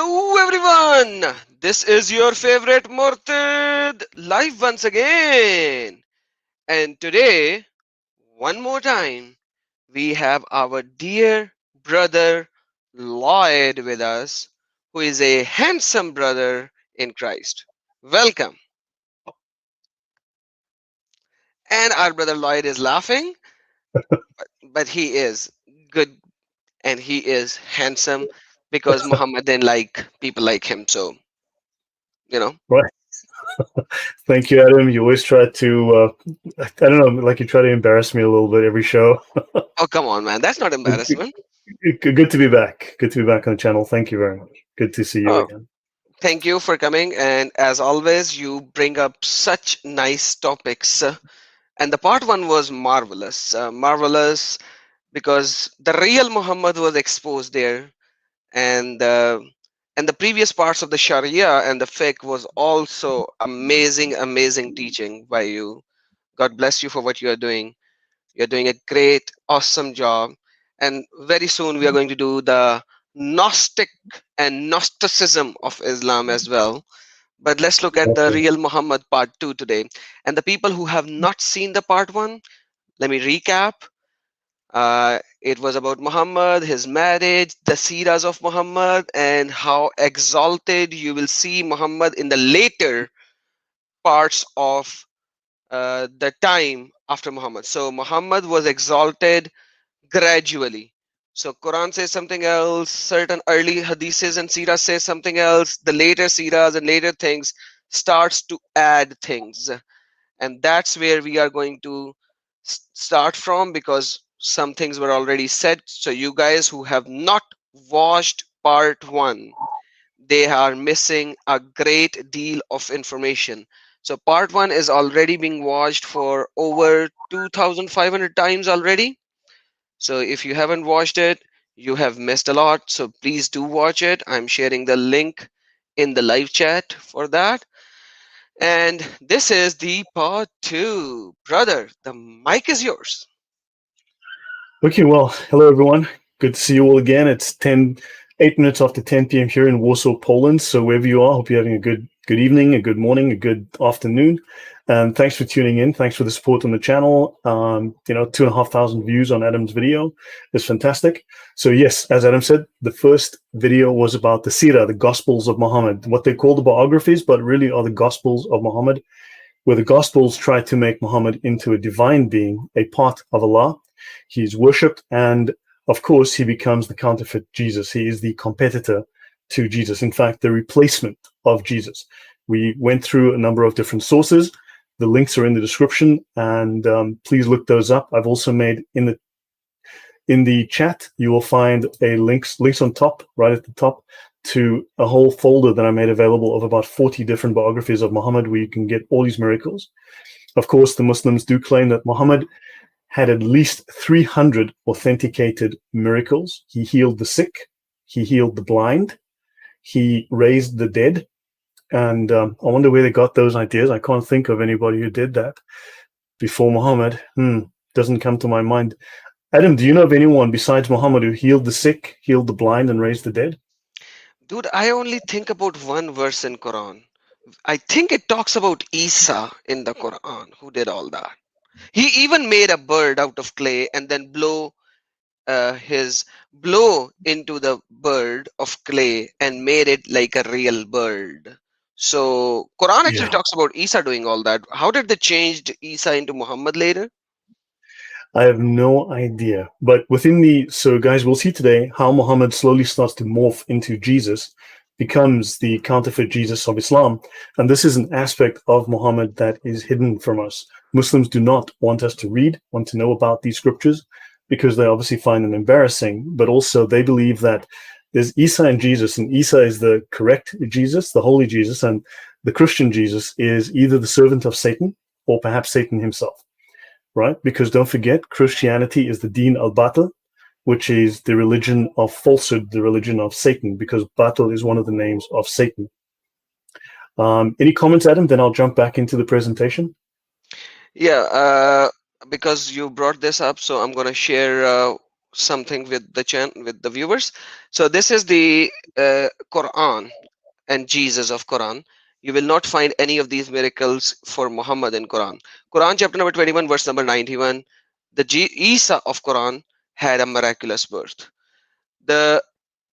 Hello everyone! This is your favorite Murtad live once again. And today, one more time, we have our dear brother Lloyd with us, who is a handsome brother in Christ. Welcome. And our brother Lloyd is laughing, but he is good and he is handsome because Muhammad didn't like people like him. So, you know. Right. Thank you, Adam. You always try to, I don't know, like you try to embarrass me a little bit every show. Oh, come on, man. That's not embarrassment. Good to be back. Good to be back on the channel. Thank you very much. Good to see you Oh, again. thank you for coming. And as always, you bring up such nice topics. And the part one was marvelous. Marvelous because the real Muhammad was exposed there. And and the previous parts of the Sharia and the fiqh was also amazing, amazing teaching by you. God bless you for what you are doing. You're doing a great, awesome job. And very soon we are going to do the Gnostic and Gnosticism of Islam as well. But let's look at the Okay. real Muhammad part 2 today. And the people who have not seen the part 1, let me recap. It was about Muhammad, his marriage, the seeras of Muhammad, and how exalted you will see Muhammad in the later parts of the time after Muhammad. So Muhammad was exalted gradually. So Quran says something else, certain early hadiths and seerahs say something else, the later seerahs and later things starts to add things. And that's where we are going to start from because some things were already said. So you guys who have not watched part 1, they are missing a great deal of information. So part 1 is already being watched for over 2,500 times already. So if you haven't watched it, you have missed a lot. So please do watch it. I'm sharing the link in the live chat for that. And this is the part 2. Brother, the mic is yours. Okay, well, hello everyone. Good to see you all again. It's 8 minutes after 10 p.m. here in Warsaw, Poland. So wherever you are, hope you're having a good evening, a good morning, a good afternoon. And thanks for tuning in. Thanks for the support on the channel. 2,500 views on Adam's video is fantastic. So yes, as Adam said, the first video was about the Sirah, the Gospels of Muhammad, what they call the biographies, but really are the Gospels of Muhammad, where the Gospels try to make Muhammad into a divine being, a part of Allah. He's worshipped, and of course, he becomes the counterfeit Jesus. He is the competitor to Jesus. In fact, the replacement of Jesus. We went through a number of different sources. The links are in the description, and please look those up. I've also made in the chat. You will find a links on top, right at the top, to a whole folder that I made available of about 40 different biographies of Muhammad, where you can get all these miracles. Of course, the Muslims do claim that Muhammad had at least 300 authenticated miracles. He healed the sick, he healed the blind, he raised the dead. And I wonder where they got those ideas. I can't think of anybody who did that before Muhammad. Doesn't come to my mind. Adam, do you know of anyone besides Muhammad who healed the sick, healed the blind, and raised the dead? Dude, I only think about one verse in Quran. I think it talks about Isa in the Quran who did all that. He even made a bird out of clay and then his blow into the bird of clay and made it like a real bird. So Quran actually Yeah. talks about Isa doing all that. How did they change Isa into Muhammad later? I have no idea. But so guys, we'll see today how Muhammad slowly starts to morph into Jesus, becomes the counterfeit Jesus of Islam. And this is an aspect of Muhammad that is hidden from us. Muslims do not want us to read, want to know about these scriptures, because they obviously find them embarrassing, but also they believe that there's Isa and Jesus, and Isa is the correct Jesus, the holy Jesus, and the Christian Jesus is either the servant of Satan or perhaps Satan himself, right? Because don't forget, Christianity is the Deen al-Batil, which is the religion of falsehood, the religion of Satan, because Batil is one of the names of Satan. Any comments, Adam? Then I'll jump back into the presentation. Yeah, because you brought this up, so I'm gonna share something with with the viewers. So this is the Quran and Jesus of Quran. You will not find any of these miracles for Muhammad in Quran. Quran chapter number 21 verse number 91. The Isa of Quran had a miraculous birth. The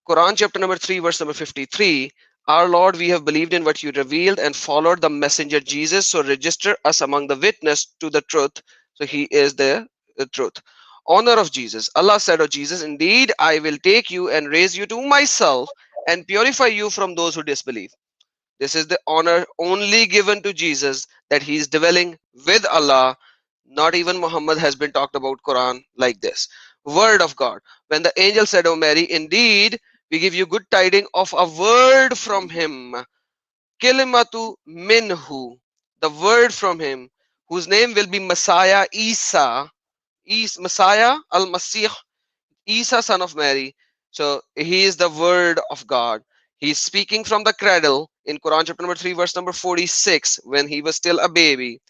Quran chapter number 3 verse number 53. Our Lord, we have believed in what you revealed and followed the messenger Jesus, so register us among the witness to the truth. So he is the truth. Honor of Jesus. Allah said of Jesus, indeed I will take you and raise you to myself and purify you from those who disbelieve. This is the honor only given to Jesus, that he is dwelling with Allah. Not even Muhammad has been talked about Quran like this. Word of God. When the angel said, O Mary, indeed we give you good tidings of a word from him. Kilimatu minhu. The word from him, whose name will be Messiah Isa. Messiah al-Masih, Isa, son of Mary. So he is the word of God. He's speaking from the cradle in Quran chapter number 3, verse number 46, when he was still a baby.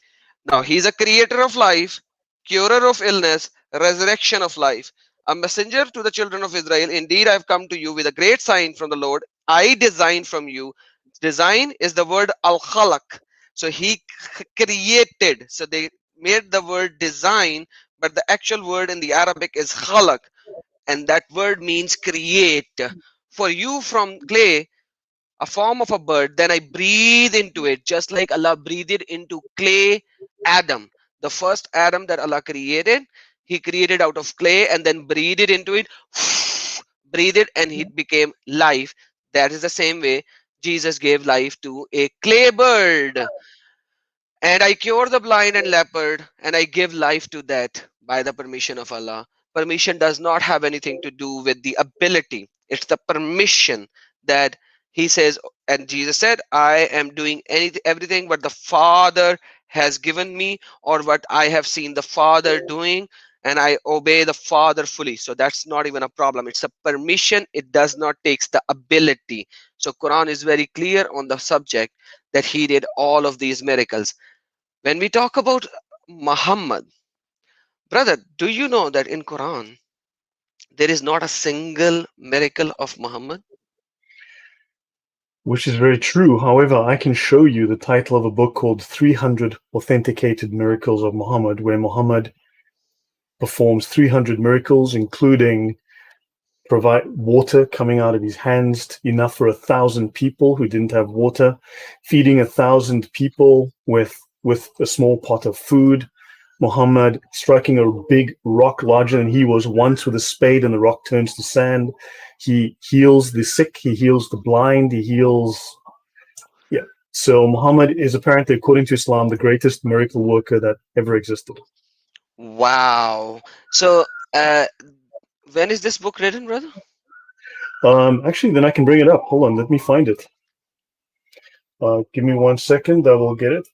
Now he's a creator of life, curer of illness, resurrection of life, a messenger to the children of Israel. Indeed, I've come to you with a great sign from the Lord. I design from you. Design is the word al khalaq. So he created. So they made the word design, but the actual word in the Arabic is khalaq, and that word means create. For you from clay, a form of a bird, then I breathe into it, just like Allah breathed into clay Adam. The first Adam that Allah created, he created out of clay and then breathed into it, breathed, and it became life. That is the same way Jesus gave life to a clay bird. And I cure the blind and leopard, and I give life to that by the permission of Allah. Permission does not have anything to do with the ability. It's the permission that he says, and Jesus said, I am doing anything, everything what the Father has given me, or what I have seen the Father doing, and I obey the Father fully. So that's not even a problem. It's a permission. It does not takes the ability. So Quran is very clear on the subject that he did all of these miracles. When we talk about Muhammad, brother, do you know that in Quran there is not a single miracle of Muhammad? Which is very true. However, I can show you the title of a book called 300 Authenticated Miracles of Muhammad, where Muhammad performs 300 miracles, including provide water coming out of his hands, enough for 1,000 people who didn't have water, feeding 1,000 people with a small pot of food, Muhammad striking a big rock larger than he was once with a spade, and the rock turns to sand. He heals the sick, he heals the blind, he heals. Yeah. So Muhammad is apparently, according to Islam, the greatest miracle worker that ever existed. Wow. So, when is this book written, brother? Actually, then I can bring it up. Hold on, let me find it. Give me 1 second, I will get it.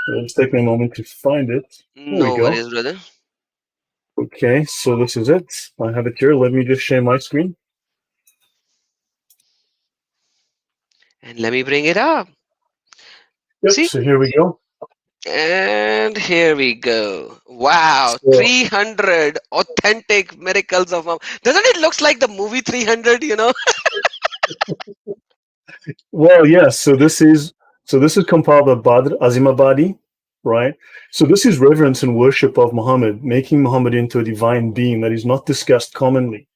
It'll just take me a moment to find it. There we No go. worries, brother. Okay, so this is it. I have it here. Let me just share my screen. And let me bring it up. Yep, See? so here we go. And here we go. Wow, So, 300 authentic miracles of Muhammad. Doesn't it looks like the movie 300, you know? well, yes, so this is compiled by Badr Azimabadi, right? So this is reverence and worship of Muhammad, making Muhammad into a divine being that is not discussed commonly,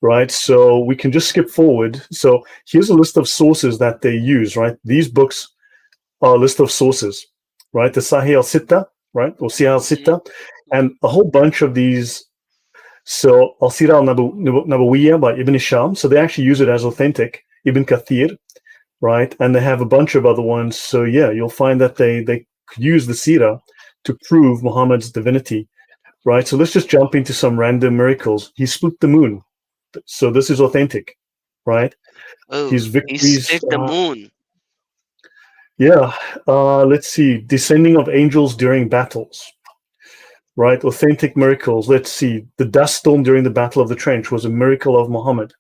right? So we can just skip forward. So here's a list of sources that they use, right? These books are a list of sources, right? The Sahih al-Sitta, right? Or Siyah Mhm, al-Sitta, and a whole bunch of these. So al-Sirah al-Nabawiyya by Ibn Hisham. So they actually use it as authentic. Ibn Kathir, right? And they have a bunch of other ones. So yeah, you'll find that they could use the Sirah to prove Muhammad's divinity, right? So let's just jump into some random miracles. He split the moon. So this is authentic, right? oh, His he victories, split the moon. yeah. Let's see, descending of angels during battles, right? Authentic miracles. Let's see, the dust storm during the Battle of the Trench was a miracle of Muhammad,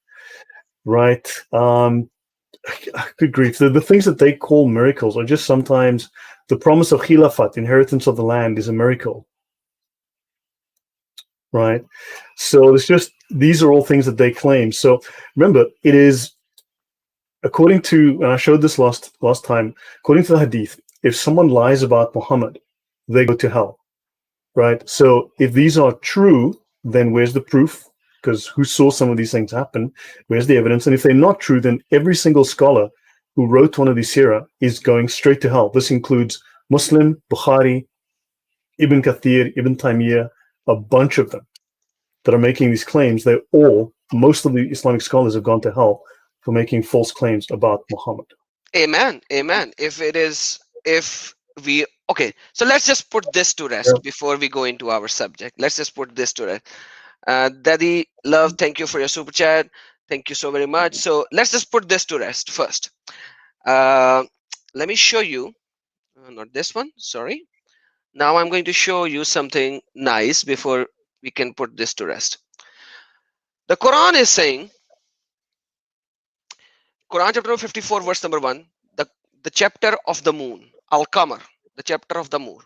right? Good grief. The things that they call miracles are just sometimes The promise of khilafat, inheritance of the land, is a miracle, right? So it's just, these are all things that they claim. So remember, it is according to, and I showed this last time, according to the hadith, if someone lies about Muhammad, they go to hell, right? So if these are true, then where's the proof? Because who saw some of these things happen? Where's the evidence? And if they're not true, then every single scholar who wrote one of these sirah is going straight to hell. This includes Muslim, Bukhari, Ibn Kathir, Ibn Taymiyyah, a bunch of them that are making these claims. They all, most of the Islamic scholars have gone to hell for making false claims about Muhammad. Amen. Amen. If it is, if we, okay, so let's just put this to Yeah. rest before we go into our subject. Let's just put this to rest. Daddy, love, thank you for your super chat. Thank you so very much. So let's just put this to rest first. Uh, let me show you, not this one, sorry. Now I'm going to show you something nice before we can put this to rest. The Quran is saying, Quran chapter number 54, verse number 1, the chapter of the moon, Al-Qamar, the chapter of the moon.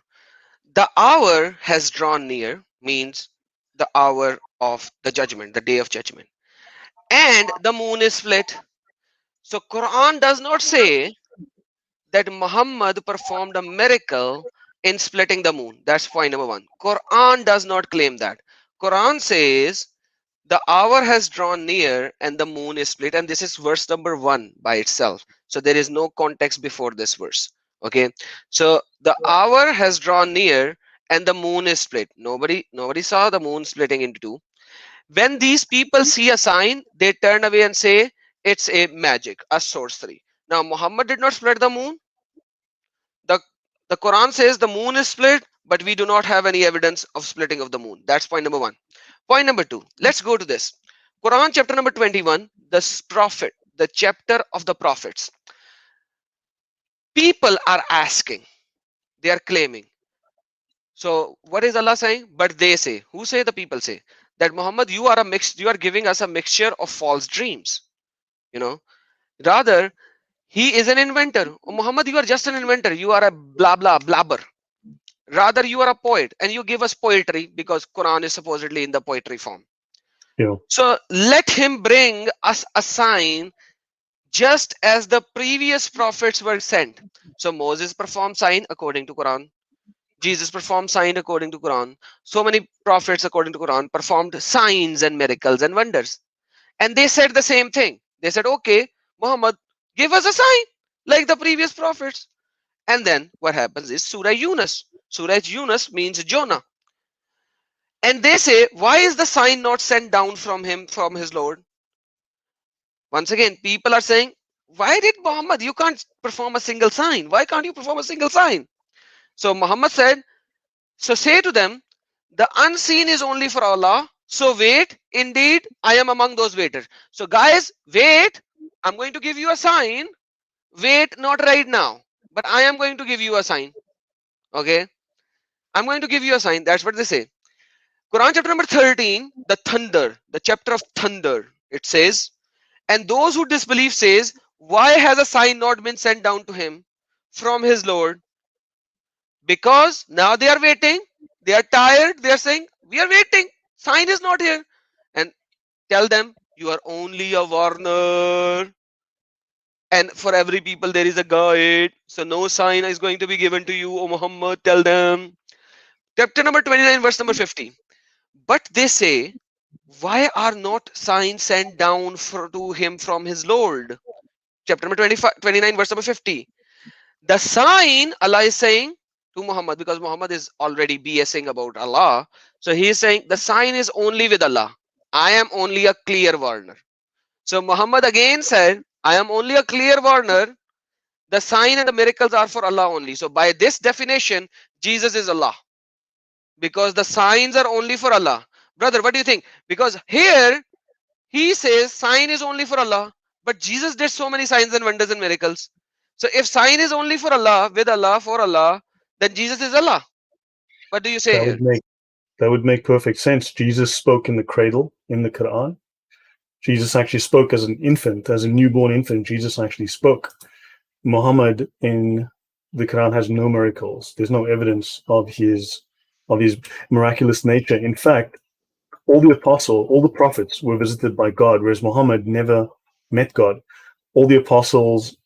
The hour has drawn near, means the hour of the judgment, the day of judgment. And the moon is split. So Quran does not say that Muhammad performed a miracle in splitting the moon. That's point number one. Quran does not claim that. Quran says the hour has drawn near and the moon is split, and this is verse number 1 by itself. So there is no context before this verse. Okay, so the hour has drawn near and the moon is split. Nobody saw the moon splitting into two. When these people see a sign, they turn away and say it's a magic, a sorcery. Now Muhammad did not split the moon. The the Quran says the moon is split, but we do not have any evidence of splitting of the moon. That's point number 1. Point number 2, let's go to this. Quran chapter number 21, the prophet, the chapter of the prophets. People are asking, they are claiming. So what is Allah saying? But they say, who say? The people say that Muhammad, you are giving us a mixture of false dreams. You know, rather he is an inventor. Oh, Muhammad, you are just an inventor. You are a blah blah blabber. Rather, you are a poet and you give us poetry because Quran is supposedly in the poetry form. Yeah. So let him bring us a sign just as the previous prophets were sent. So Moses performed sign according to Quran. Jesus performed sign according to Quran. So many prophets according to Quran performed signs and miracles and wonders. And they said the same thing. They said, okay, Muhammad, give us a sign like the previous prophets. And then what happens is Surah Yunus. Surah Yunus means Jonah. And they say, why is the sign not sent down from him, from his Lord? Once again, people are saying, why did Muhammad, you can't perform a single sign? Why can't you perform a single sign? So Muhammad said, so say to them, the unseen is only for Allah. So wait, indeed, I am among those waiters. So guys, wait, I'm going to give you a sign. Wait, not right now, but I am going to give you a sign. Okay, I'm going to give you a sign. That's what they say. Quran chapter number 13, the thunder, the chapter of thunder. It says, and those who disbelieve says, why has a sign not been sent down to him from his Lord? Because now they are waiting. They are tired. They are saying, we are waiting. Sign is not here. And tell them, you are only a warner. And for every people, there is a guide. So no sign is going to be given to you, O Muhammad. Tell them. Chapter number 29, verse number 50. But they say, why are not signs sent down to him from his Lord? Chapter number 25, 29, verse number 50. The sign, Allah is saying to Muhammad, because Muhammad is already BSing about Allah. So he is saying, the sign is only with Allah. I am only a clear warner. So Muhammad again said, I am only a clear warner. The sign and the miracles are for Allah only. So by this definition, Jesus is Allah. Because the signs are only for Allah. Brother, what do you think? Because here, he says sign is only for Allah. But Jesus did so many signs and wonders and miracles. So if sign is only for Allah, with Allah, for Allah, then Jesus is Allah. What do you say That here? would make perfect sense. Jesus spoke in the cradle in the Quran. Jesus actually spoke as an infant, as a newborn infant. Jesus actually spoke. Muhammad in the Quran has no miracles. There's no evidence of his miraculous nature. In fact, all the prophets were visited by God, whereas Muhammad never met God. All the apostles,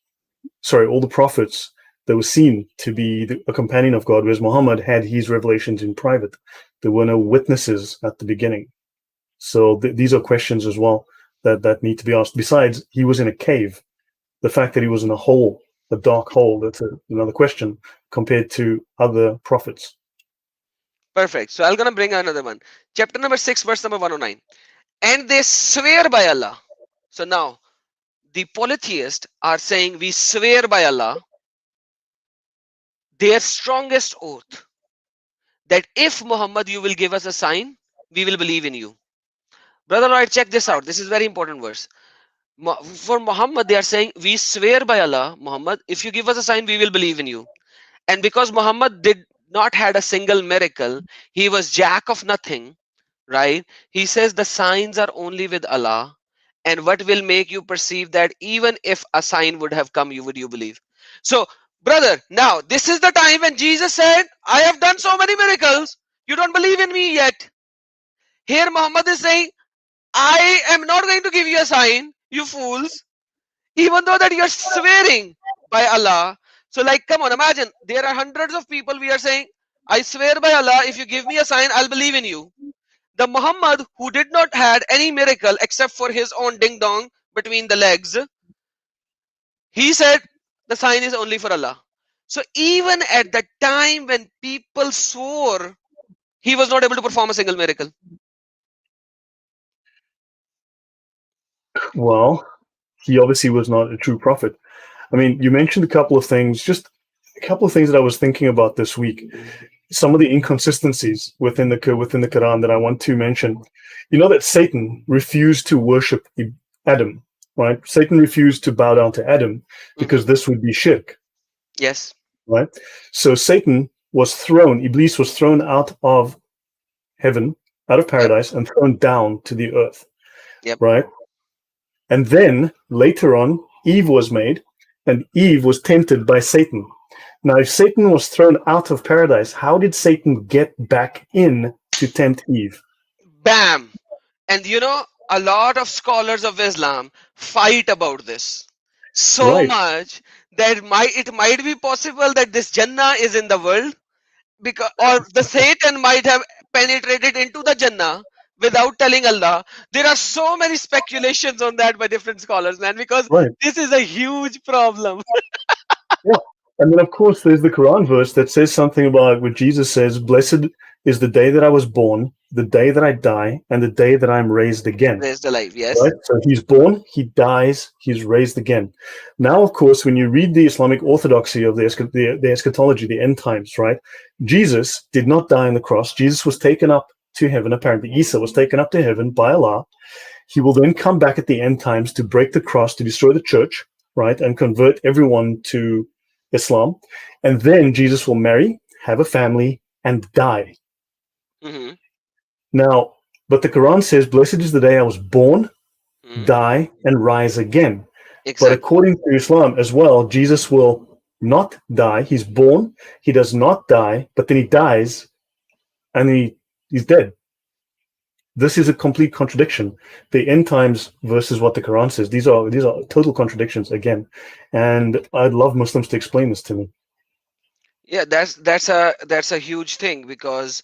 sorry, all the prophets that were seen to be a companion of God, whereas Muhammad had his revelations in private. There were no witnesses at the beginning. So these are questions as well that need to be asked. Besides, he was in a cave. The fact that he was in a hole, a dark hole, that's another question compared to other prophets. Perfect. So I'm gonna bring another one. Chapter number 6, verse number 109. And they swear by Allah. So now the polytheists are saying we swear by Allah, their strongest oath, that if Muhammad you will give us a sign, we will believe in you. Brother Lloyd, check this out. This is very important verse. For Muhammad, they are saying, we swear by Allah, Muhammad, if you give us a sign, we will believe in you. And because Muhammad did not had a single miracle, he was jack of nothing, right? He says the signs are only with Allah. And what will make you perceive that even if a sign would have come, you believe? So, brother, now this is the time when Jesus said, I have done so many miracles. You don't believe in me yet. Here Muhammad is saying, I am not going to give you a sign, you fools, even though that you're swearing by Allah. So, like, come on, imagine there are hundreds of people we are saying, I swear by Allah, if you give me a sign, I'll believe in you. The Muhammad who did not had any miracle except for his own ding dong between the legs, he said the sign is only for Allah. So even at the time when people swore, he was not able to perform a single miracle. Well, he obviously was not a true prophet. I mean, you mentioned a couple of things, just a couple of things that I was thinking about this week. Some of the inconsistencies within the Quran that I want to mention. You know that Satan refused to worship Adam, right? Satan refused to bow down to Adam because this would be shirk, Yes. right? So Satan was thrown, Iblis was thrown out of heaven, out of Yep. paradise, and thrown down to the earth, Yep. right? And then later on, Eve was made, and Eve was tempted by Satan. Now, if Satan was thrown out of paradise, how did Satan get back in to tempt Eve? Bam. And you know, a lot of scholars of Islam fight about this so Right, much that it might be possible that this Jannah is in the world, because or the Satan might have penetrated into the Jannah without telling Allah. There are so many speculations on that by different scholars, man, because right. this is a huge problem. Yeah. And then, of course, there's the Quran verse that says something about what Jesus says, blessed is the day that I was born, the day that I die, and the day that I'm raised again. Raise the life, Right? yes. So he's born, he dies, he's raised again. Now, of course, when you read the Islamic orthodoxy of the eschatology, the end times, right? Jesus did not die on the cross. Jesus was taken up to heaven. Apparently, Isa was taken up to heaven by Allah. He will then come back at the end times to break the cross, to destroy the church, right? And convert everyone to Islam. And then Jesus will marry, have a family, and die. Hmm. Now, but the Quran says, blessed is the day I was born, Hmm. die, and rise again. But Exactly. according to Islam as well, Jesus will not die. He's born, he does not die, but then he dies and he's dead. This is a complete contradiction. The end times versus what the Quran says. These are total contradictions again. And I'd love Muslims to explain this to me. Yeah, that's a huge thing because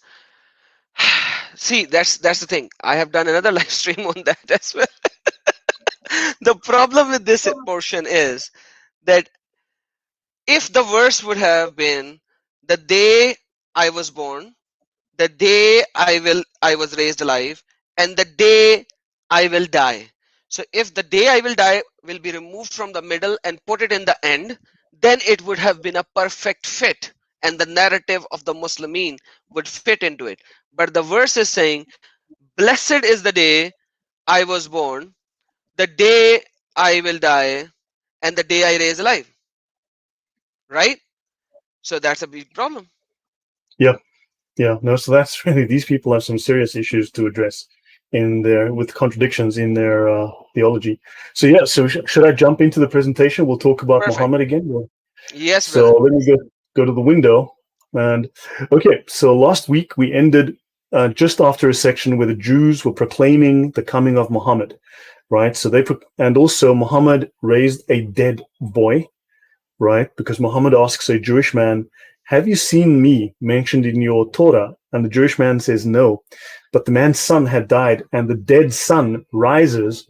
see, that's the thing. I have done another live stream on that as well. The problem with this portion is that if the verse would have been the day I was born, the day I was raised alive, and the day I will die. So if the day I will die will be removed from the middle and put it in the end, then it would have been a perfect fit, and the narrative of the Muslimin would fit into it. But the verse is saying, blessed is the day I was born, the day I will die, and the day I raise alive. Right? So that's a big problem. Yeah, yeah. No, so that's really, these people have some serious issues to address in their, with contradictions in their theology. So yeah, so should I jump into the presentation? We'll talk about Perfect. Muhammad again. Yes, So brother. let me go. go to the window. And okay, so last week we ended just after a section where the Jews were proclaiming the coming of Muhammad, right? So and also Muhammad raised a dead boy, right? Because Muhammad asks a Jewish man, "Have you seen me mentioned in your Torah?" And the Jewish man says no. But the man's son had died, and the dead son rises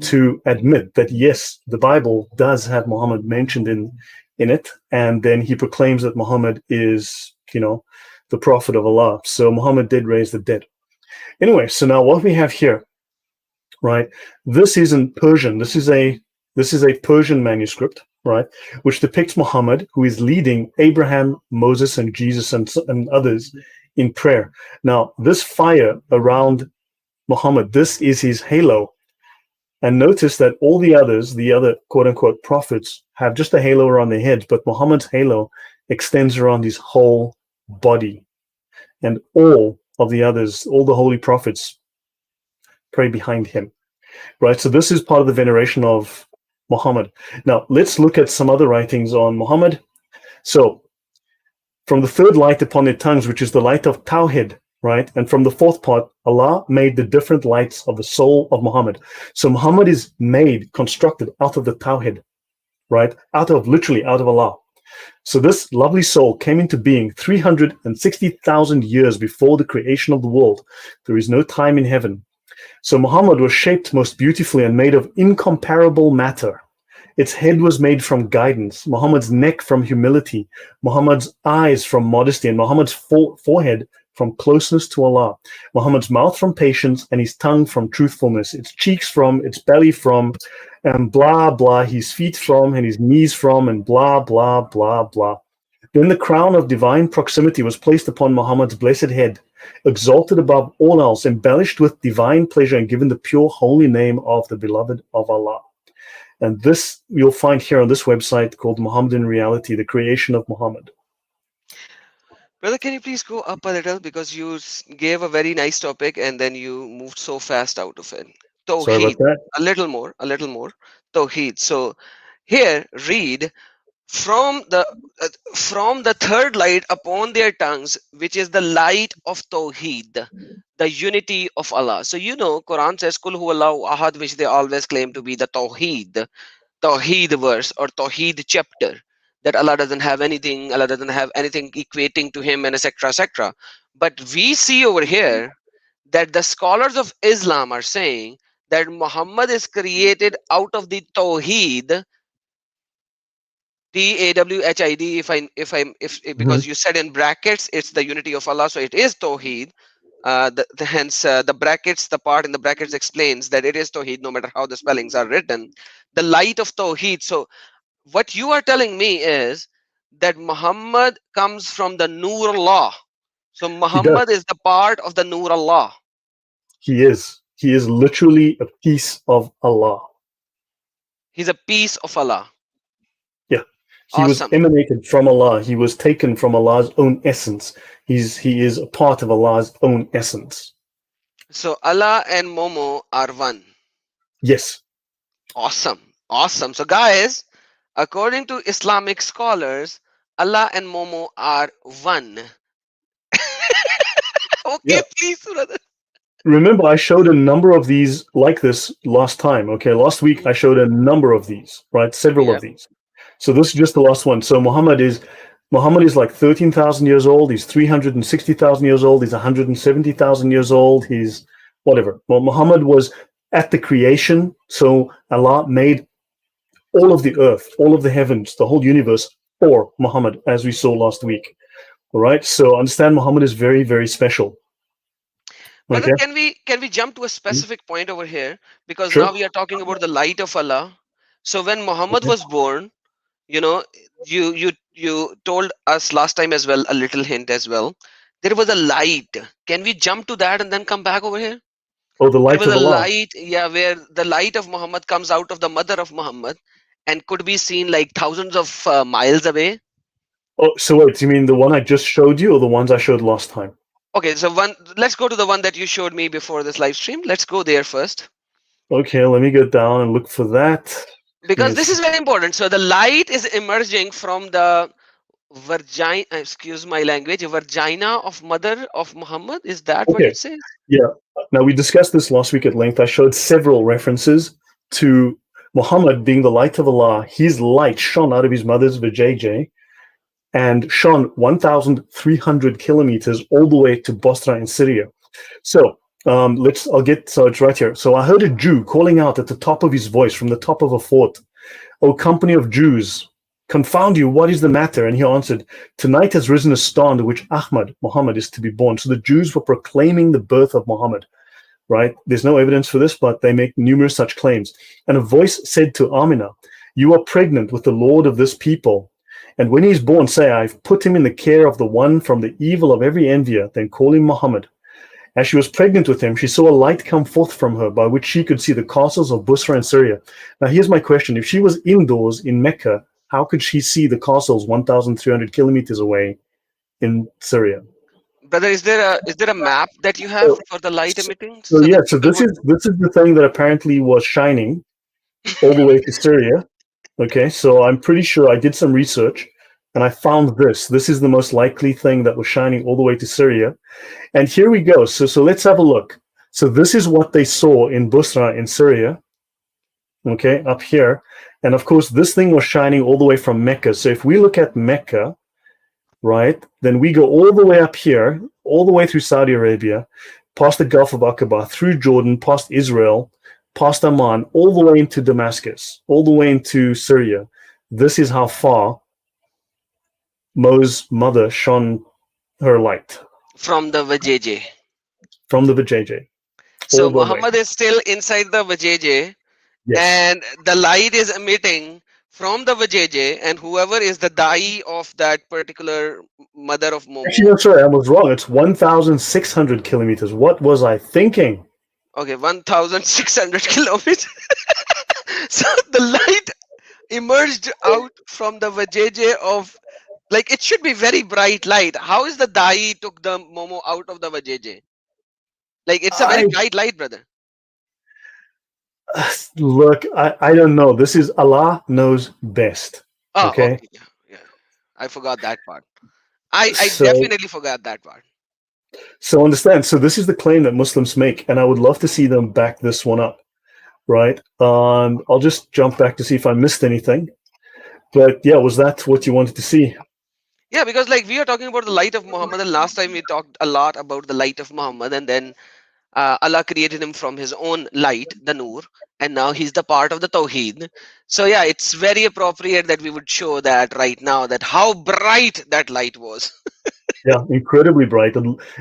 to admit that yes, the Bible does have Muhammad mentioned in it, and then he proclaims that Muhammad is, the prophet of Allah. So Muhammad did raise the dead. Anyway, so now what we have here, right? This is in Persian. This is a Persian manuscript, right, which depicts Muhammad, who is leading Abraham, Moses, and Jesus and others in prayer. Now, this fire around Muhammad, this is his halo. And notice that all the other quote unquote prophets, have just a halo around their heads, but Muhammad's halo extends around his whole body. And all of the others, all the holy prophets, pray behind him. Right? So this is part of the veneration of Muhammad. Now, let's look at some other writings on Muhammad. So, from the third light upon their tongues, which is the light of Tawhid, right? And from the fourth part, Allah made the different lights of the soul of Muhammad. So Muhammad is made, constructed out of the Tawhid, right? Literally out of Allah. So this lovely soul came into being 360,000 years before the creation of the world. There is no time in heaven. So Muhammad was shaped most beautifully and made of incomparable matter. Its head was made from guidance, Muhammad's neck from humility, Muhammad's eyes from modesty, and Muhammad's forehead from closeness to Allah, Muhammad's mouth from patience, and his tongue from truthfulness, its cheeks from, its belly from, and blah, blah, his feet from, and his knees from, and blah, blah, blah, blah. Then the crown of divine proximity was placed upon Muhammad's blessed head, exalted above all else, embellished with divine pleasure, and given the pure holy name of the beloved of Allah. And this you'll find here on this website called Muhammadan Reality, the creation of Muhammad. Brother, can you please go up a little because you gave a very nice topic and then you moved so fast out of it. Sorry about Tawheed, that. a little more, a little more. Tawheed. So here, read from the from the third light upon their tongues, which is the light of Tawheed, the unity of Allah. So Quran says Kul huwallahu ahad, which they always claim to be the Tawheed verse or Tawheed chapter, that Allah doesn't have anything, Allah doesn't have anything equating to him, and etc. etc. But we see over here that the scholars of Islam are saying that Muhammad is created out of the Tawheed, Tawhid. If Mhm. because you said in brackets it's the unity of Allah, so it is Tawheed. Hence the brackets, the part in the brackets explains that it is Tawheed, no matter how the spellings are written. The light of Tawheed. So what you are telling me is that Muhammad comes from the Nur Allah. So He does. Muhammad is the part of the Nur Allah. He is. He is literally a piece of Allah. He's a piece of Allah. Yeah. He was Awesome. emanated from Allah. He was taken from Allah's own essence. He is a part of Allah's own essence. So Allah and Momo are one. Yes. Awesome. Awesome. So guys, according to Islamic scholars, Allah and Momo are one. Okay, Yeah. please, brother. Remember, I showed a number of these like this last time. Okay. Last week, I showed a number of these, right? Several Yeah. of these. So this is just the last one. So Muhammad is like 13,000 years old. He's 360,000 years old. He's 170,000 years old. He's whatever. Well, Muhammad was at the creation. So Allah made all of the earth, all of the heavens, the whole universe for Muhammad, as we saw last week. All right. So understand Muhammad is very, very special. Brother, Okay. can we jump to a specific point over here? Because now Sure. we are talking about the light of Allah. So when Muhammad Okay. was born, you know, you told us last time as well, a little hint as well. There was a light. Can we jump to that and then come back over here? Oh, the There light was of a Allah. light, yeah, where the light of Muhammad comes out of the mother of Muhammad and could be seen like thousands of miles away. Oh, so wait, you mean the one I just showed you or the ones I showed last time? Okay, so let's go to the one that you showed me before this live stream. Let's go there first. Okay, let me go down and look for that. Give me Because a this is very important. So the light is emerging from the Virgin, excuse my language, vagina of mother of Muhammad. Is that what Okay, it says? yeah. Now, we discussed this last week at length. I showed several references to Muhammad being the light of Allah. His light shone out of his mother's vajayjay and shone 1,300 kilometers all the way to Bosra in Syria. So so it's right here. So I heard a Jew calling out at the top of his voice from the top of a fort, "O company of Jews, confound you, what is the matter?" And he answered, "Tonight has risen a star under which Ahmad, Muhammad, is to be born." So the Jews were proclaiming the birth of Muhammad, right? There's no evidence for this, but they make numerous such claims. And a voice said to Amina, "You are pregnant with the Lord of this people. And when he is born, say, I've put him in the care of the one from the evil of every envier, then call him Muhammad." As she was pregnant with him, she saw a light come forth from her by which she could see the castles of Busra and Syria. Now, here's my question. If she was indoors in Mecca, how could she see the castles 1,300 kilometers away in Syria? Brother, is there a map that you have So, for the light so, emitting so so yeah, that so people would? this is the thing that apparently was shining all the way to Syria. Okay, so I'm pretty sure I did some research and I found this. This is the most likely thing that was shining all the way to Syria. And here we go. So let's have a look. So this is what they saw in Busra in Syria, okay, up here. And of course, this thing was shining all the way from Mecca. So if we look at Mecca, right, then we go all the way up here, all the way through Saudi Arabia, past the Gulf of Aqaba, through Jordan, past Israel, past Amman, all the way into Damascus, all the way into Syria. This is how far Mo's mother shone her light From the Vajayjay. from the Vijayjay, So all the way. Muhammad is still inside the Vajayjay, Yes. and the light is emitting from the Vajayjay, and whoever is the Dai of that particular mother of Actually, Momo. no, sorry, I was wrong. It's 1,600 kilometers. What was I thinking? Okay, 1,600 kilometers. So the light emerged out from the Vajayjay of, like, it should be very bright light. How is the Dai took the Momo out of the Vajayjay? Like, it's a very I bright light, brother. look. I don't know. This is Allah knows best. Oh, Okay. okay. Yeah, yeah. I forgot that part. I So definitely forgot that part. so understand. So this is the claim that Muslims make, and I would love to see them back this one up. Right. I'll just jump back to see if I missed anything. But yeah, was that what you wanted to see? Yeah, because like we are talking about the light of Muhammad, and last time we talked a lot about the light of Muhammad, and then Allah created him from His own light, the Noor, and now he's the part of the Tawheed. So yeah, it's very appropriate that we would show that right now, that how bright that light was. Yeah, incredibly bright.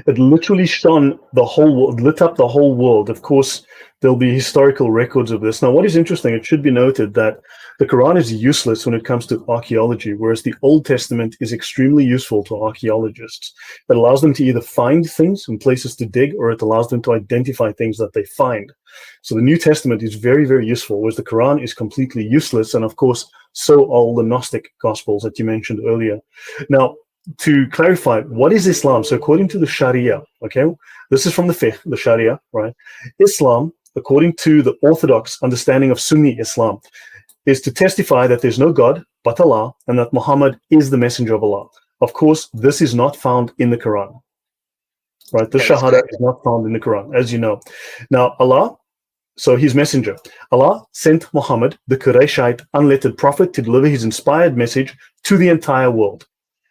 It literally shone the whole world, lit up the whole world. Of course, there'll be historical records of this. Now, what is interesting, it should be noted that the Quran is useless when it comes to archaeology, whereas the Old Testament is extremely useful to archaeologists. It allows them to either find things and places to dig, or it allows them to identify things that they find. So the New Testament is very, very useful, whereas the Quran is completely useless. And of course, so are all the Gnostic Gospels that you mentioned earlier. Now, to clarify, what is Islam? So according to the Sharia, okay, this is from the fiqh, the Sharia, right? Islam, according to the orthodox understanding of Sunni Islam, is to testify that there's no God but Allah and that Muhammad is the messenger of Allah. Of course, this is not found in the Quran, right? The That is Shahada correct. is not found in the Quran, as you know. Now, Allah, so his messenger, Allah sent Muhammad, the Qurayshite unlettered prophet, to deliver his inspired message to the entire world.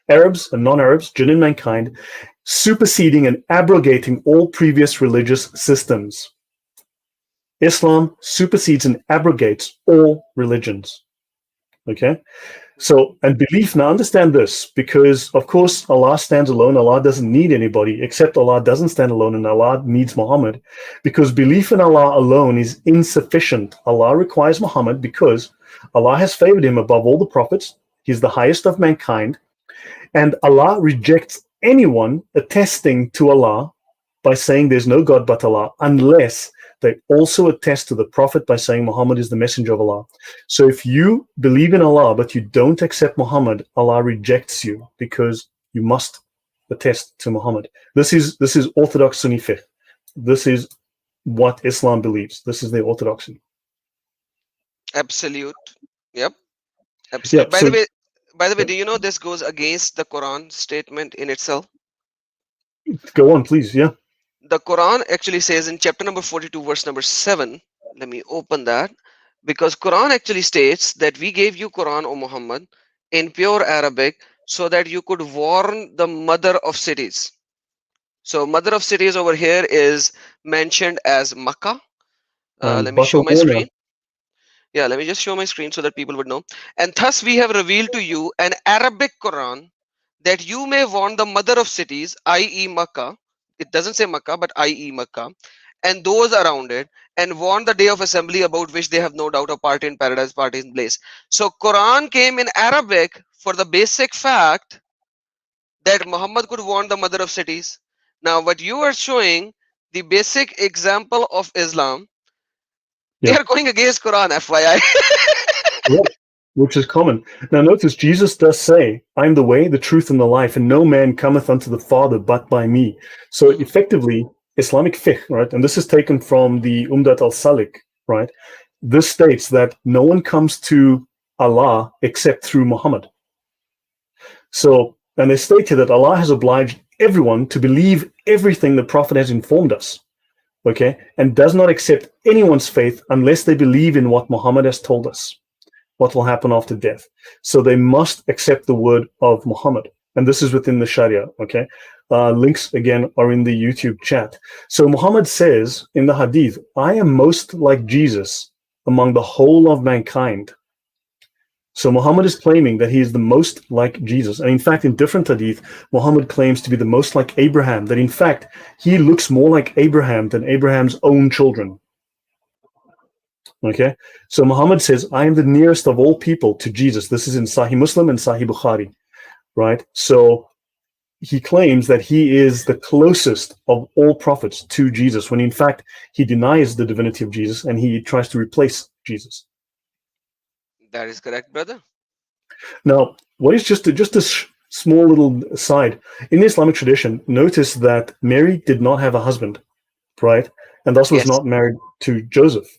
Arabs and non-Arabs, jinn and mankind, superseding and abrogating all previous religious systems. Islam supersedes and abrogates all religions. Okay? So, and belief, now understand this, because of course Allah stands alone. Allah doesn't need anybody, except Allah doesn't stand alone and Allah needs Muhammad, because belief in Allah alone is insufficient. Allah requires Muhammad because Allah has favored him above all the prophets. He's the highest of mankind. And Allah rejects anyone attesting to Allah by saying there's no God but Allah, unless they also attest to the Prophet by saying Muhammad is the messenger of Allah. So if you believe in Allah but you don't accept Muhammad, Allah rejects you because you must attest to Muhammad. This is Orthodox Sunni fiqh. This is what Islam believes. This is their orthodoxy. Absolute. Yep. Yeah. Absolute. By So the way, By the way, Yep. do you know this goes against the Quran statement in itself? Go on, please. Yeah. The Quran actually says in chapter number 42, verse number 7. Let me open that, because Quran actually states that we gave you Quran, O Muhammad, in pure Arabic so that you could warn the mother of cities. So mother of cities over here is mentioned as Makkah. And Let me show Butter my Warner. screen. Yeah, let me just show my screen so that people would know. And thus we have revealed to you an Arabic Quran that you may warn the mother of cities, i.e. Makkah. It doesn't say Makkah, but i.e. Makkah, and those around it, and warn the day of assembly about which they have no doubt a party in paradise, party in place. So Quran came in Arabic for the basic fact that Muhammad could warn the mother of cities. Now, what you are showing, the basic example of Islam, they Yeah. are going against Quran, FYI. Correct. Which is common. Now, notice Jesus does say, I'm the way, the truth, and the life, and no man cometh unto the Father but by me. So, Mhm. effectively, Islamic fiqh, right? And this is taken from the Umdat al Salik, right? This states that no one comes to Allah except through Muhammad. So, and they state here that Allah has obliged everyone to believe everything the Prophet has informed us, okay, and does not accept anyone's faith unless they believe in what Muhammad has told us, what will happen after death. So they must accept the word of Muhammad. And this is within the Sharia, okay? Links again are in the YouTube chat. So Muhammad says in the Hadith, I am most like Jesus among the whole of mankind. So Muhammad is claiming that he is the most like Jesus. And in fact, in different hadith, Muhammad claims to be the most like Abraham, that in fact, he looks more like Abraham than Abraham's own children. Okay. So Muhammad says, I am the nearest of all people to Jesus. This is in Sahih Muslim and Sahih Bukhari, right? So he claims that he is the closest of all prophets to Jesus, when in fact, he denies the divinity of Jesus and he tries to replace Jesus. That is correct, brother. Now, what is just a small little aside in the Islamic tradition? Notice that Mary did not have a husband, right, and thus was Yes, not married to Joseph.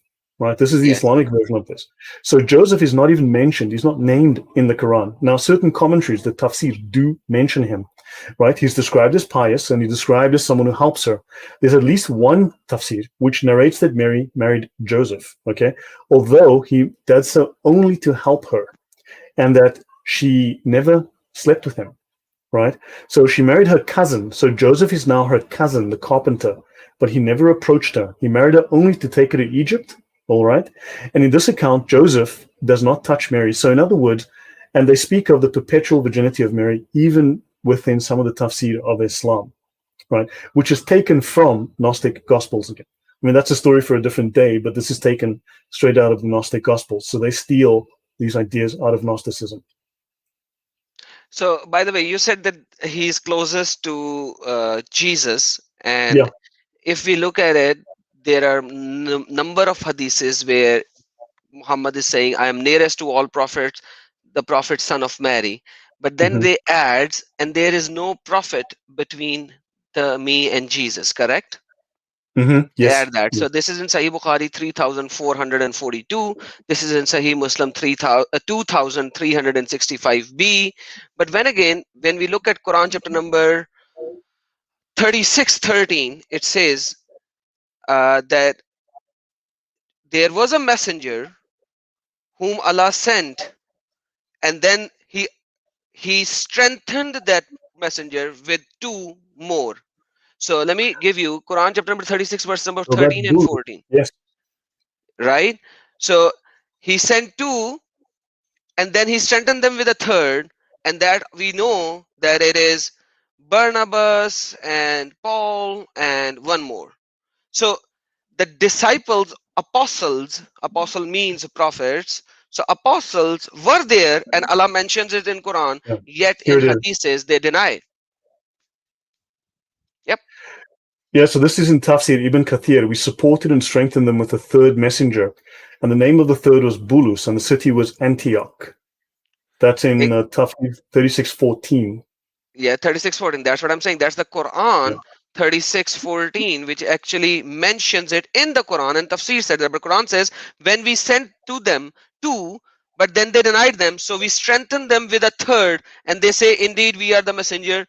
Right, this is the yes. Islamic version of this. So Joseph is not even mentioned; he's not named in the Quran. Now, certain commentaries, the tafsir, do mention him. Right, he's described as pious, and he's described as someone who helps her. There's at least one tafsir which narrates that Mary married Joseph. Okay, although he did so only to help her, and that she never slept with him, right? So she married her cousin. So Joseph is now her cousin, the carpenter, but he never approached her. He married her only to take her to Egypt, all right? And in this account, Joseph does not touch Mary. So, in other words, and they speak of the perpetual virginity of Mary even within some of the tafsir of Islam, right? Which is taken from Gnostic Gospels again. I mean, that's a story for a different day, but this is taken straight out of the Gnostic Gospels. So they steal these ideas out of Gnosticism. So, by the way, you said that he's closest to Jesus, and Yeah. if we look at it, there are number of hadiths where Muhammad is saying, "I am nearest to all prophets, the prophet son of Mary." But then Hmm. they adds, and there is no prophet between the me and Jesus. Correct? Hmm. They Yes. add that. Yes. So this is in Sahih Bukhari 3442. This is in Sahih Muslim 2365b. But when we look at Quran chapter number 3613, it says that there was a messenger whom Allah sent, and then he strengthened that messenger with two more. So let me give you Quran chapter number 36, verse number So that's 13 and Bulu. 14. Yes. Right? So he sent two, and then he strengthened them with a third, and that we know that it is Barnabas and Paul and one more. So the disciples, apostles, apostle means prophets, so apostles were there, and Allah mentions it in Quran, Yeah. yet Here in it is. hadiths they deny it. Yep. Yeah. So this is in Tafsir Ibn Kathir. We supported and strengthened them with a third messenger. And the name of the third was Bulus, and the city was Antioch. That's in Tafsir 3614. Yeah, 36:14. That's what I'm saying. That's the Yeah. Quran 36:14, which actually mentions it in the Quran. And Tafsir said that the Quran says, when we sent to them two, but then they denied them. So we strengthen them with a third, and they say, indeed, we are the messenger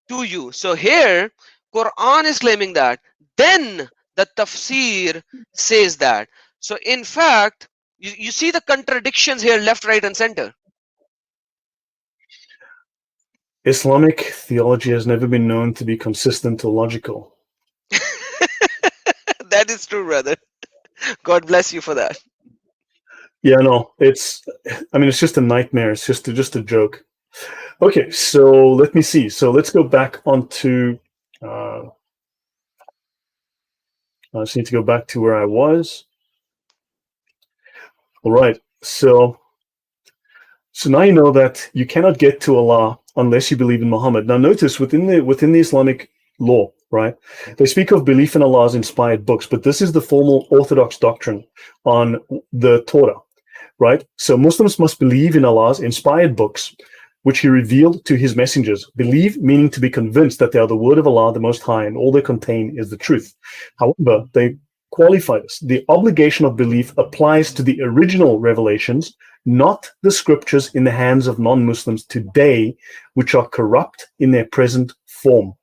to you. So here, Quran is claiming that. Then the tafsir says that. So in fact, you see the contradictions here, left, right, and center. Islamic theology has never been known to be consistent or logical. That is true, brother. God bless you for that. Yeah, no, it's. I mean, it's just a nightmare. It's just a joke. Okay, so let me see. So let's go back onto. Uh, I just need to go back to where I was. All right. So now you know that you cannot get to Allah unless you believe in Muhammad. Now notice within the Islamic law, right? They speak of belief in Allah's inspired books, but this is the formal orthodox doctrine on the Torah, right? So Muslims must believe in Allah's inspired books, which he revealed to his messengers. Believe meaning to be convinced that they are the word of Allah, the Most High, and all they contain is the truth. However, they qualify this. The obligation of belief applies to the original revelations, not the scriptures in the hands of non-Muslims today, which are corrupt in their present form.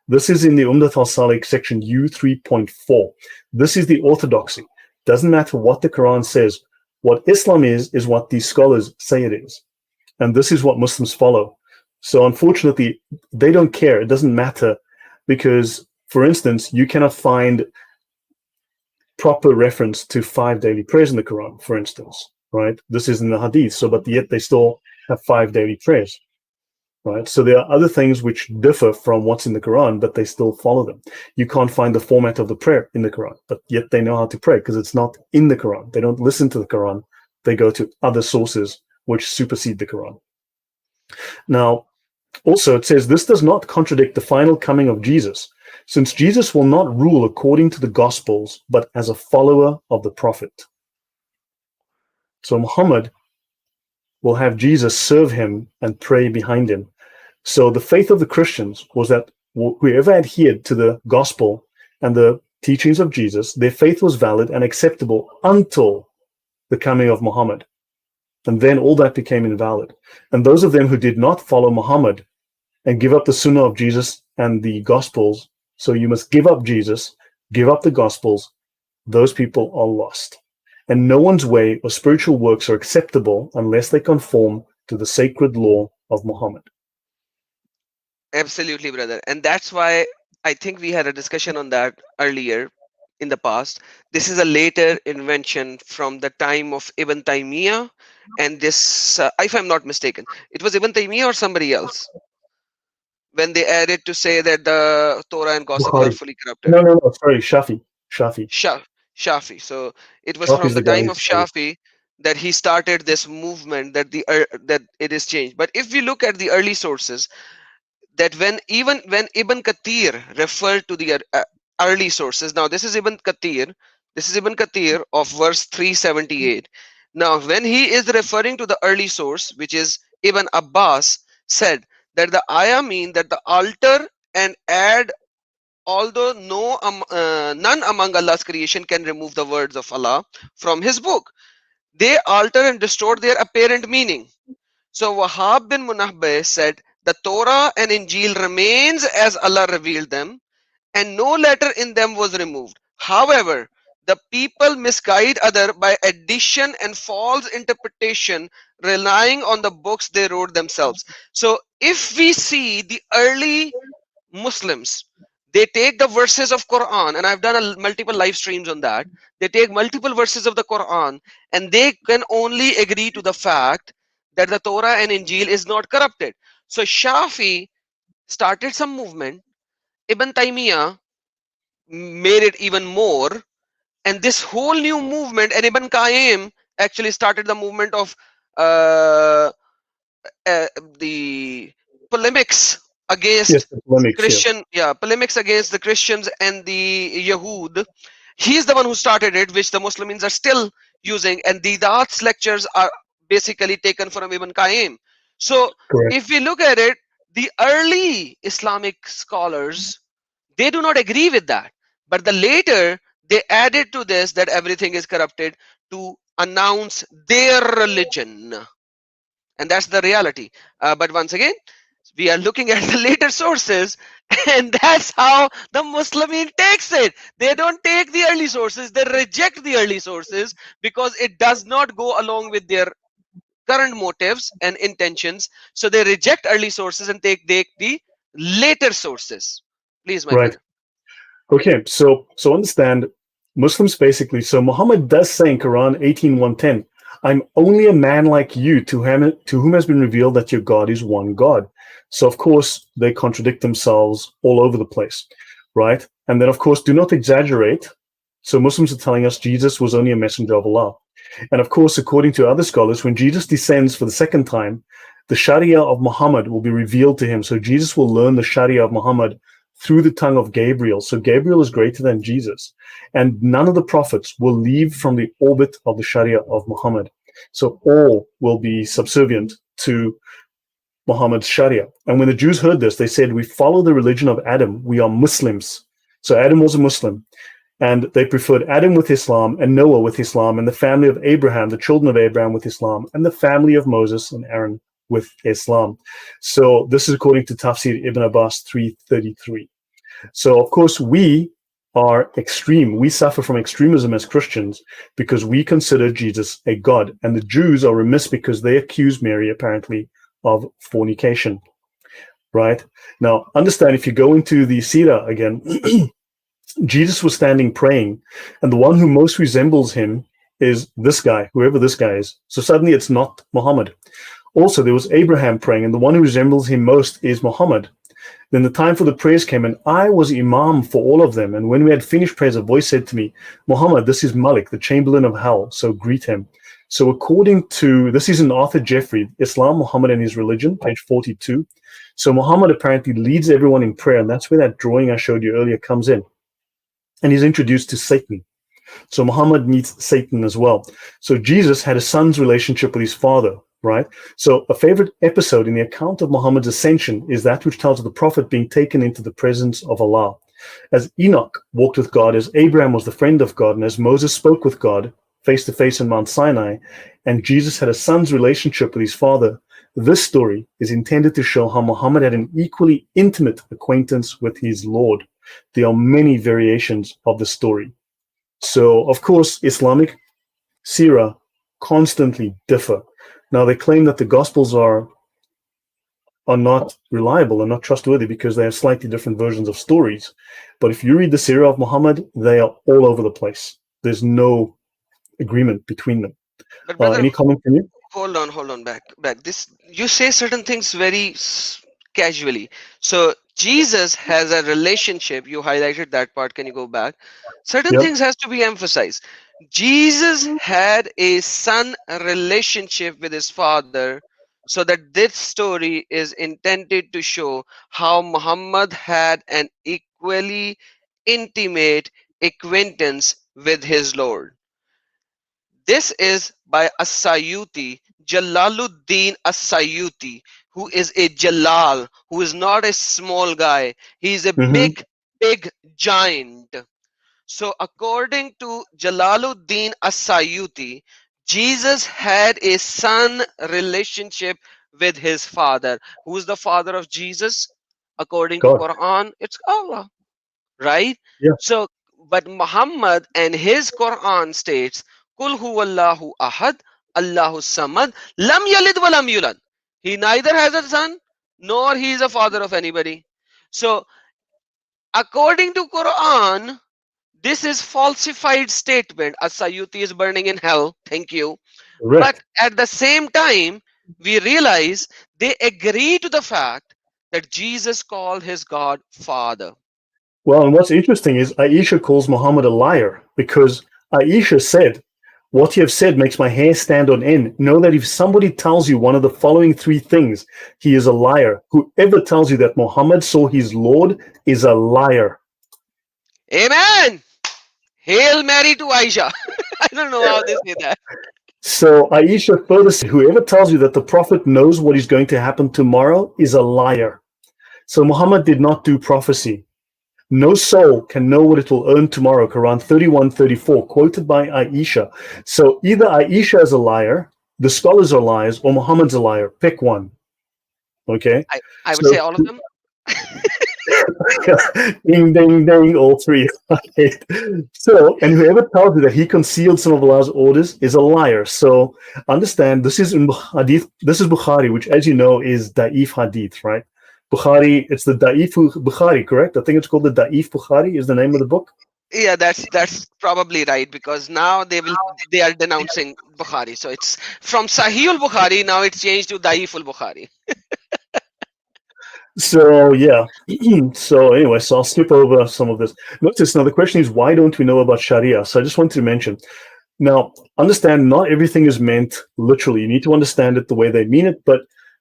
This is in the Umdat al-Salik section U 3.4. This is the orthodoxy. Doesn't matter what the Quran says. What Islam is what these scholars say it is. And this is what Muslims follow. So unfortunately, they don't care. It doesn't matter because, for instance, you cannot find proper reference to 5 daily prayers in the Quran, for instance, right? This is in the Hadith. So, but yet they still have 5 daily prayers, right? So there are other things which differ from what's in the Quran, but they still follow them. You can't find the format of the prayer in the Quran, but yet they know how to pray because it's not in the Quran. They don't listen to the Quran. They go to other sources which supersede the Quran. Now, also, it says this does not contradict the final coming of Jesus, since Jesus will not rule according to the Gospels, but as a follower of the Prophet. So Muhammad will have Jesus serve him and pray behind him. So the faith of the Christians was that whoever adhered to the Gospel and the teachings of Jesus, their faith was valid and acceptable until the coming of Muhammad. And then all that became invalid. And those of them who did not follow Muhammad and give up the Sunnah of Jesus and the Gospels, so you must give up Jesus, give up the Gospels, those people are lost. And no one's way or spiritual works are acceptable unless they conform to the sacred law of Muhammad. Absolutely, brother. And that's why I think we had a discussion on that earlier in the past. This is a later invention from the time of Ibn Taymiyyah. And this, if I'm not mistaken, it was Ibn Taymiyyah or somebody else when they added to say that the Torah and Gospel are Bukhari. fully corrupted. No, sorry, Shafi. Shafi. Shafi. So it was Shafi from is the the guy time who of started. Shafi that he started this movement that that it is changed. But if we look at the early sources, that when Ibn Kathir referred to the early sources, now this is Ibn Kathir of verse 378. Now, when he is referring to the early source, which is Ibn Abbas, said that the ayah mean that the altar and add, although none among Allah's creation can remove the words of Allah from His book, they alter and distort their apparent meaning. So Wahab bin Munabbih said, the Torah and Injil remains as Allah revealed them, and no letter in them was removed. However, the people misguide other by addition and false interpretation, relying on the books they wrote themselves. So if we see the early Muslims, they take the verses of Quran, and I've done multiple live streams on that. They take multiple verses of the Quran, and they can only agree to the fact that the Torah and Injil is not corrupted. So Shafi started some movement. Ibn Taymiyyah made it even more, and this whole new movement, and Ibn Qayyim actually started the movement of uh, the polemics Yes, against the polemics, yes. polemics against the Christians and the Yahud. He's the one who started it, which the Muslims are still using, and the Didat's lectures are basically taken from Ibn Qayyim. So Correct. if we look at it, the early Islamic scholars, they do not agree with that, but the later They added to this that everything is corrupted to announce their religion. And that's the reality. But once again, we are looking at the later sources, and that's how the Muslim takes it. They don't take the early sources, they reject the early sources because it does not go along with their current motives and intentions. So they reject early sources and take the later sources. Please, my Right. brother. Okay, so understand, Muslims basically. So Muhammad does say in Quran 18:110, "I'm only a man like you to whom has been revealed that your God is one God." So of course they contradict themselves all over the place, right? And then of course do not exaggerate. So Muslims are telling us Jesus was only a messenger of Allah. And of course, according to other scholars, when Jesus descends for the second time, the Sharia of Muhammad will be revealed to him. So Jesus will learn the Sharia of Muhammad through the tongue of Gabriel. So Gabriel is greater than Jesus. And none of the prophets will leave from the orbit of the Sharia of Muhammad. So all will be subservient to Muhammad's Sharia. And when the Jews heard this, they said, "We follow the religion of Adam. We are Muslims." So Adam was a Muslim. And they preferred Adam with Islam and Noah with Islam and the family of Abraham, the children of Abraham with Islam, and the family of Moses and Aaron with Islam. So this is according to Tafsir Ibn Abbas 333. So of course we are extreme. We suffer from extremism as Christians because we consider Jesus a god. And the Jews are remiss because they accuse Mary apparently of fornication. Right? Now understand, if you go into the Sirah again, Jesus was standing praying, and the one who most resembles him is this guy, whoever this guy is. So suddenly it's not Muhammad. Also, there was Abraham praying, and the one who resembles him most is Muhammad. Then the time for the prayers came, and I was Imam for all of them. And when we had finished prayers, a voice said to me, "Muhammad, this is Malik, the Chamberlain of Hell, so greet him." So according to, this is in Arthur Jeffrey, Islam, Muhammad and His Religion, page 42. So Muhammad apparently leads everyone in prayer, and that's where that drawing I showed you earlier comes in. And he's introduced to Satan. So Muhammad meets Satan as well. So Jesus had a son's relationship with his father, right? So a favorite episode in the account of Muhammad's ascension is that which tells of the prophet being taken into the presence of Allah. As Enoch walked with God, as Abraham was the friend of God, and as Moses spoke with God face to face on Mount Sinai, and Jesus had a son's relationship with his father, this story is intended to show how Muhammad had an equally intimate acquaintance with his Lord. There are many variations of the story. So, of course, Islamic Sirah constantly differ. Now, they claim that the Gospels are not reliable and not trustworthy because they have slightly different versions of stories. But if you read the Sirah of Muhammad, they are all over the place. There's no agreement between them. But brother, Any comment from you? hold on, back. This, you say certain things very casually. So Jesus has a relationship. You highlighted that part. Can you go back? Certain Yep. things has to be emphasized. Jesus had a son relationship with his father, so that this story is intended to show how Muhammad had an equally intimate acquaintance with his Lord. This is by As-Sayuti, Jalaluddin As-Sayuti, who is a Jalal, who is not a small guy. He is a Mm-hmm. big giant. So according to Jalaluddin As-Sayuti, Jesus had a son relationship with his father. Who is the father of Jesus? According to God. Quran, it's Allah, right? Yeah. So, but Muhammad and his Quran states, "Kul huwallahu ahad, Allahu samad, lam yalid wa lam yulad." He neither has a son nor he is a father of anybody. So, according to Quran, this is falsified statement. As-Sayuti is burning in hell. Thank you. But Correct. at the same time, we realize they agree to the fact that Jesus called his God Father. Well, and what's interesting is Aisha calls Muhammad a liar because Aisha said, "What you have said makes my hair stand on end. Know that if somebody tells you one of the following three things, he is a liar. Whoever tells you that Muhammad saw his Lord is a liar." Amen. Hail Mary to Aisha. I don't know how they say that. So Aisha further said, "Whoever tells you that the Prophet knows what is going to happen tomorrow is a liar." So Muhammad did not do prophecy. No soul can know what it will earn tomorrow. Quran 31:34, quoted by Aisha. So either Aisha is a liar, the scholars are liars, or Muhammad's a liar. Pick one. Okay. I would say So all of them. ding, ding, ding, all three. Right. So, and whoever tells you that he concealed some of Allah's orders is a liar. So understand this is in Hadith, this is Bukhari, which, as you know, is Da'if Hadith, right? Bukhari, it's the Da'if Bukhari, correct? I think it's called the Da'if Bukhari, is the name of the book. Yeah, that's probably right, because now they are denouncing Bukhari. So it's from Sahih Bukhari, now it's changed to Daif al Bukhari. So yeah. So anyway, so I'll skip over some of this. Notice now the question is, why don't we know about Sharia? So I just wanted to mention. Now, understand, not everything is meant literally. You need to understand it the way they mean it, but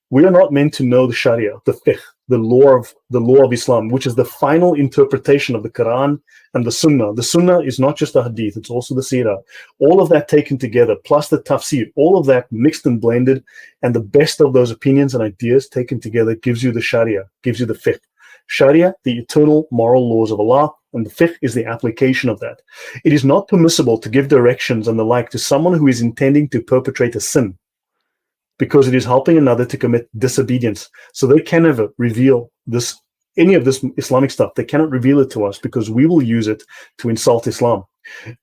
we are not meant to know the Sharia, the fiqh, the law of Islam, which is the final interpretation of the Quran and the Sunnah. The Sunnah is not just the Hadith; it's also the Sirah. All of that taken together, plus the Tafsir, all of that mixed and blended, and the best of those opinions and ideas taken together gives you the Sharia, gives you the fiqh. Sharia, the eternal moral laws of Allah, and the fiqh is the application of that. It is not permissible to give directions and the like to someone who is intending to perpetrate a sin, because it is helping another to commit disobedience. So they can never reveal this, any of this Islamic stuff. They cannot reveal it to us because we will use it to insult Islam.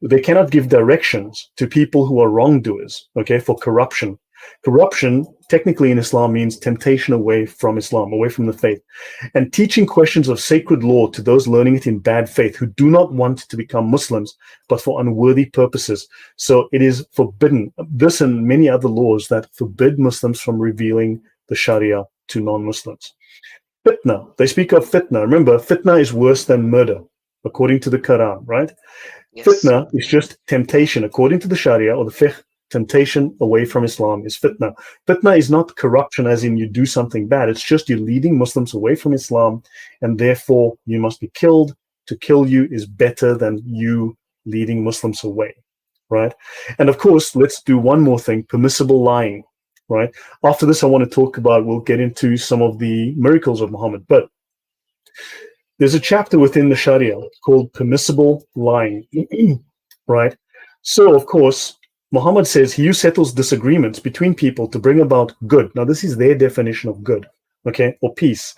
They cannot give directions to people who are wrongdoers, okay, for corruption. Corruption, technically in Islam, means temptation away from Islam, away from the faith. And teaching questions of sacred law to those learning it in bad faith who do not want to become Muslims, but for unworthy purposes. So it is forbidden, this and many other laws that forbid Muslims from revealing the Sharia to non-Muslims. Fitna, they speak of fitna. Remember, fitna is worse than murder, according to the Quran, right? Yes. Fitna is just temptation. According to the Sharia or the fiqh, temptation away from Islam is fitna. Fitna is not corruption as in you do something bad. It's just you're leading Muslims away from Islam, and therefore you must be killed. To kill you is better than you leading Muslims away, right? And of course, let's do one more thing, permissible lying, right? After this, I want to talk about, we'll get into some of the miracles of Muhammad, but there's a chapter within the Sharia called permissible lying, right? So, of course, Muhammad says he settles disagreements between people to bring about good. Now, this is their definition of good, okay, or peace.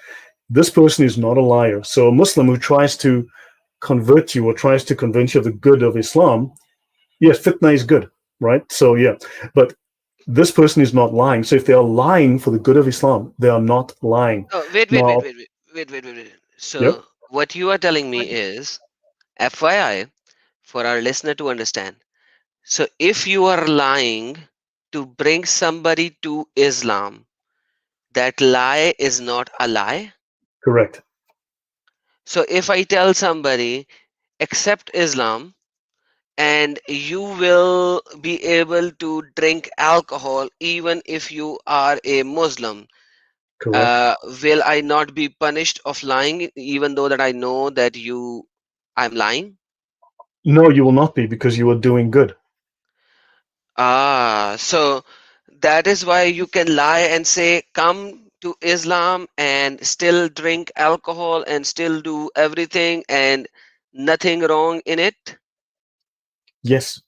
This person is not a liar. So a Muslim who tries to convert you or tries to convince you of the good of Islam, yes, fitna is good, right? So, yeah, but this person is not lying. So if they are lying for the good of Islam, they are not lying. Oh, wait, wait, wait, Now, wait, wait, wait, wait, wait, wait. yep, So what you are telling me is, FYI, for our listener to understand. So if you are lying to bring somebody to Islam, that lie is not a lie. correct. So if I tell somebody, accept Islam and you will be able to drink alcohol even if you are a Muslim, Correct. will I not be punished of lying even though that I know that I'm lying? No, you will not be because you are doing good. So that is why you can lie and say, come to Islam and still drink alcohol and still do everything and nothing wrong in it. Yes.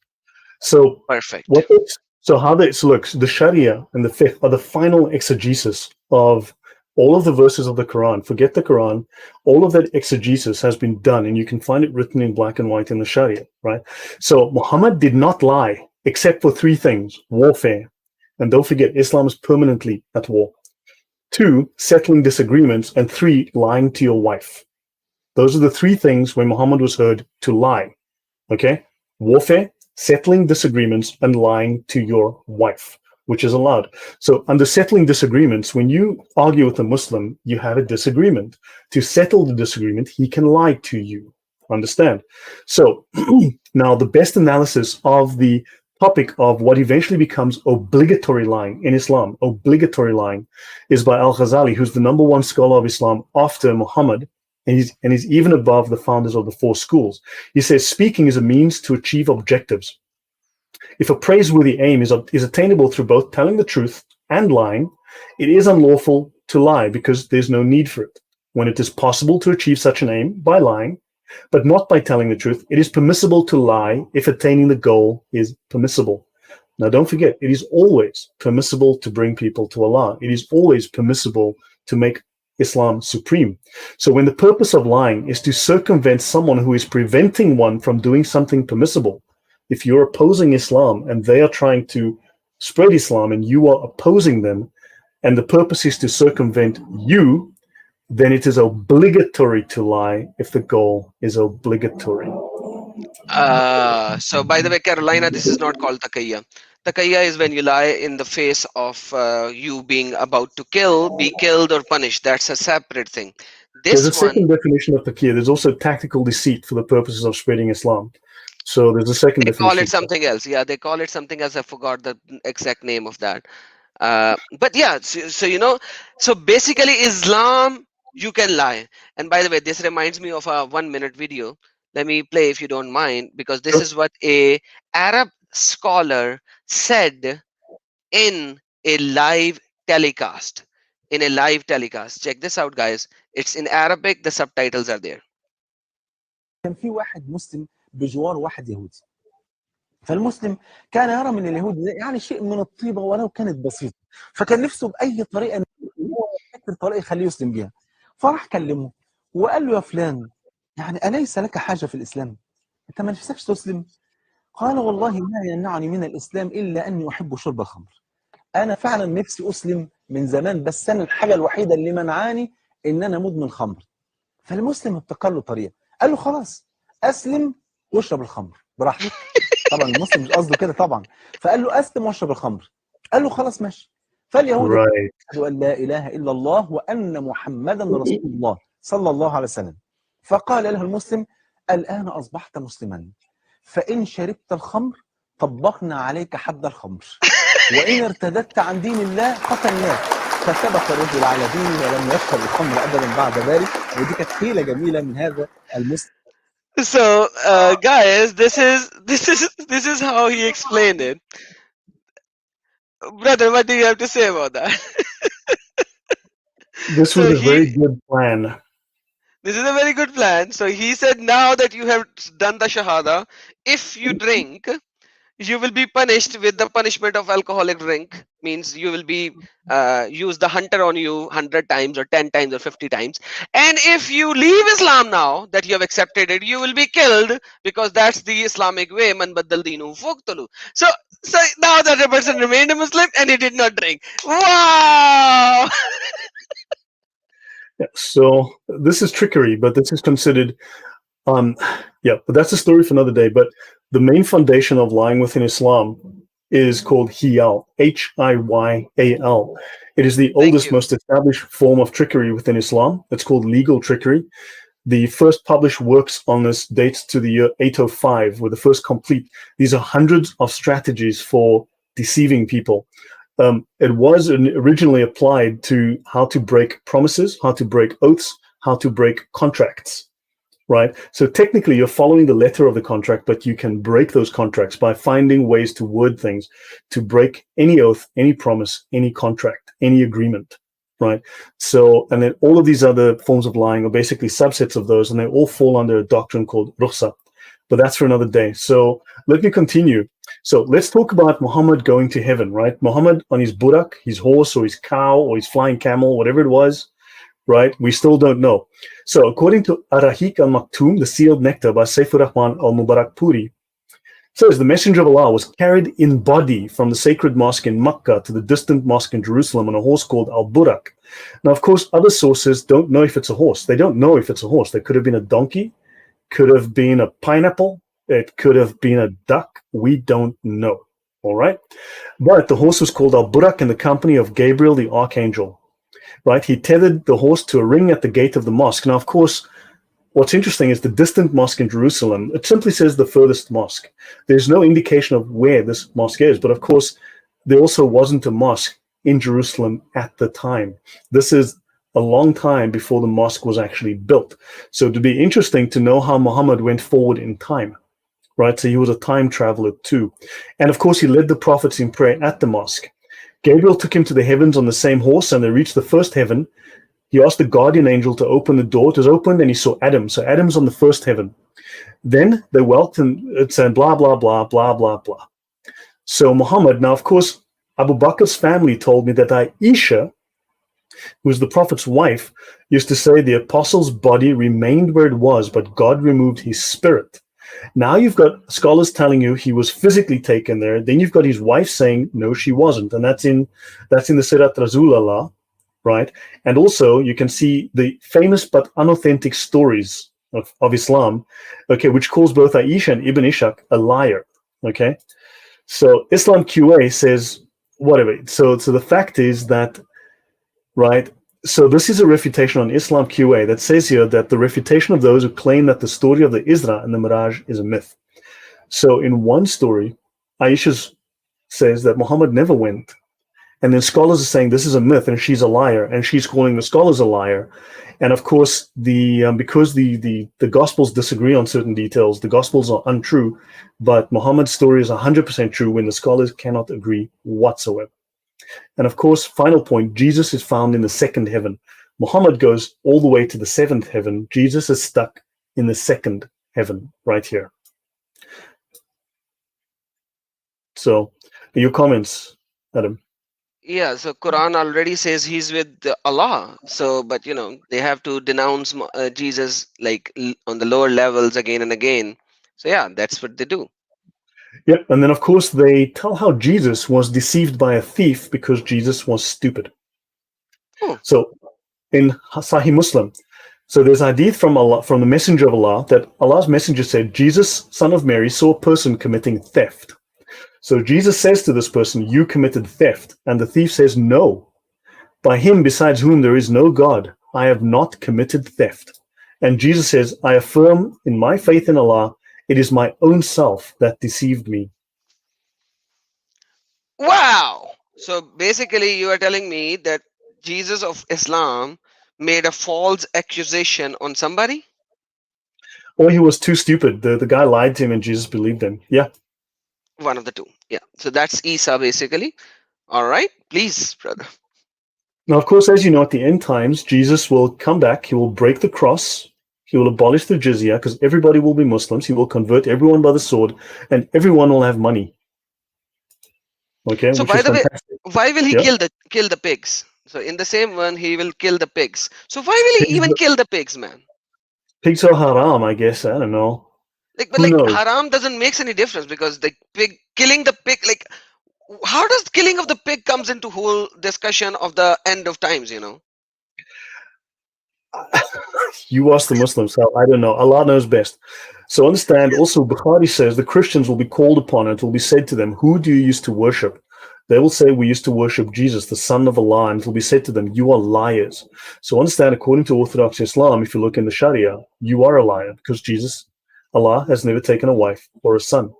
So Perfect. what this, so how this looks, the Sharia and the fiqh are the final exegesis of all of the verses of the Quran. Forget the Quran. All of that exegesis has been done, and you can find it written in black and white in the Sharia, right? So Muhammad did not lie except for three things: warfare. And don't forget, Islam is permanently at war. Two, settling disagreements. And three, lying to your wife. Those are the three things where Muhammad was heard to lie. Okay? Warfare, settling disagreements, and lying to your wife, which is allowed. So, under settling disagreements, when you argue with a Muslim, you have a disagreement. To settle the disagreement, he can lie to you. Understand? So, now the best analysis of the topic of what eventually becomes obligatory lying in Islam, obligatory lying, is by Al-Ghazali, who's the number one scholar of Islam after Muhammad, and he's even above the founders of the four schools. He says speaking is a means to achieve objectives. If a praiseworthy aim is attainable through both telling the truth and lying, it is unlawful to lie because there's no need for it. When it is possible to achieve such an aim by lying, but not by telling the truth. It is permissible to lie if attaining the goal is permissible. Now, don't forget, it is always permissible to bring people to Allah. It is always permissible to make Islam supreme. So when the purpose of lying is to circumvent someone who is preventing one from doing something permissible, if you're opposing Islam and they are trying to spread Islam and you are opposing them, and the purpose is to circumvent you, then it is obligatory to lie if the goal is obligatory. So by the way, Carolina, this is not called takayya. Takayya is when you lie in the face of you being about to be killed or punished. That's a separate thing. There's a This one, second definition of taqiyya. There's also tactical deceit for the purposes of spreading Islam. So there's a second they call it definition. something else. Yeah, they call it something else. I forgot the exact name of that. But yeah, so so basically Islam, you can lie. And by the way, this reminds me of a 1 minute video. Let me play if you don't mind, because this Sure. is what a Arab scholar said in a live telecast. In a live telecast. Check this out, guys. It's in Arabic. The subtitles are there. كان في واحد مسلم بجوار واحد يهودي. فالمسلم كان يرى من اليهود يعني شيء من الطيبه ولو كانت بسيطه، فكان نفسه باي طريقه إن هو يفكر طريقه يخليه يسلم بيها. فراح كلمه وقال له: يا فلان، يعني اليس لك حاجه في الاسلام؟ انت ما نفسكش تسلم؟ قال: والله ما يمنعني من الاسلام الا اني احب شرب الخمر. انا فعلا نفسي اسلم من زمان، بس انا الحاجه الوحيده اللي منعاني ان انا مدمن خمر. فالمسلم ابتكر له طريقه، قال له: خلاص اسلم واشرب الخمر براحتك. طبعا المسلم مش قصده كده طبعا، فقال له: اسلم واشرب الخمر. قال له: خلاص ماشي. فاليهودي Right. اشهد ان لا اله الا الله وان محمدا رسول الله صلى الله عليه وسلم. فقال له المسلم: الان اصبحت مسلما، فان شربت الخمر طبقنا عليك حد الخمر، وان ارتدت عن دين الله قتلناك. فثبت الرجل على دينه ولم يشرب الخمر ابدا بعد ذلك. ودي كانت حيله جميله من هذا المسلم. So, guys, this is how he explained it. Brother, what do you have to say about that? This was So a very he good plan. This is a very good plan. So he said, now that you have done the shahada, if you drink, you will be punished with the punishment of alcoholic drink. Means you will be use the hunter on you 100 times or 10 times or 50 times. And if you leave Islam now that you have accepted it, you will be killed, because that's the Islamic way. Man baddal deenu fuqtalu. So now that person remained a Muslim and he did not drink. Wow. Yeah, so this is trickery, but this is considered, yeah, but that's a story for another day. But the main foundation of lying within Islam is called hiyal, Hiyal. It is the oldest, you. most established form of trickery within Islam. It's called legal trickery. The first published works on this dates to the year 805, were the first complete. These are hundreds of strategies for deceiving people. It was originally applied to how to break promises, how to break oaths, how to break contracts, right? So technically you're following the letter of the contract, but you can break those contracts by finding ways to word things, to break any oath, any promise, any contract, any agreement, right? So, and then all of these other forms of lying are basically subsets of those, and they all fall under a doctrine called rukhsa. But that's for another day. So let me continue. So let's talk about Muhammad going to heaven, right? Muhammad on his burak, his horse or his cow or his flying camel, whatever it was, right? We still don't know. So according to Ar-Rahiq al-Maktoum, the sealed nectar by Saifur Rahman al-Mubarakpuri, says the Messenger of Allah was carried in body from the sacred mosque in Makkah to the distant mosque in Jerusalem on a horse called al-Burak. Now, of course, other sources don't know if it's a horse. They don't know if it's a horse. There could have been a donkey, could have been a pineapple, it could have been a duck. We don't know. All right. But the horse was called al-Burak in the company of Gabriel the archangel. Right. He tethered the horse to a ring at the gate of the mosque. Now, of course, what's interesting is the distant mosque in Jerusalem. It simply says the furthest mosque. There's no indication of where this mosque is. But of course, there also wasn't a mosque in Jerusalem at the time. This is a long time before the mosque was actually built. So it'd be interesting to know how Muhammad went forward in time. Right, so he was a time traveler too. And of course, he led the prophets in prayer at the mosque. Gabriel took him to the heavens on the same horse, and they reached the first heaven. He asked the guardian angel to open the door. It was opened, and he saw Adam. So Adam's on the first heaven. Then they welcomed, it said blah, blah, blah, blah, blah, blah. So Muhammad, now, of course, Abu Bakr's family told me that Aisha, who was the Prophet's wife, used to say the apostle's body remained where it was, but God removed his spirit. Now you've got scholars telling you he was physically taken there. Then you've got his wife saying, no, she wasn't. And that's in the Sirat Rasulullah, right? And also you can see the famous but unauthentic stories of Islam, okay, which calls both Aisha and Ibn Ishaq a liar, okay? So Islam QA says, whatever. So the fact is that, right, so this is a refutation on Islam QA that says here that the refutation of those who claim that the story of the Isra and the Miraj is a myth. So in one story, Aisha says that Muhammad never went. And then scholars are saying this is a myth and she's a liar, and she's calling the scholars a liar. And of course, because the Gospels disagree on certain details, the Gospels are untrue, but Muhammad's story is 100% true when the scholars cannot agree whatsoever. And of course, final point, Jesus is found in the second heaven. Muhammad goes all the way to the seventh heaven. Jesus is stuck in the second heaven right here. So your comments, Adam? Yeah, so Quran already says he's with Allah. So, but they have to denounce Jesus like on the lower levels again and again. So yeah, that's what they do. Yep, and then of course they tell how Jesus was deceived by a thief because Jesus was stupid. Oh. So in Sahih Muslim, so there's hadith from Allah, from the Messenger of Allah, that Allah's Messenger said, Jesus, son of Mary, saw a person committing theft. So Jesus says to this person, you committed theft. And the thief says, no. By him besides whom there is no God, I have not committed theft. And Jesus says, I affirm in my faith in Allah, it is my own self that deceived me. Wow. So basically you are telling me that Jesus of Islam made a false accusation on somebody? Or he was too stupid. The guy lied to him and Jesus believed him. Yeah. One of the two. Yeah. So that's Isa basically. All right. Please, brother. Now, of course, as you know, at the end times, Jesus will come back. He will break the cross. He will abolish the jizya because everybody will be Muslims. He will convert everyone by the sword, and everyone will have money. Okay. So which by is the way, fantastic. why will he Yeah. kill the pigs? So in the same one, he will kill the pigs. So why will he Pigs, even kill the pigs, man? pigs are haram, I guess. I don't know. But Who knows? haram doesn't make any difference because the pig killing the pig, how does killing of the pig comes into whole discussion of the end of times? You ask the Muslims. So I don't know. Allah knows best. So understand also, Bukhari says the Christians will be called upon and it will be said to them, who do you used to worship? They will say, we used to worship Jesus, the Son of Allah, and it will be said to them, you are liars. So understand, according to Orthodox Islam, if you look in the Sharia, you are a liar because Jesus, Allah, has never taken a wife or a son.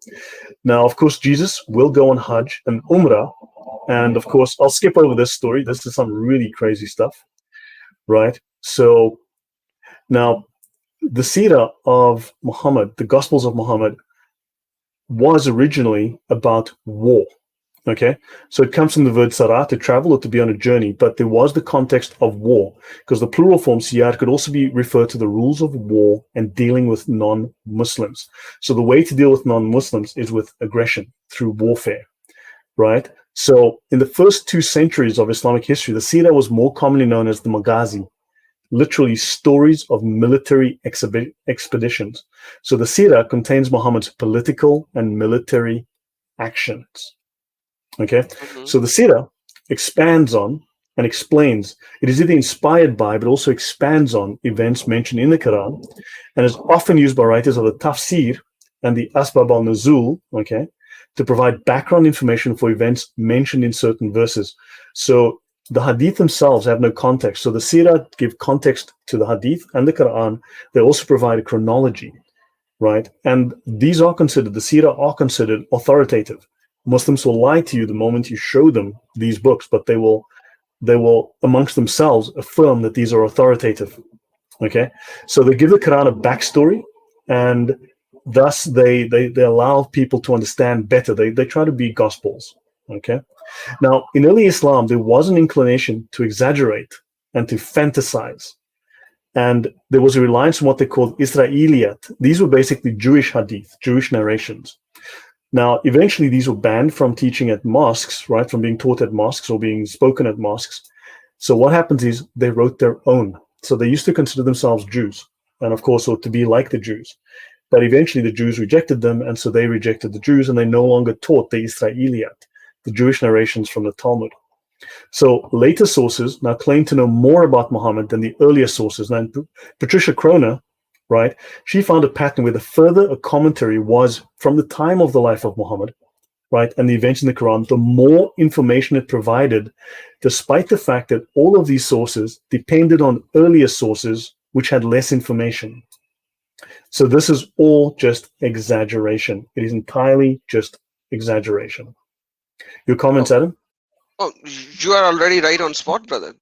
Now, of course, Jesus will go on Hajj and Umrah. And of course, I'll skip over this story. This is some really crazy stuff, right? So now, the Sirah of Muhammad, the Gospels of Muhammad, was originally about war. Okay, so it comes from the word sarah, to travel or to be on a journey, but there was the context of war, because the plural form siyar could also be referred to the rules of war and dealing with non-Muslims. So the way to deal with non-Muslims is with aggression through warfare, right? So in the first 2 centuries of Islamic history, the Sirah was more commonly known as the Maghazi, literally stories of military expeditions. So the Sirah contains Muhammad's political and military actions. Okay, so the Sirah expands on and explains. It is either inspired by, but also expands on events mentioned in the Quran, and is often used by writers of the Tafsir and the Asbab al-Nuzul, okay, to provide background information for events mentioned in certain verses. So the Hadith themselves have no context. So the Sirah give context to the Hadith and the Quran. They also provide a chronology, right? And these are considered, the Sirah are considered authoritative. Muslims will lie to you the moment you show them these books, but they will amongst themselves affirm that these are authoritative. Okay, so they give the Quran a backstory, and thus they allow people to understand better. They try to be gospels. Okay, now in early Islam there was an inclination to exaggerate and to fantasize. And there was a reliance on what they called Israeliyat. These were basically Jewish hadith, Jewish narrations. Now, eventually, these were banned from teaching at mosques, right, from being taught at mosques or being spoken at mosques. So what happens is they wrote their own. So they used to consider themselves Jews, and of course, or to be like the Jews. But eventually, the Jews rejected them, and so they rejected the Jews, and they no longer taught the Israeliyat, the Jewish narrations from the Talmud. So later sources now claim to know more about Muhammad than the earlier sources. Now, Patricia Kroner, right, she found a pattern where the further a commentary was from the time of the life of Muhammad, right, and the events in the Quran, the more information it provided, despite the fact that all of these sources depended on earlier sources which had less information. So this is all just exaggeration. It is entirely just exaggeration. Your comments, Oh, Adam? oh, you are already right on spot, brother.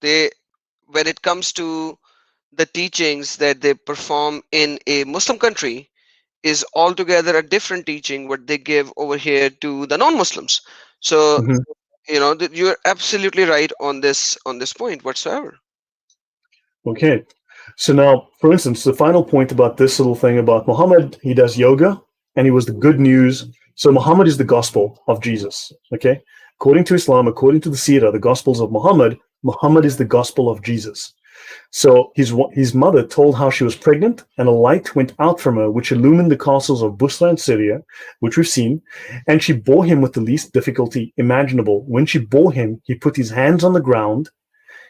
When it comes to the teachings that they perform in a Muslim country, is altogether a different teaching what they give over here to the non-Muslims. So Mhm. you're absolutely right on this point whatsoever. Okay. So now, for instance, the final point about this little thing about Muhammad, he does yoga and he was the good news. So Muhammad is the gospel of Jesus. Okay. According to Islam, according to the Sirah, the gospels of Muhammad, Muhammad is the gospel of Jesus. So his mother told how she was pregnant, and a light went out from her, which illumined the castles of Busra and Syria, which we've seen, and she bore him with the least difficulty imaginable. When she bore him, he put his hands on the ground,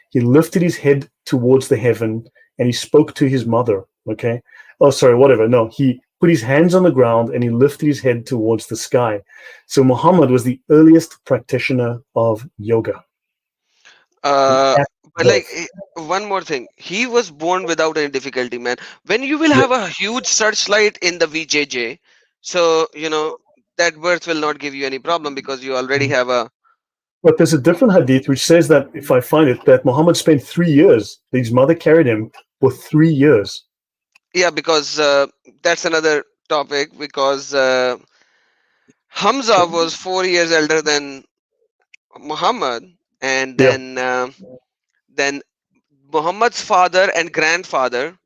he lifted his head towards the heaven, and he spoke to his mother. Okay. Oh, sorry, whatever. No, he put his hands on the ground and he lifted his head towards the sky. So Muhammad was the earliest practitioner of yoga Uh, at but like birth. one more thing, he was born without any difficulty, man. When you will Yeah. have a huge searchlight in the VJJ, so that birth will not give you any problem because you already have a. But there's a different hadith which says that, if I find it, that Muhammad spent 3 years. His mother carried him for 3 years. Yeah, because that's another topic because Hamza was 4 years elder than Muhammad, and Yeah. then Muhammad's father and grandfather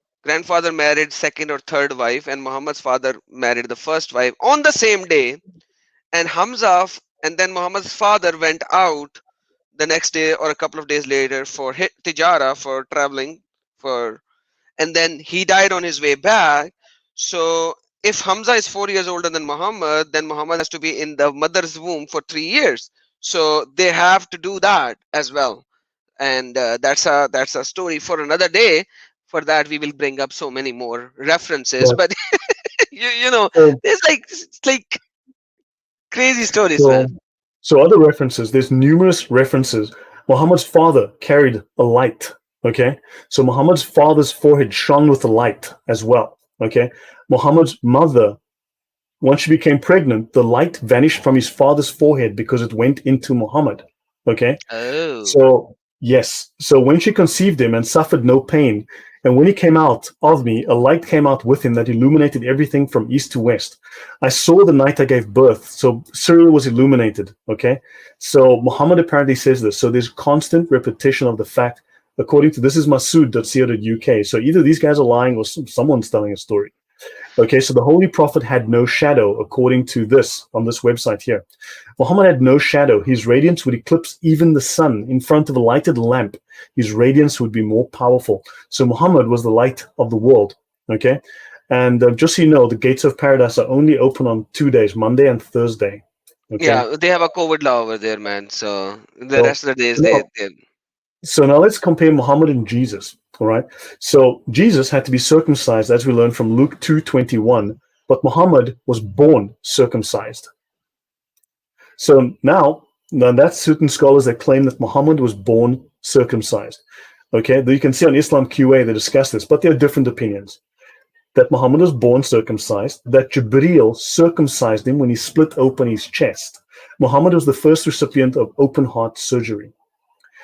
married second or third wife, and Muhammad's father married the first wife on the same day. And and then Muhammad's father went out the next day or a couple of days later for tijara, for traveling, for and then he died on his way back. So if Hamza is 4 years older than Muhammad, then Muhammad has to be in the mother's womb for 3 years. So they have to do that as well, and that's a story for another day. For that, we will bring up so many more references, Right. but you know, So, there's like crazy stories, so, man. so other references, there's numerous references. Muhammad's father carried a light. Okay. So Muhammad's father's forehead shone with a light as well. Okay. Muhammad's mother, once she became pregnant, the light vanished from his father's forehead because it went into Muhammad. Okay. Oh. So, yes. So when she conceived him and suffered no pain, and when he came out of me, a light came out with him that illuminated everything from east to west. I saw the night I gave birth. So Syria was illuminated. Okay. So Muhammad apparently says this. So there's constant repetition of the fact, according to this is Masood.co.uk. So either these guys are lying or someone's telling a story. Okay, so the Holy Prophet had no shadow, according to this on this website here. Muhammad had no shadow. His radiance would eclipse even the sun. In front of a lighted lamp, his radiance would be more powerful. So Muhammad was the light of the world. Okay, and just so you know, the gates of paradise are only open on 2 days, Monday and Thursday. Okay, Yeah, they have a COVID law over there, man. So the so rest of the days no, they so now let's compare Muhammad and Jesus. All right. So Jesus had to be circumcised, as we learn from Luke 2:21, but Muhammad was born circumcised. So now that's certain scholars that claim that Muhammad was born circumcised. Okay, you can see on Islam QA they discuss this, but there are different opinions. That Muhammad was born circumcised, that Jibreel circumcised him when he split open his chest. Muhammad was the first recipient of open heart surgery.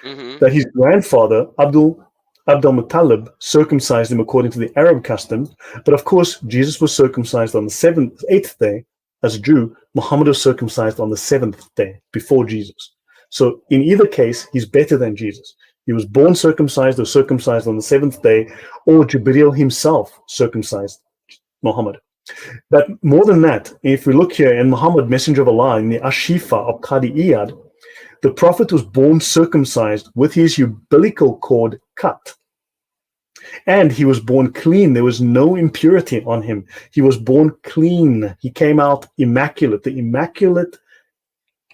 Mm-hmm. That his grandfather, Abdul Muttalib, circumcised him according to the Arab custom. But of course, Jesus was circumcised on the eighth day as a Jew. Muhammad was circumcised on the seventh day before Jesus. So in either case, he's better than Jesus. He was born circumcised or circumcised on the seventh day, or Jibril himself circumcised Muhammad. But more than that, if we look here in Muhammad, Messenger of Allah, in the Ashifa of Qadi Iyad, the Prophet was born circumcised with his umbilical cord cut. And he was born clean. There was no impurity on him. He was born clean. He came out immaculate, the immaculate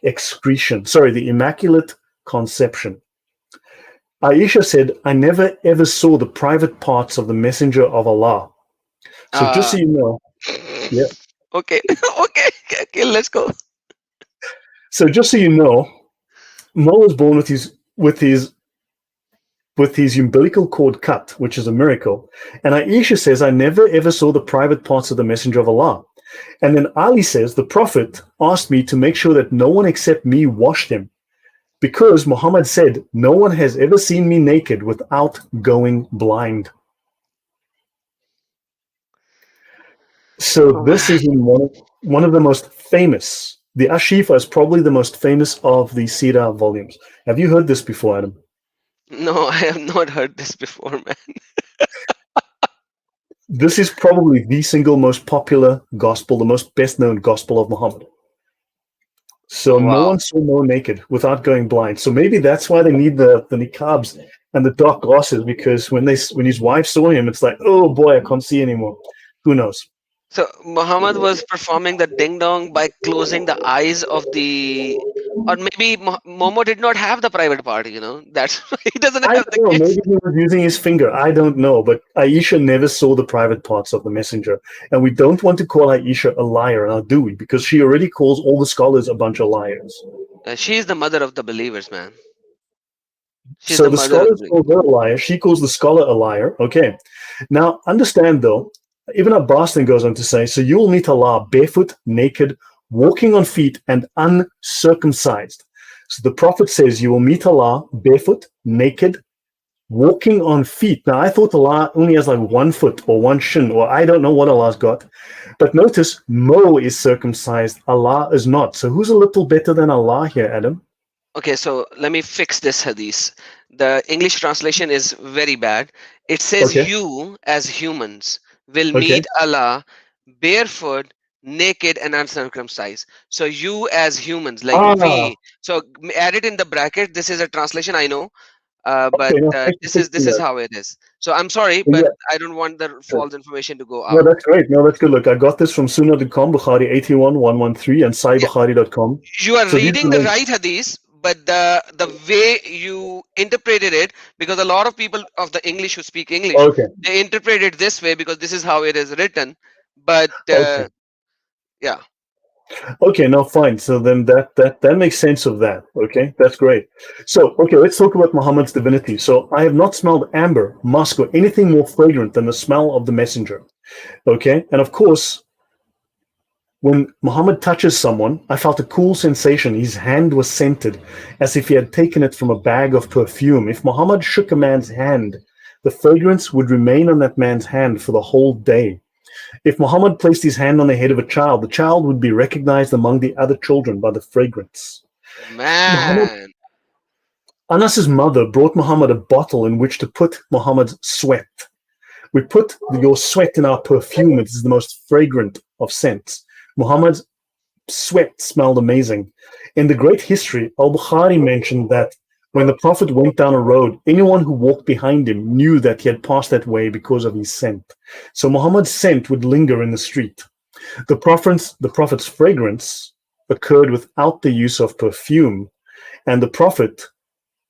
excretion. Sorry, the immaculate conception. Aisha said, I never ever saw the private parts of the Messenger of Allah. So just so Uh, you know, yeah. okay, okay, let's go. So just so you know, Mo was born with his umbilical cord cut, which is a miracle. And Aisha says, I never ever saw the private parts of the Messenger of Allah. And then Ali says, the Prophet asked me to make sure that no one except me washed him, because Muhammad said, no one has ever seen me naked without going blind. So this is in one of the most famous. The Ashifa is probably the most famous of the Sirah volumes. Have you heard this before, Adam? No, I have not heard this before, man. This is probably the single most popular gospel, the most best known gospel of Muhammad. So no Wow. one saw Mo naked without going blind. So maybe that's why they need the niqabs and the dark glasses, because when his wife saw him, it's like, oh boy, I can't see anymore. Who knows? So Muhammad was performing the ding dong by closing the eyes of the, or maybe Momo did not have the private part. That's why he doesn't I have don't the know. kids. Maybe he was using his finger. I don't know. But Aisha never saw the private parts of the messenger. And we don't want to call Aisha a liar, now do we? Because she already calls all the scholars a bunch of liars. She is the mother of the believers, man. She's So the the mother of the scholars believers. call her a liar. She calls the scholar a liar. Okay. Now, understand though, Ibn Abbas then goes on to say, so you will meet Allah barefoot, naked, walking on feet, and uncircumcised. So the Prophet says you will meet Allah barefoot, naked, walking on feet. Now, I thought Allah only has like 1 foot or one shin, or I don't know what Allah's got. But notice, Mo is circumcised, Allah is not. So who's a little better than Allah here, Adam? Okay, so let me fix this hadith. The English translation is very bad. It says Okay, you as humans will okay. meet Allah barefoot, naked, and uncircumcised. So you as humans, like Ah, we. So add it in the bracket. This is a translation, I know, okay. but Now, thanks for this fixing is that. how it is. So I'm sorry, So, but yeah, I don't want the false information to go no, out. that's great. No, that's good. Look, I got this from Sunnah.com, Bukhari 81113, and SahihBukhari.com. You are So these are reading the the links. right hadith, but the way you interpreted it, because a lot of people of the English who speak English, Okay, they interpret it this way because this is how it is written. But okay. yeah. Okay, no, fine. So then that makes sense of that. Okay, that's great. So, okay, let's talk about Muhammad's divinity. So I have not smelled amber, musk, or anything more fragrant than the smell of the messenger. Okay, and of course, when Muhammad touches someone, I felt a cool sensation. His hand was scented, as if he had taken it from a bag of perfume. If Muhammad shook a man's hand, the fragrance would remain on that man's hand for the whole day. If Muhammad placed his hand on the head of a child, the child would be recognized among the other children by the fragrance. Muhammad, Man. Anas's mother brought Muhammad a bottle in which to put Muhammad's sweat. We put your sweat in our perfume. It is the most fragrant of scents. Muhammad's sweat smelled amazing. In the great history, Al-Bukhari mentioned that when the Prophet went down a road, anyone who walked behind him knew that he had passed that way because of his scent. So Muhammad's scent would linger in the street. The Prophet's fragrance occurred without the use of perfume. And the Prophet,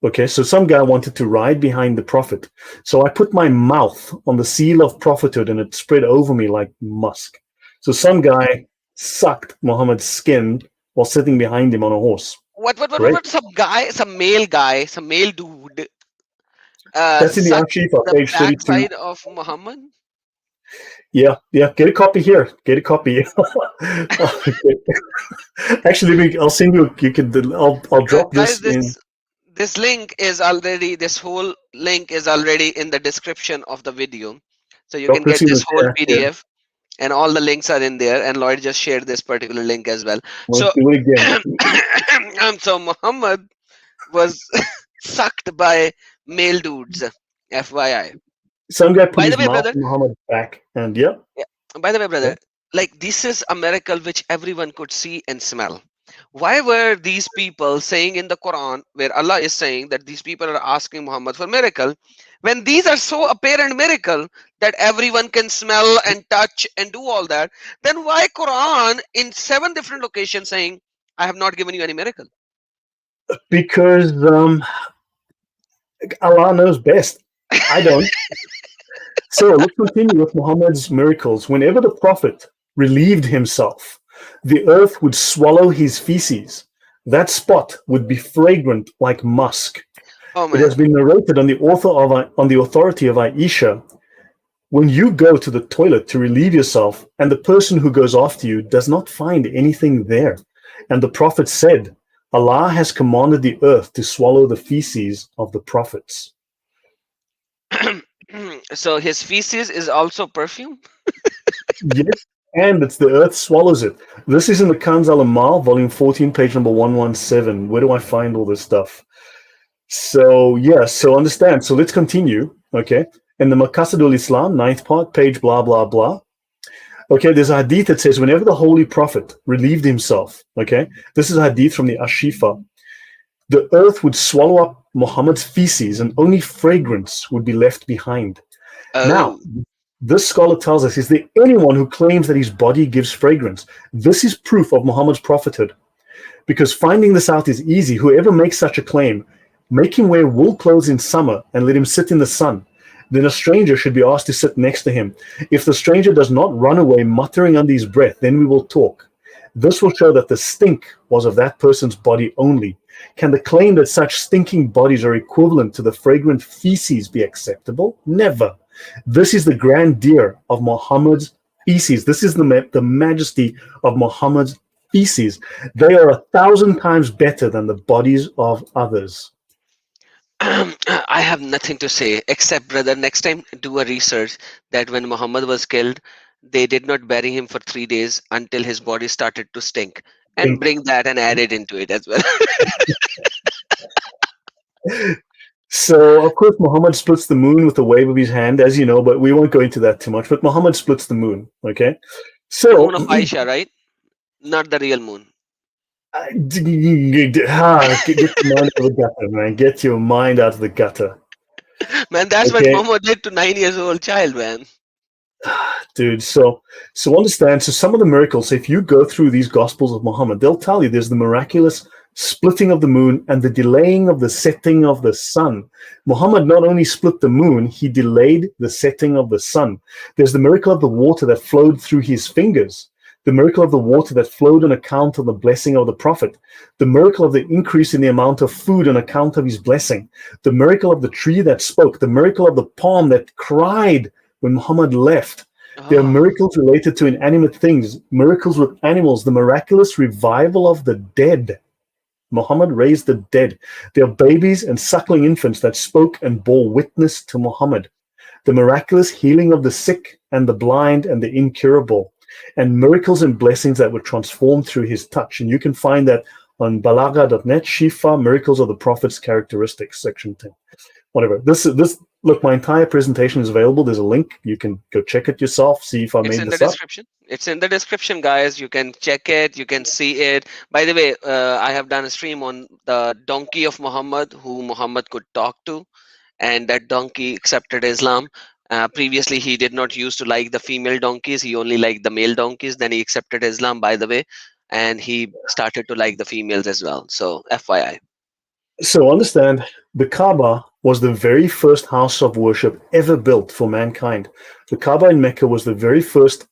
okay, so some guy wanted to ride behind the Prophet. So I put my mouth on the seal of prophethood and it spread over me like musk. So some guy sucked Muhammad's skin while sitting behind him on a horse. Great. Some male guy, some male dude, That's in the sucked Ashifa, the page 32. backside of Muhammad? Yeah, yeah. Get a copy here. Get a copy. Actually, I'll send you. You can. I'll drop Guys, this in. this whole link is already in the description of the video. So you Drop can this get in this the whole chat. Yeah. PDF and all the links are in there. And Lloyd just shared this particular link as well. Let's So, do it again. so Muhammad was sucked by Male dudes. FYI. Some guy put By the his way, mouth brother. on Muhammad's back, and yeah, Yeah. By the way, yeah. brother, like this is a miracle which everyone could see and smell. Why were these people saying in the Quran, where Allah is saying that these people are asking Muhammad for miracle, when these are so apparent miracle that everyone can smell and touch and do all that, then why Quran in 7 different locations saying, I have not given you any miracle? Because Allah knows best. I don't. So let's continue with Muhammad's miracles. Whenever the Prophet relieved himself, the earth would swallow his feces. That spot would be fragrant like musk. Oh It has man. been narrated on the authority of Aisha. When you go to the toilet to relieve yourself, and the person who goes after you does not find anything there, and the Prophet said, Allah has commanded the earth to swallow the feces of the prophets. So his feces is also perfume? Yes, and it's the earth swallows it. This is in the Kanz al Amal, volume 14, page number 117. Where do I find all this stuff? So, yeah, so understand. So let's continue. Okay. In the Maqasidul Islam, ninth part, page blah, blah, blah. Okay, there's a hadith that says whenever the Holy Prophet relieved himself, okay, this is a hadith from the Ashifa, the earth would swallow up Muhammad's feces and only fragrance would be left behind. Now, Oh. this scholar tells us, is there anyone who claims that his body gives fragrance? This is proof of Muhammad's prophethood. Because finding this out is easy. Whoever makes such a claim, make him wear wool clothes in summer and let him sit in the sun. Then a stranger should be asked to sit next to him. If the stranger does not run away muttering under his breath, then we will talk. This will show that the stink was of that person's body only. Can the claim that such stinking bodies are equivalent to the fragrant feces be acceptable? Never. This is the grandeur of Muhammad's feces. This is the majesty of Muhammad's feces. They are 1,000 times better than the bodies of others. I have nothing to say except, brother, next time do a research that when Muhammad was killed, they did not bury him for 3 days until his body started to stink, and Think. bring that and add it into it as well. So, of course, Muhammad splits the moon with a wave of his hand, as you know, but we won't go into that too much. But Muhammad splits the moon, okay? The So, moon of Aisha, right? Not the real moon. get your mind out of the gutter, man. Get your mind out of the gutter, Man, that's what okay? Muhammad did to 9 years old child, man. Dude, so understand. So some of the miracles, if you go through these Gospels of Muhammad, they'll tell you there's the miraculous splitting of the moon and the delaying of the setting of the sun. Muhammad not only split the moon, he delayed the setting of the sun. There's the miracle of the water that flowed through his fingers. The miracle of the water that flowed on account of the blessing of the Prophet. The miracle of the increase in the amount of food on account of his blessing. The miracle of the tree that spoke. The miracle of the palm that cried when Muhammad left. There are Oh, miracles related to inanimate things, miracles with animals, the miraculous revival of the dead. Muhammad raised the dead. There are babies and suckling infants that spoke and bore witness to Muhammad. The miraculous healing of the sick and the blind and the incurable, and miracles and blessings that were transformed through his touch. And you can find that on balagha.net, Shifa, Miracles of the Prophet's Characteristics, section 10. Whatever. This look, my entire presentation is available. There's a link. You can go check it yourself, see if I it's made in the this up. description. It's in the description, guys. You can check it. You can see it. By the way, I have done a stream on the donkey of Muhammad, who Muhammad could talk to, and that donkey accepted Islam. Previously, he did not used to like the female donkeys. He only liked the male donkeys. Then he accepted Islam, by the way, and he started to like the females as well. So, FYI. So understand, the Kaaba was the very first house of worship ever built for mankind. The Kaaba in Mecca was the very first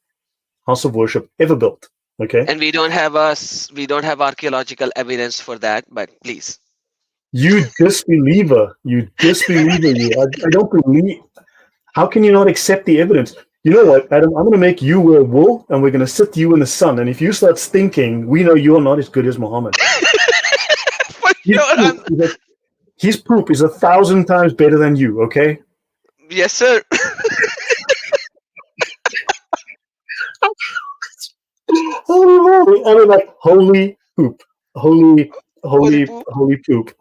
house of worship ever built. Okay, And we don't have archaeological evidence for that, but please. you disbeliever, you. I don't believe. How can you not accept the evidence? You know what, Adam? I'm going to make you wear wool, and we're going to sit you in the sun. And if you start stinking, we know you're not as good as Muhammad. For His sure. poop is a, his poop is 1,000 times better than you. Okay. Yes, sir. Holy moly! I mean, like holy poop, holy, Holy holy, poop. holy poop.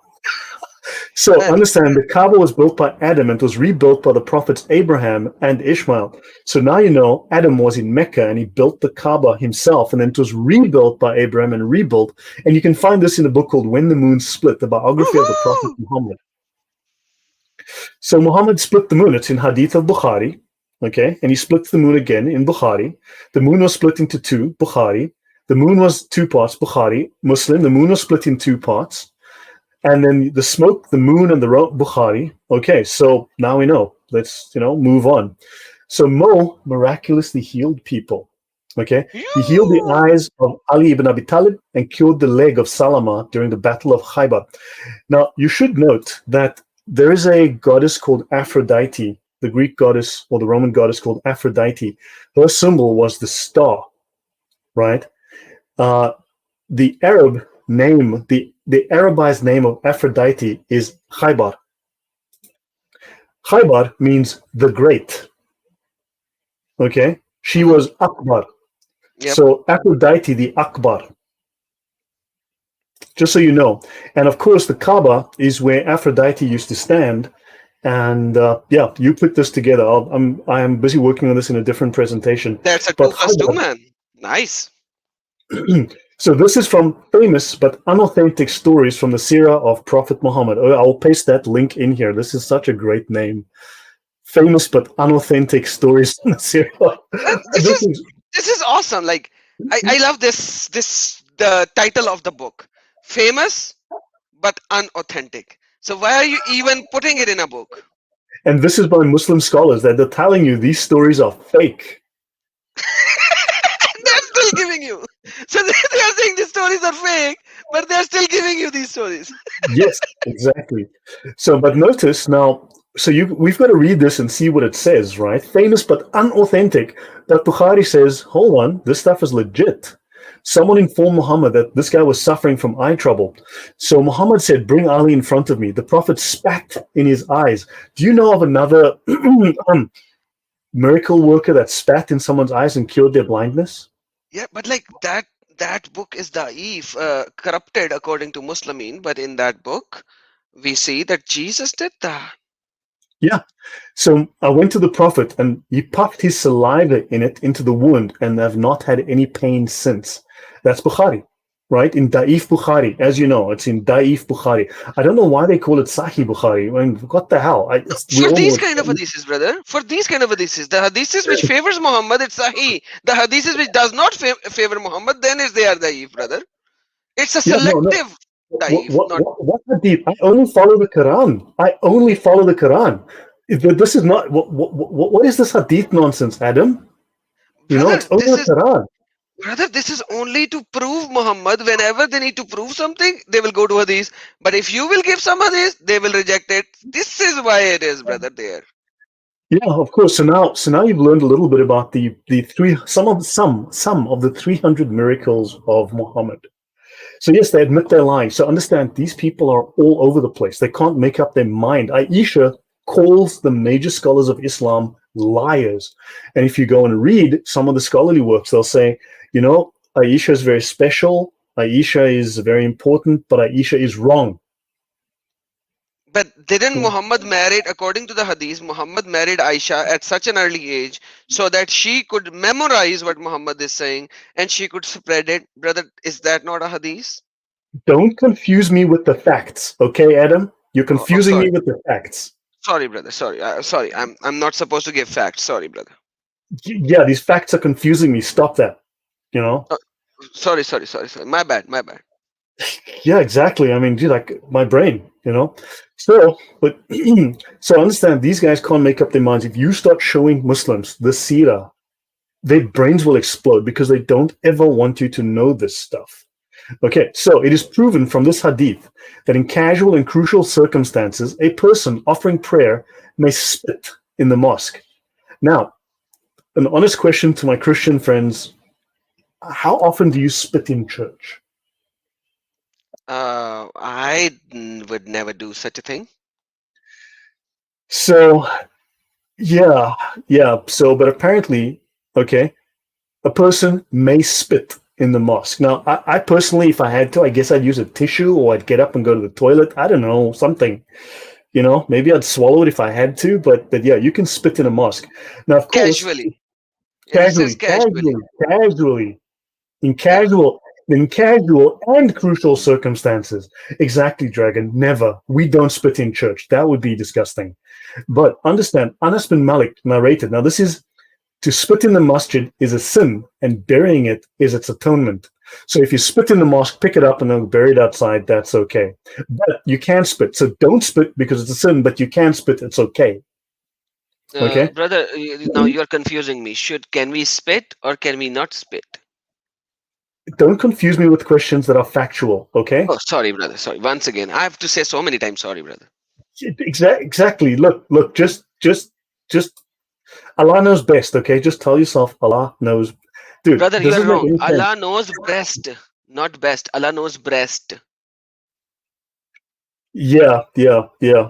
So Man, understand the Kaaba was built by Adam and was rebuilt by the prophets Abraham and Ishmael. So now you know Adam was in Mecca and he built the Kaaba himself, and then it was rebuilt by Abraham and rebuilt. And you can find this in a book called When the Moon Split, the biography of the Prophet woohoo! Muhammad. So Muhammad split the moon. It's in Hadith of Bukhari. Okay, and he splits the moon again in Bukhari. The moon was split into two, Bukhari. The moon was two parts, Bukhari, Muslim. The moon was split in two parts. And then the smoke, the moon, and the Bukhari. Okay, so now we know. Let's move on. So Mo miraculously healed people. Okay, he healed the You. eyes of Ali ibn Abi Talib and cured the leg of Salama during the Battle of Khaybar. Now you should note that there is a goddess called Aphrodite, the Greek goddess or the Roman goddess called Aphrodite. Her symbol was the star, right? Uh, the Arab name, the Arabized name of Aphrodite is Khaybar. Khaybar means the great. Okay, she Mhm. was Akbar. Yep. So Aphrodite the Akbar, just so you know. And of course, the Kaaba is where Aphrodite used to stand. And yeah, you put this together. I am busy working on this in a different presentation. That's a But 2 plus 2, Khaybar, man. Nice. so this is from famous but unauthentic stories from the Sirah of Prophet Muhammad. I'll paste that link in here. This is such a great name. Famous but unauthentic stories from the Sirah. And this This is is this is awesome. Like I love this the title of the book. Famous but unauthentic. So why are you even putting it in a book? and this is by Muslim scholars that they're telling you these stories are fake. They're still giving you. So they are saying these stories are fake, but they're still giving you these stories. Yes, exactly. So, but notice now, so we've got to read this and see what it says, right? Famous but unauthentic. But Bukhari says, hold on, this stuff is legit. Someone informed Muhammad that this guy was suffering from eye trouble. So Muhammad said, bring Ali in front of me. The Prophet spat in his eyes. Do you know of another miracle worker that spat in someone's eyes and cured their blindness? Yeah, but like that book is da'if, corrupted according to Muslimin, but in that book we see that Jesus did that. Yeah. So I went to the Prophet and he puffed his saliva in it into the wound and have not had any pain since. That's Bukhari, right? In Da'if Bukhari, as you know, it's in Da'if Bukhari. I don't know why they call it Sahih Bukhari. I mean, what the hell? We For all know these it's kind of hadiths, brother, for these kind of hadiths, the hadiths which favors Muhammad, it's Sahih. The hadiths which does not favor Muhammad, then is they are da'if, brother. It's a yeah, no, no. selective da'if, not. What hadith? I only follow the Quran. I only follow the Quran. This is not what is this hadith nonsense, Adam? You know, Brother, it's only this the is Quran. Brother, this is only to prove Muhammad. Whenever they need to prove something, they will go to hadith. But if you will give some hadith, they will reject it. This is why it is, brother, there. Yeah, of course. So now you've learned a little bit about the three some of the 300 miracles of Muhammad. So yes, they admit they're lying. So understand these people are all over the place. They can't make up their mind. Aisha calls the major scholars of Islam liars. And if you go and read some of the scholarly works, they'll say, Aisha is very special. Aisha is very important, but Aisha is wrong. But didn't So Muhammad married, according to the hadith, Muhammad married Aisha at such an early age so that she could memorize what Muhammad is saying and she could spread it. Brother, is that not a hadith? don't confuse me with the facts, okay, Adam? You're Oh, confusing me sorry. with the facts. Sorry, brother. Sorry. Sorry. I'm not supposed to give facts. Sorry, brother. Yeah, these facts are confusing me. Stop that. You know? Uh, sorry. My bad. My bad. Yeah, exactly. I mean, dude, like my brain, So, but so understand these guys can't make up their minds. If you start showing Muslims the Sirah, their brains will explode because they don't ever want you to know this stuff. Okay, so it is proven from this hadith that in casual and crucial circumstances, a person offering prayer may spit in the mosque. Now, an honest question to my Christian friends: how often do you spit in church? Would never do such a thing. So, yeah, yeah. So, but apparently, okay, a person may spit. in the mosque. Now, I personally, if I had to, I guess I'd use a tissue or I'd get up and go to the toilet. I don't know, something. Maybe I'd swallow it if I had to. But yeah, you can spit in a mosque. Now, of course, Casually. Yeah, he says casually, casually. casually, in Yeah. casual, in casual and crucial circumstances. Exactly, Dragon. Never. We don't spit in church. That would be disgusting. But understand, Anas bin Malik narrated. Now, this is to spit in the masjid is a sin, and burying it is its atonement. So if you spit in the mosque, pick it up and then bury it outside, that's okay. But you can spit. So don't spit because it's a sin, but you can spit, it's okay. Okay? Brother, now you are confusing me. Can we spit or can we not spit? Don't confuse me with questions that are factual, okay? Oh, sorry, brother. Sorry. Once again, I have to say so many times sorry, brother. Exactly. Look, just Allah knows best, okay? Just tell yourself Allah knows. Dude, Brother, you this are is like wrong. any sense. Allah knows best, not best. Allah knows breast. Yeah.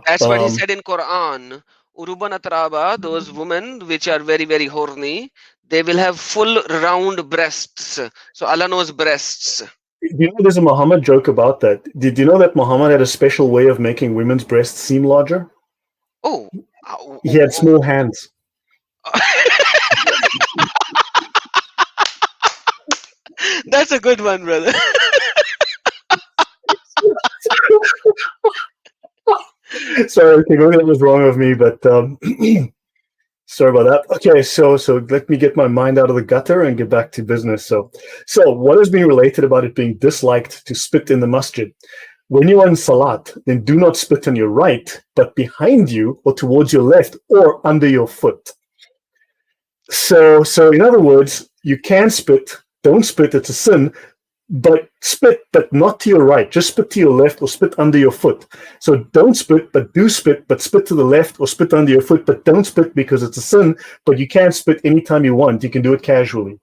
That's what he said in Quran. Uruban atraba, those women which are very, very horny, they will have full round breasts. So Allah knows breasts. You know, there's a Muhammad joke about that. Did you know that Muhammad had a special way of making women's breasts seem larger? Oh, He had small hands. that's a good one, brother. Sorry, okay, maybe that was wrong of me, but sorry about that. Okay, so let me get my mind out of the gutter and get back to business. So what has been related about it being disliked to spit in the masjid? When you are in salat, then do not spit on your right, but behind you or towards your left or under your foot. So in other words, you can spit, don't spit, it's a sin, but spit, but not to your right. Just spit to your left or spit under your foot. So don't spit, but do spit, but spit to the left or spit under your foot, but don't spit because it's a sin, but you can spit anytime you want. You can do it casually.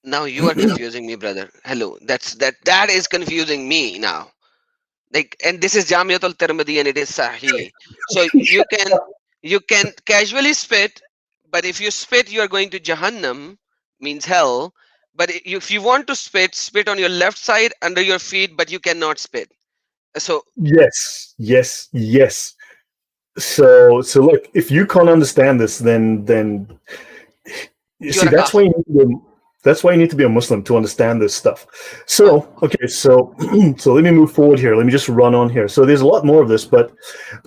Now you are confusing me, brother. Hello. That is confusing me now. Like, and this is Jamiatul Tirmidhi and it is Sahih. So you can casually spit, but if you spit, you are going to Jahannam, means hell. But if you want to spit on your left side under your feet, but you cannot spit. So Yes. So look, if you can't understand this, then you you are see a kafir. that's why you need to be a Muslim to understand this stuff. So okay, so so let me move forward here. Let me just run on here. So there's a lot more of this, but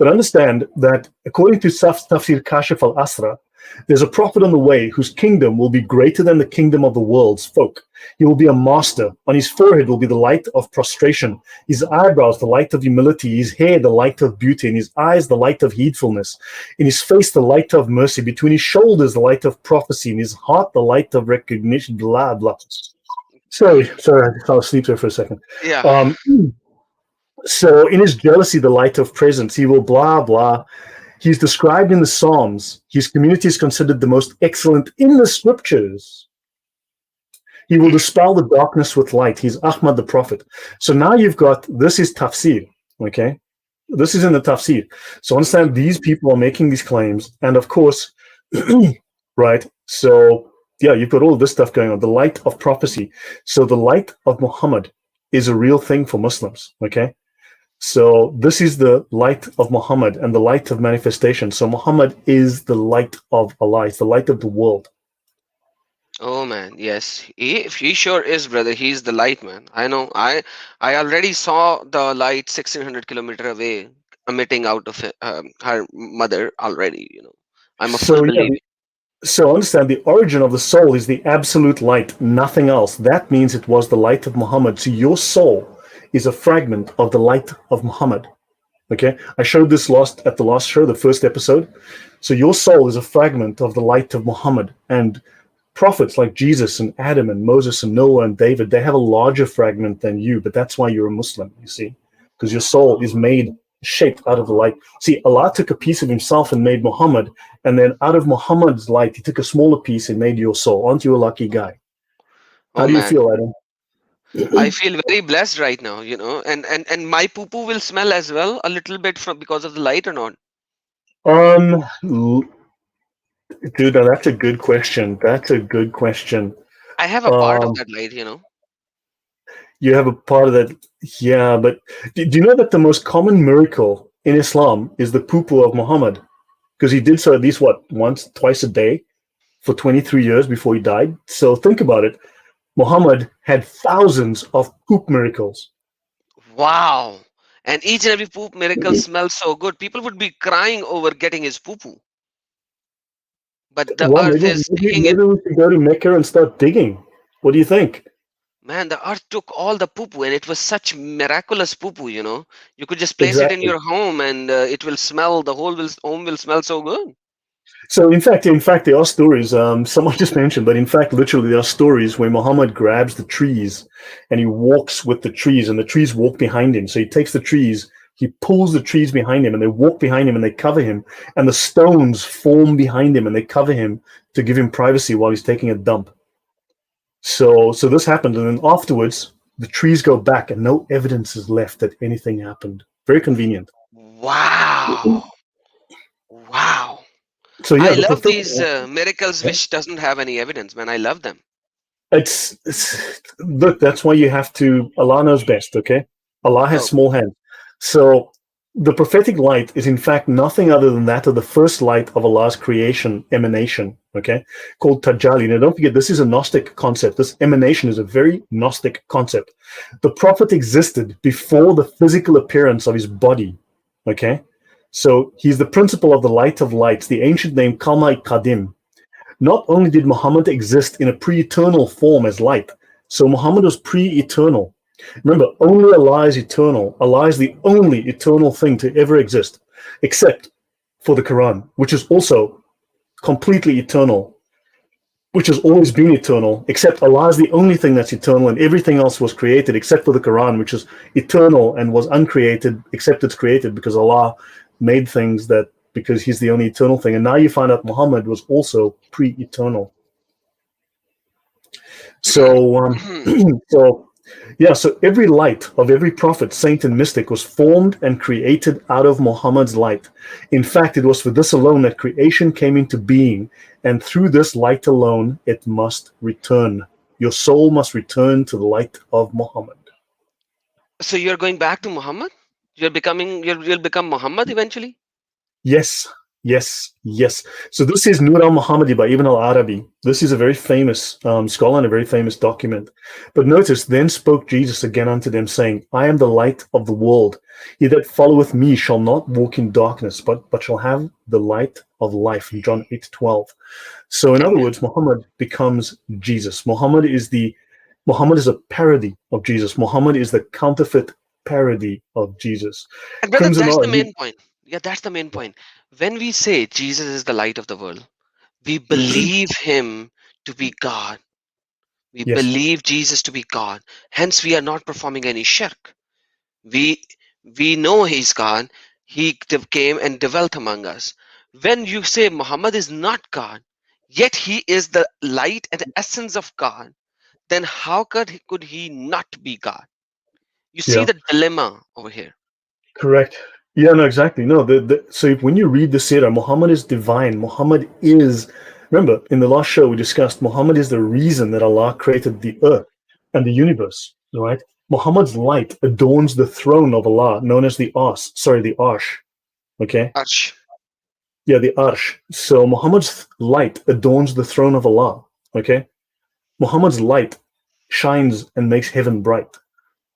understand that according to Tafsir Kashif al-Asra, there's a prophet on the way whose kingdom will be greater than the kingdom of the world's folk. He will be a master. On his forehead will be the light of prostration, his eyebrows the light of humility, his hair the light of beauty, in his eyes the light of heedfulness, in his face the light of mercy, between his shoulders the light of prophecy, in his heart the light of recognition, blah, blah. Sorry, I fell asleep there for a second. Yeah. Um, so in his jealousy, the light of presence, he will blah, blah. He's described in the Psalms. His community is considered the most excellent in the scriptures. He will dispel the darkness with light. He's Ahmad the Prophet. So now you've got, this is tafsir, okay? This is in the tafsir. So understand these people are making these claims. And of course, right? So yeah, you've got all this stuff going on. The light of prophecy. So the light of Muhammad is a real thing for Muslims, okay? So this is the light of Muhammad and the light of manifestation. So Muhammad is the light of Allah. It's the light of the world. Oh man, yes. He sure is, brother. He's the light, man. I know. I already saw the light 1600 kilometer away emitting out of her mother already. I'm a full So yeah, believer. so understand the origin of the soul is the absolute light, nothing else. That means it was the light of Muhammad. So your soul is a fragment of the light of Muhammad. Okay, I showed this at the last show, the first episode. So your soul is a fragment of the light of Muhammad, and prophets like Jesus and Adam and Moses and Noah and David, they have a larger fragment than you, but that's why you're a Muslim, you see, because your soul is shaped out of the light. See, Allah took a piece of himself and made Muhammad, and then out of Muhammad's light, he took a smaller piece and made your soul. Aren't you a lucky guy? How Oh do you man, feel, Adam? I feel very blessed right now. And my poo poo will smell as well a little bit from because of the light or not. Dude, now that's a good question. That's a good question. I have a part of Um, that light. you have a part of that, yeah. But do you know that the most common miracle in Islam is the poo of Muhammad? Because he did so at least what once, twice a day for 23 years before he died. So think about it. Muhammad had thousands of poop miracles. Wow. And each and every poop miracle smells so good. People would be crying over getting his poo poo. But the Well, earth maybe, is maybe, taking it. maybe we should go to Mecca and start digging. What do you think? Man, the earth took all the poo poo, and it was such miraculous poo poo. You could just place it in Exactly. your home, and it will smell, the whole home will smell so good. So in fact, there are stories. Someone just mentioned, but in fact, literally, there are stories where Muhammad grabs the trees and he walks with the trees, and the trees walk behind him. So he takes the trees, he pulls the trees behind him, and they walk behind him and they cover him, and the stones form behind him and they cover him to give him privacy while he's taking a dump. So this happened, and then afterwards, the trees go back, and no evidence is left that anything happened. Very convenient. Wow. Wow. So yeah, I the love prophet. these miracles which doesn't have any evidence, man. I love them. It's look. That's why you have to. Allah knows best. Okay, Allah has Oh, small hands. So the prophetic light is in fact nothing other than that of the first light of Allah's creation emanation. Okay, called Tajalli. Now don't forget, this is a Gnostic concept. This emanation is a very Gnostic concept. The prophet existed before the physical appearance of his body. Okay, so he's the principle of the light of lights. The ancient name Kalmai Kadim. Not only did Muhammad exist in a pre-eternal form as light, so Muhammad was pre-eternal. Remember, only Allah is eternal. Allah is the only eternal thing to ever exist, except for the Quran, which is also completely eternal, which has always been eternal, except Allah is the only thing that's eternal, and everything else was created except for the Quran, which is eternal and was uncreated, except it's created because Allah made things that because He's the only eternal thing. And now you find out Muhammad was also pre-eternal. hmm. So, so yeah, so every light of every prophet, saint, and mystic was formed and created out of Muhammad's light. In fact, it was for this alone that creation came into being, and through this light alone, it must return. Your soul must return to the light of Muhammad. So you're going back to Muhammad? You'll become Muhammad eventually? Yes, yes, yes. So this is Nur al-Muhammadi by Ibn al-Arabi. This is a very famous scholar and a very famous document. But notice, then spoke Jesus again unto them, saying, I am the light of the world. He that followeth me shall not walk in darkness, but shall have the light of life. In John 8:12. So in other Amen. words, Muhammad becomes Jesus. Muhammad is a parody of Jesus. Muhammad is the counterfeit parody of Jesus. And brother, Crimson that's the Oil. main point. Yeah, that's the main point. When we say Jesus is the light of the world, we believe him to be God. We Yes. believe Jesus to be God. Hence, we are not performing any shirk. We we know he's God. Came and dwelt among us. When you say Muhammad is not God, yet he is the light and essence of God, then how could he not be God? You see Yeah. the dilemma over here. Correct. Yeah, no, exactly. No, so when you read the Sirah, Muhammad is divine. Muhammad is, remember, in the last show we discussed, Muhammad is the reason that Allah created the earth and the universe, right? Muhammad's light adorns the throne of Allah, known as the Arsh, okay? Arsh. Yeah, the Arsh. So Muhammad's light adorns the throne of Allah, okay? Muhammad's light shines and makes heaven bright.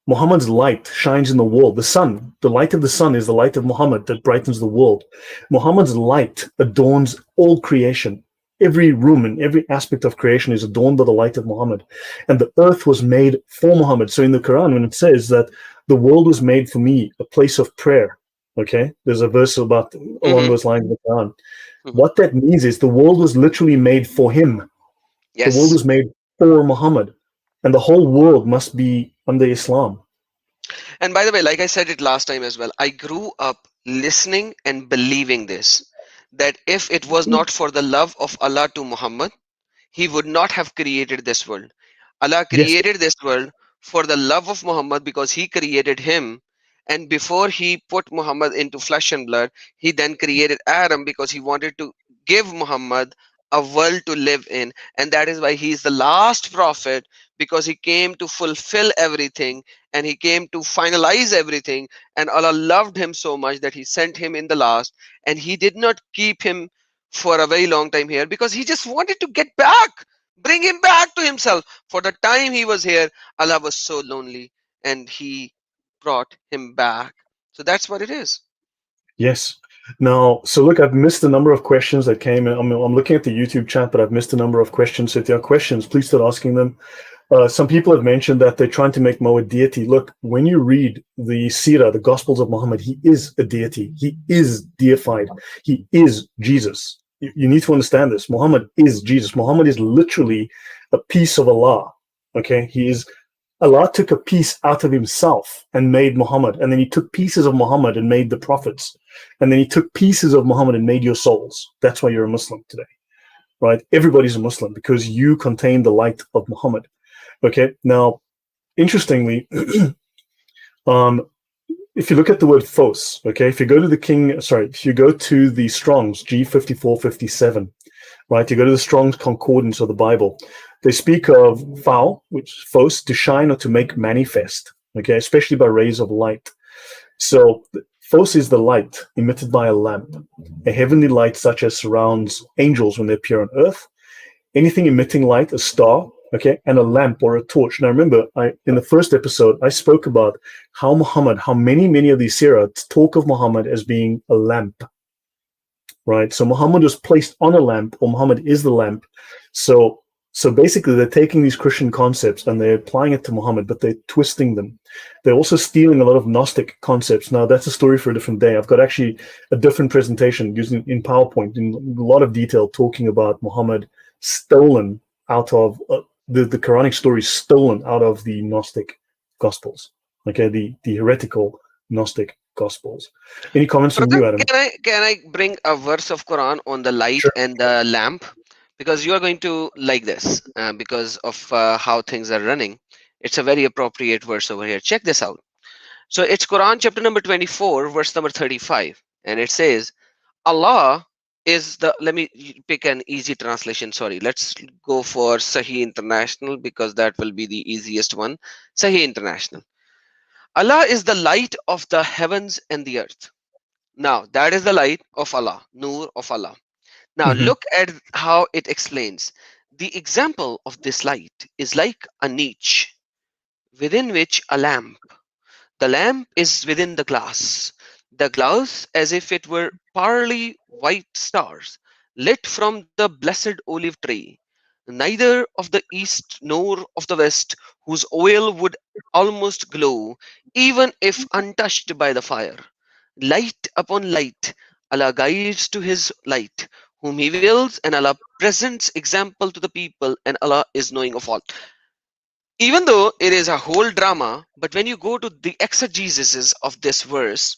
Muhammad's light shines in the world. The sun, the light of the sun is the light of Muhammad that brightens the world. Muhammad's light adorns all creation. Every room and every aspect of creation is adorned by the light of Muhammad. And the earth was made for Muhammad. So in the Quran, when it says that the world was made for me, a place of prayer, okay? There's a verse about along Hmm. those lines in the Quran. Hmm. What that means is the world was literally made for him. The world Yes. was made for Muhammad. And the whole world must be under Islam. And by the way, like I said it last time as well, I grew up listening and believing this, that if it was not for the love of Allah to Muhammad, he would not have created this world. Allah Yes, created this world for the love of Muhammad because he created him. And before he put Muhammad into flesh and blood, he then created Adam because he wanted to give Muhammad a world to live in. And that is why he is the last prophet, because he came to fulfill everything and he came to finalize everything. And Allah loved him so much that he sent him in the last. And he did not keep him for a very long time here, because he just wanted to get back, bring him back to himself. For the time he was here, Allah was so lonely and he brought him back. So that's what it is. Yes. Now, so look, I've missed a number of questions that came in. I'm looking at the YouTube chat, but I've missed a number of questions. So if there are questions, please start asking them. Some people have mentioned that they're trying to make Mo a deity. Look, when you read the Sirah, the Gospels of Muhammad, he is a deity. He is deified. He is Jesus. You need to understand this. Muhammad is Jesus. Muhammad is literally a piece of Allah. Okay, he is. Allah took a piece out of himself and made Muhammad, and then he took pieces of Muhammad and made the prophets, and then he took pieces of Muhammad and made your souls. That's why you're a Muslim today, right? Everybody's a Muslim because you contain the light of Muhammad. Okay, now, interestingly, if you look at the word Phos, okay, if you go to if you go to the Strong's G5457, right, you go to the Strong's Concordance of the Bible, they speak of Phao, which is Phos, to shine or to make manifest, okay, especially by rays of light. So Phos is the light emitted by a lamp, a heavenly light such as surrounds angels when they appear on earth. Anything emitting light, a star, okay, and a lamp or a torch. Now remember, in the first episode, I spoke about how many of these Sirah talk of Muhammad as being a lamp, right? So Muhammad was placed on a lamp, or Muhammad is the lamp. So basically, they're taking these Christian concepts and they're applying it to Muhammad, but they're twisting them. They're also stealing a lot of Gnostic concepts. Now, that's a story for a different day. I've got actually a different presentation using in PowerPoint in a lot of detail talking about Muhammad stolen out of the Quranic stories stolen out of the Gnostic Gospels. Okay, the heretical Gnostic Gospels. Any comments from Brother, you, Adam? can I bring a verse of Quran on the light Sure. and the lamp? Because you are going to like this because of how things are running. It's a very appropriate verse over here. Check this out. So it's Quran chapter number 24, verse number 35. And it says, Allah is the, let me pick an easy translation. Sorry, let's go for Sahih International because that will be the easiest one. Sahih International. Allah is the light of the heavens and the earth. Now, that is the light of Allah, Nur of Allah. Now, Mm-hmm. look at how it explains. The example of this light is like a niche within which a lamp. The lamp is within the glass as if it were pearly white stars lit from the blessed olive tree, neither of the east nor of the west, whose oil would almost glow, even if untouched by the fire. Light upon light, Allah guides to His light, whom He wills, and Allah presents example to the people, and Allah is knowing of all. Even though it is a whole drama, but when you go to the exegesis of this verse,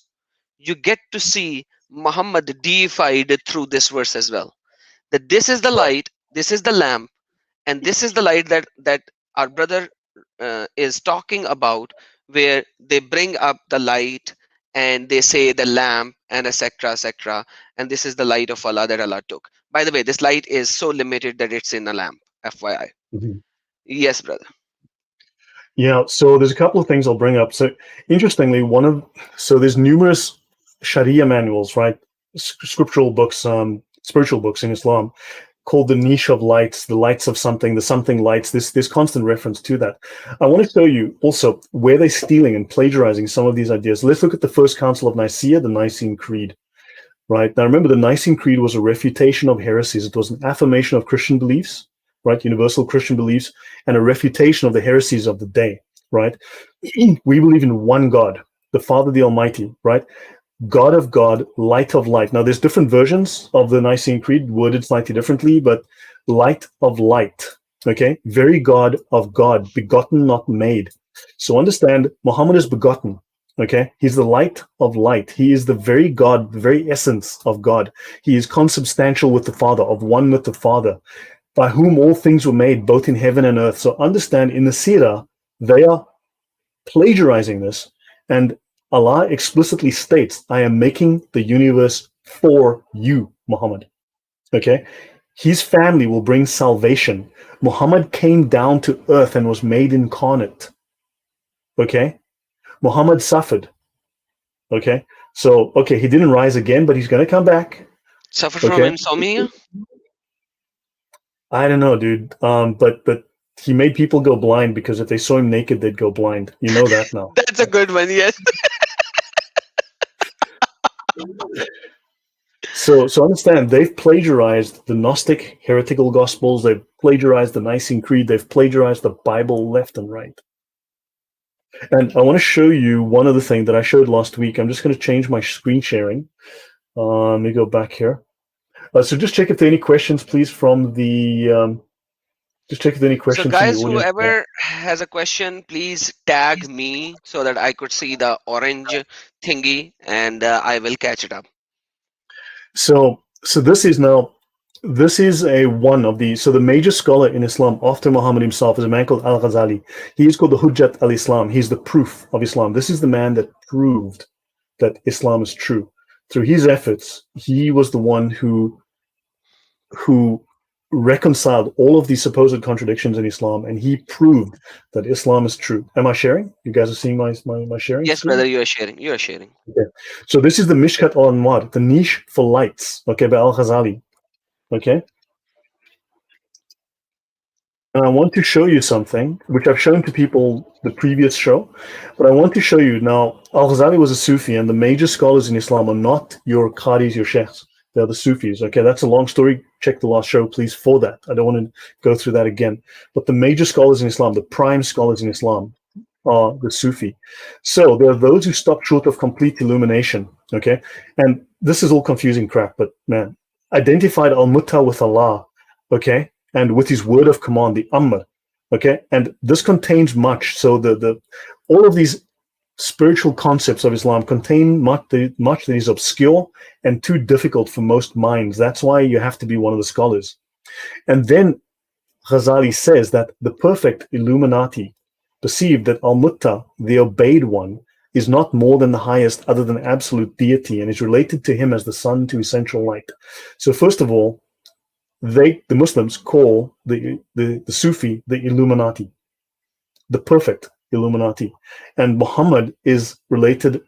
you get to see Muhammad deified through this verse as well. That this is the light, this is the lamp, and this is the light that our brother is talking about, where they bring up the light and they say the lamp and etc etc, and this is the light of Allah that Allah took. By the way, this light is so limited that it's in a lamp, FYI. Mm-hmm. Yes, brother. Yeah, so there's a couple of things I'll bring up. So interestingly, there's numerous Sharia manuals, right? Scriptural books, spiritual books in Islam, called the niche of lights, the lights of something, the something lights. There's constant reference to that. I want to show you also where they're stealing and plagiarizing some of these ideas. Let's look at the First Council of Nicaea, the Nicene Creed. Right now, remember the Nicene Creed was a refutation of heresies. It was an affirmation of Christian beliefs, right? Universal Christian beliefs, and a refutation of the heresies of the day, right? We believe in one God, the Father, the Almighty, right? God of God, light of light. Now, there's different versions of the Nicene Creed, worded slightly differently, but light of light, okay? Very God of God, begotten, not made. So understand, Muhammad is begotten, okay? He's the light of light. He is the very God, the very essence of God. He is consubstantial with the Father, of one with the Father, by whom all things were made, both in heaven and earth. So understand, in the Sirah, they are plagiarizing this, and Allah explicitly states, I am making the universe for you, Muhammad. Okay? His family will bring salvation. Muhammad came down to earth and was made incarnate. Okay? Muhammad suffered. Okay? So, okay, he didn't rise again, but he's going to come back. Suffer from Okay? insomnia? I don't know, dude. But he made people go blind because if they saw him naked, they'd go blind. You know that now. That's a good one, yes. So understand, they've plagiarized the Gnostic heretical gospels. They've plagiarized the Nicene Creed. They've plagiarized the Bible left and right. And I want to show you one other thing that I showed last week. I'm just going to change my screen sharing. Let me go back here. So just check if there are any questions, please, from the. Just check if there are any So questions from the guys, audience. whoever has a question, please tag me so that I could see the orange thingy and I will catch it up. So this is a one of the, so the major scholar in Islam after Muhammad himself is a man called Al-Ghazali. He is called the Hujjat al-Islam. He's the proof of Islam. This is the man that proved that Islam is true. Through his efforts, he was the one who reconciled all of these supposed contradictions in Islam, and he proved that Islam is true. Am I sharing? You guys are seeing my sharing Yes, screen? brother, you are sharing. You are sharing. Okay. So this is the Mishkat al-Anwar, the niche for lights, okay, by Al-Ghazali. Okay. And I want to show you something, which I've shown to people the previous show, but I want to show you now. Al-Ghazali was a Sufi, and the major scholars in Islam are not your Qadis, your Sheikhs. They're the Sufis. Okay, that's a long story. Check the last show, please, for that. I don't want to go through that again. But the major scholars in Islam, the prime scholars in Islam, are the Sufi. So there are those who stop short of complete illumination. Okay, and this is all confusing crap, but man, identified al-Mutta with Allah. Okay, and with his word of command, the Amr. Okay, and this contains much. So the all of these spiritual concepts of Islam contain much that is obscure and too difficult for most minds. That's why you have to be one of the scholars. And then Ghazali says that the perfect Illuminati perceived that Al-Mutta, the obeyed one, is not more than the highest other than absolute deity and is related to him as the sun to essential light. So first of all, the Muslims call the Sufi the Illuminati, the perfect Illuminati. And Muhammad is related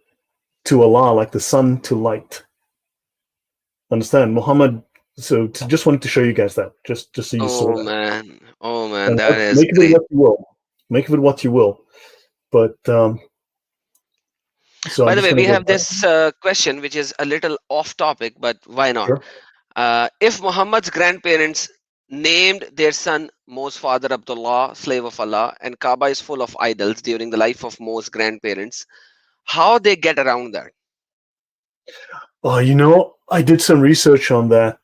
to Allah like the sun to light. Understand? Muhammad, just wanted to show you guys that, just so you saw that. Oh man, And that is make of it great. what you will. Make of it what you will. But so By I'm the just way, going we to go have back. this question which is a little off topic, but why not? Sure. If Muhammad's grandparents named their son Mo's father Abdullah, slave of Allah, and Kaaba is full of idols during the life of Mo's grandparents, how they get around that? I did some research on that.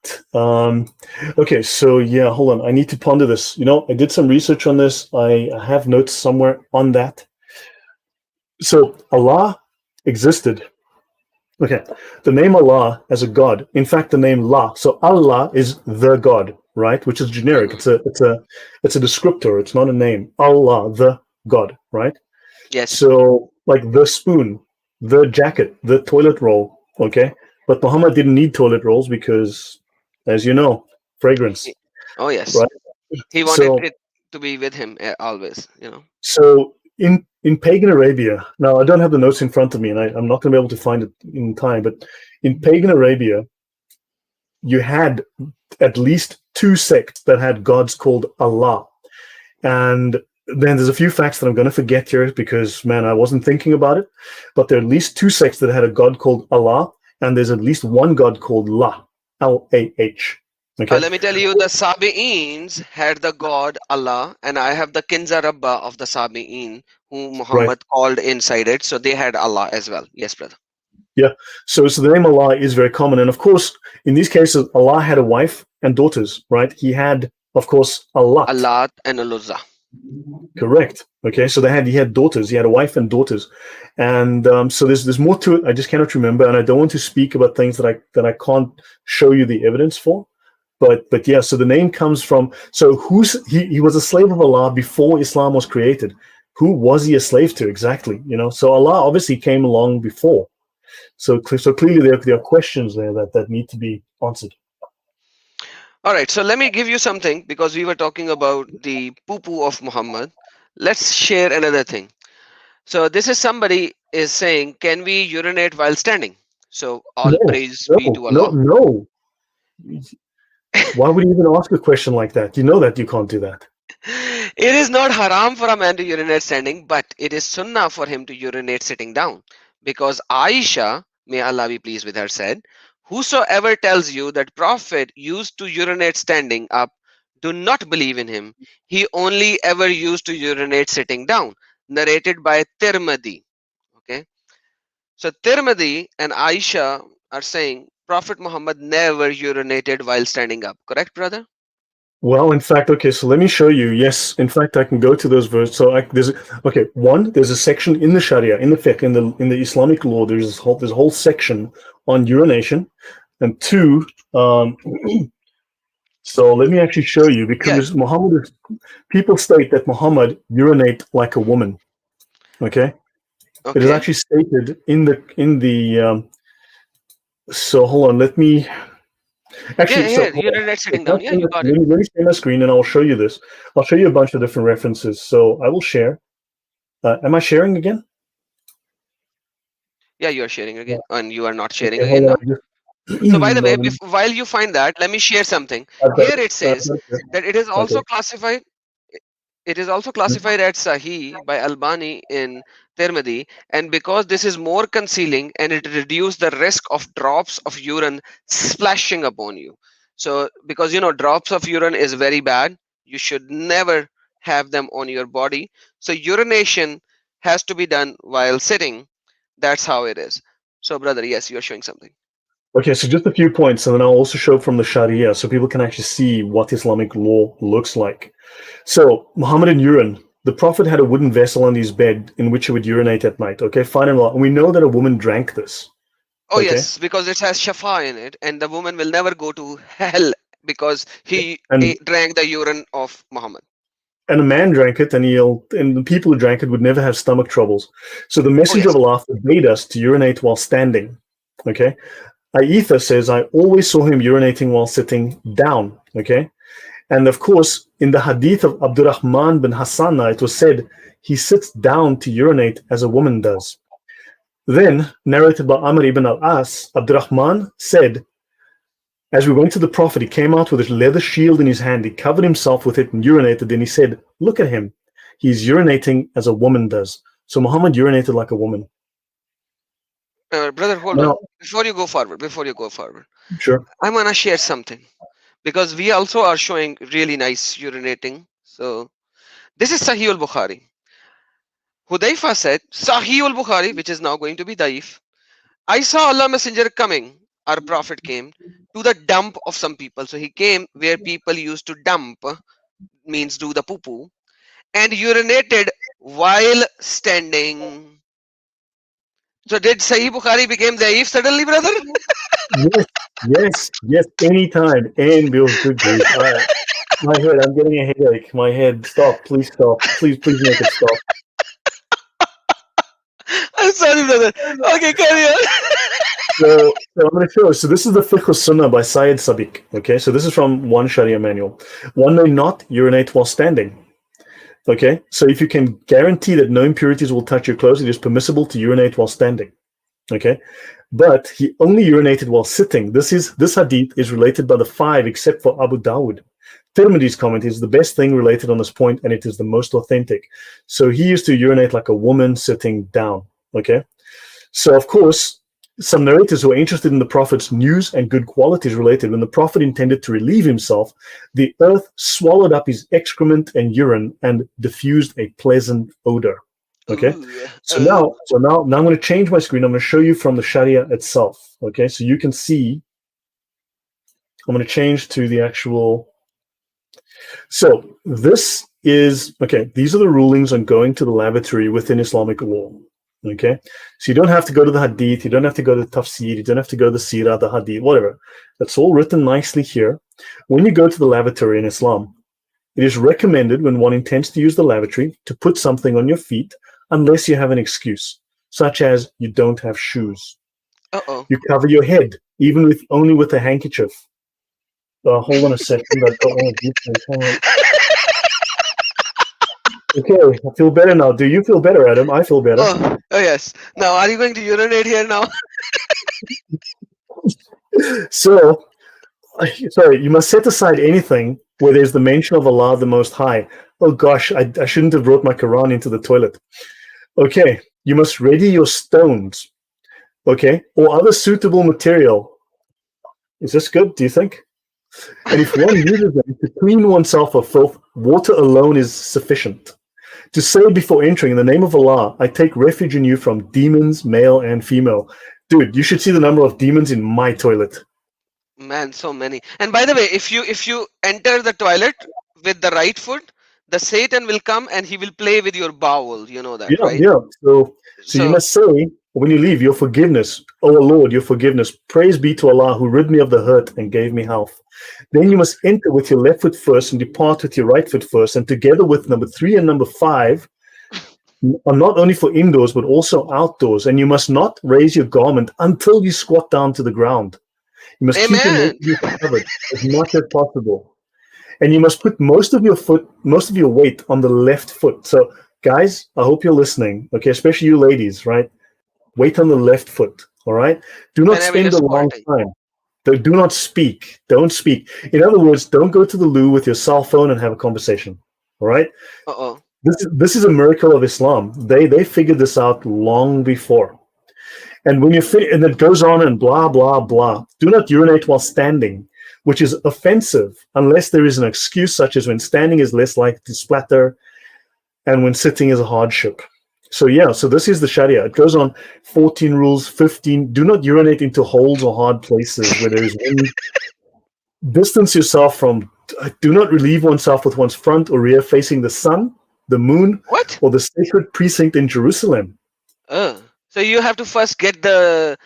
Okay, so yeah, hold on. I need to ponder this. I did some research on this. I have notes somewhere on that. So Allah existed. Okay, the name Allah as a God. In fact, the name La. So Allah is the God, right? Which is generic. Mhm. It's a descriptor. It's not a name. Allah, the God, right? Yes. So like the spoon, the jacket, the toilet roll. Okay, but Muhammad didn't need toilet rolls because, as you know, fragrance, He- Oh yes. right? He wanted So it to be with him always. so in pagan Arabia, now I don't have the notes in front of me, and I'm not going to be able to find it in time. But in pagan Arabia, you had at least two sects that had gods called Allah. And then there's a few facts that I'm going to forget here because, man, I wasn't thinking about it. But there are at least two sects that had a god called Allah, and there's at least one god called La, L-A-H. Okay? Let me tell you, the Sabi'ins had the god Allah, and I have the Kinza Rabba of the Sabi'in, who Right. Muhammad called inside it. So they had Allah as well. Yes, brother. Yeah. So the name Allah is very common. And of course, in these cases, Allah had a wife and daughters, right? He had, of course, a lot. Allah and Al-Uzza. Correct. Okay. So he had daughters. He had a wife and daughters. And so there's more to it. I just cannot remember. And I don't want to speak about things that I can't show you the evidence for. But yeah, so the name comes from, so he was a slave of Allah before Islam was created. Who was he a slave to exactly? So Allah obviously came along before. So clearly there are questions there that need to be answered. All right, so let me give you something because we were talking about the poo poo of Muhammad. Let's share another thing. So this is somebody is saying, can we urinate while standing? So all No, praise be no, to no, Allah. no. Why would you even ask a question like that? You know that you can't do that. It is not haram for a man to urinate standing, but it is sunnah for him to urinate sitting down. Because Aisha, may Allah be pleased with her, said, whosoever tells you that Prophet used to urinate standing up, do not believe in him. He only ever used to urinate sitting down. Narrated by Tirmidhi. Okay. So Tirmidhi and Aisha are saying Prophet Muhammad never urinated while standing up. Correct, brother? Well, in fact, okay, so let me show you. Yes, in fact, I can go to those verses. So there's okay, one, there's a section in the Sharia, in the fiqh, in the Islamic law. There's a whole section on urination, and two, um, so let me actually show you Yeah. because people state that Muhammad urinate like a woman. Okay, it is Okay. actually stated in the. So hold on, let me Yeah, actually. So yeah. hold on. Urinate If sitting I down. Yeah, share you my- got it. let me share my screen and I'll show you this. I'll show you a bunch of different references. So I will share. Am I sharing again? Yeah, you are sharing Yeah. again, and you are not sharing Okay, again hold on. now. So, by the way, No, while you find that, let me share something. I've got Here it. it says Got it here. that it is Okay. also classified. It is also classified as Sahih by Albani in Tirmidhi, and because this is more concealing and it reduces the risk of drops of urine splashing upon you. So, because drops of urine is very bad, you should never have them on your body. So, urination has to be done while sitting. That's how it is. So, brother, yes, you're showing something. Okay, so just a few points, and then I'll also show from the Sharia so people can actually see what Islamic law looks like. So, Muhammadan urine. The Prophet had a wooden vessel on his bed in which he would urinate at night. Okay, fine and well. And we know that a woman drank this. Oh Okay, yes, because it has shafa in it, and the woman will never go to hell because he and drank the urine of Muhammad. and a man drank it, and the people who drank it would never have stomach troubles. So the Oh Messenger yes. of Allah forbade us to urinate while standing. Okay, Aitha says I always saw him urinating while sitting down. Okay, and of course in the hadith of Abdurrahman bin Hassanah it was said he sits down to urinate as a woman does. Then, narrated by Amr ibn al-As, Abdurrahman said, as we went to the Prophet, he came out with his leather shield in his hand. He covered himself with it and urinated. Then he said, look at him. He's urinating as a woman does. So Muhammad urinated like a woman. Brother, hold on. Now, Before you go forward, sure. I want to share something because we also are showing really nice urinating. So this is Sahih al-Bukhari. Hudayfa said, Sahih al-Bukhari, which is now going to be Daif. I saw Allah Messenger coming. Our Prophet came to the dump of some people. So he came where people used to dump, means do the poo poo, and urinated while standing. So did Sahih Bukhari became Daif suddenly, brother? Yes, yes, yes, anytime. And Bill, good grief. My head, I'm getting a headache. My head, stop, please stop. Please, please make it stop. I'm sorry, brother. Okay, carry on. So I'm going to show. So this is the Fiqh Sunnah by Syed Sabiq. Okay, so this is from one Sharia manual. One may not urinate while standing. Okay, so if you can guarantee that no impurities will touch your clothes, it is permissible to urinate while standing. Okay, but he only urinated while sitting. This hadith is related by the five except for Abu Dawud. Tirmidhi's comment is the best thing related on this point, and it is the most authentic. So he used to urinate like a woman sitting down. Okay, so of course some narrators who are interested in the Prophet's news and good qualities related when the Prophet intended to relieve himself, the earth swallowed up his excrement and urine and diffused a pleasant odor. Okay. Ooh, So now I'm going to change my screen. I'm going to show you from the Sharia itself. Okay. So you can see, I'm going to change to the actual. So this is, okay, these are the rulings on going to the lavatory within Islamic law. Okay, so you don't have to go to the hadith, you don't have to go to the tafsir, you don't have to go to the sirah, the hadith, whatever. That's all written nicely here. When you go to the lavatory in Islam, it is recommended when one intends to use the lavatory to put something on your feet unless you have an excuse, such as you don't have shoes. uh-oh. You cover your head, even with only with a handkerchief. Hold on a second. I've got one of these things. Hang on. Okay, I feel better now. Do you feel better, Adam? I feel better. Oh yes. Now, are you going to urinate here now? So, sorry, you must set aside anything where there's the mention of Allah the Most High. Oh gosh, I shouldn't have brought my Quran into the toilet. Okay, you must ready your stones, okay, or other suitable material. Is this good, do you think? And if one uses them to clean oneself of filth, water alone is sufficient. To say before entering, in the name of Allah, I take refuge in you from demons, male and female. Dude, you should see the number of demons in my toilet. Man, so many. And by the way, if you enter the toilet with the right foot, the Satan will come and he will play with your bowel. You know that, Yeah, right? yeah. So you So, must say when you leave, your forgiveness, O Lord, your forgiveness. Praise be to Allah who rid me of the hurt and gave me health. Then you must enter with your left foot first and depart with your right foot first, and together with number 3 and number 5 are not only for indoors but also outdoors. And you must not raise your garment until you squat down to the ground. You must keep your amen. nakedness covered as much as possible. And you must put most of your weight on the left foot. So, guys, I hope you're listening, okay, especially you ladies, right? Weight on the left foot, all right? Do not Whenever you're spend a long squatting. time. Do not speak. Don't speak. In other words, don't go to the loo with your cell phone and have a conversation, all right? Uh-oh. This is a miracle of Islam. They figured this out long before. And when and it goes on and blah, blah, blah. Do not urinate while standing, which is offensive unless there is an excuse, such as when standing is less likely to splatter and when sitting is a hardship. So yeah, so this is the Sharia. It goes on 14 rules, 15. Do not urinate into holes or hard places where there is wind. Distance yourself from, do not relieve oneself with one's front or rear facing the sun, the moon, What? or the sacred precinct in Jerusalem. So you have to first get to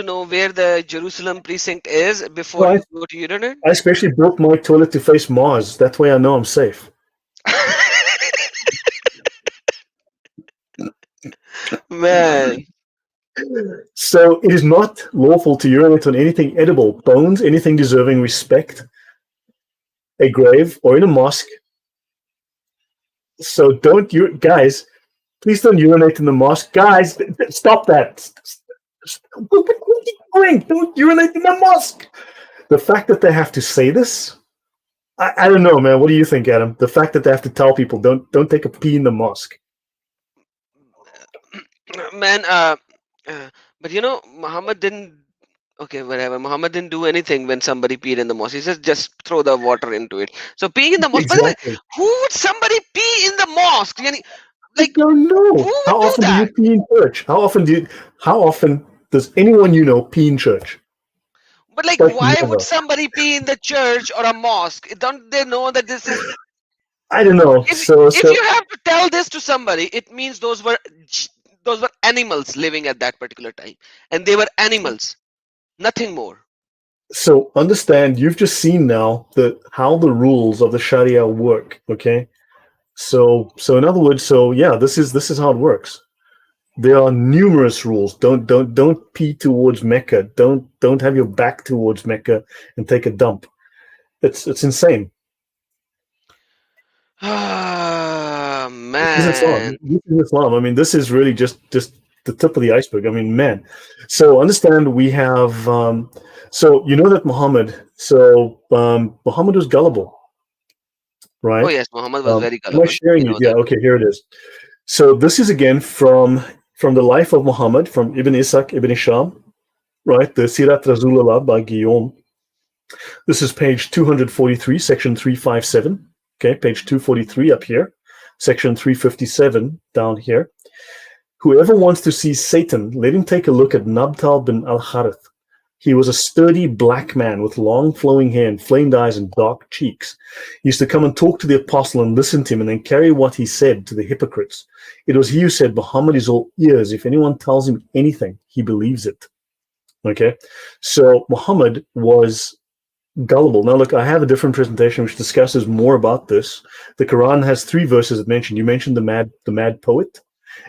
know where the Jerusalem precinct is before So you go to urinate. I especially built my toilet to face Mars. That way I know I'm safe. Man. So it is not lawful to urinate on anything edible, bones, anything deserving respect, a grave, or in a mosque. So guys, please don't urinate in the mosque. Guys, stop that. What are you doing? Don't urinate in the mosque. The fact that they have to say this, I don't know, man. What do you think, Adam? The fact that they have to tell people don't take a pee in the mosque. Man, but you know, Muhammad didn't. Okay, whatever. Muhammad didn't do anything when somebody peed in the mosque. He says just throw the water into it. So peeing in the mosque. By the way, Exactly. who would somebody pee in the mosque? Yani, I like, don't who know. would How do often do you that? pee in church? How often does anyone you know pee in church? But like, Like why would never. somebody pee in the church or a mosque? Don't they know that this is? I don't know. If you have to tell this to somebody, it means those were animals living at that particular time, and they were animals, nothing more. So understand, you've just seen now how the rules of the Sharia work. Okay. So in other words, so yeah, this is how it works. There are numerous rules. Don't pee towards Mecca. Don't have your back towards Mecca and take a dump. It's insane. Ah, This is Islam. man. This is Islam. I mean, this is really just the tip of the iceberg. I mean, man. So understand, we have. So you know that Muhammad was gullible, Oh right? yes, Muhammad was very Am I gullible. We sharing it? know Yeah. that. Okay. Here it is. So this is again from the life of Muhammad, from Ibn Ishaq Ibn Hisham, right? The Sirat Rasulullah by Guillaume. This is page 243, section 357. Okay, page 243 up here, section 357 down here. Whoever wants to see Satan, let him take a look at Nabtal bin al-Harith. He was a sturdy black man with long flowing hair, inflamed eyes, and dark cheeks. He used to come and talk to the apostle and listen to him and then carry what he said to the hypocrites. It was he who said, Muhammad is all ears. If anyone tells him anything, he believes it. Okay, so Muhammad was gullible. Now, look, I have a different presentation which discusses more about this. The Quran has 3 verses that mention. You mentioned the mad poet,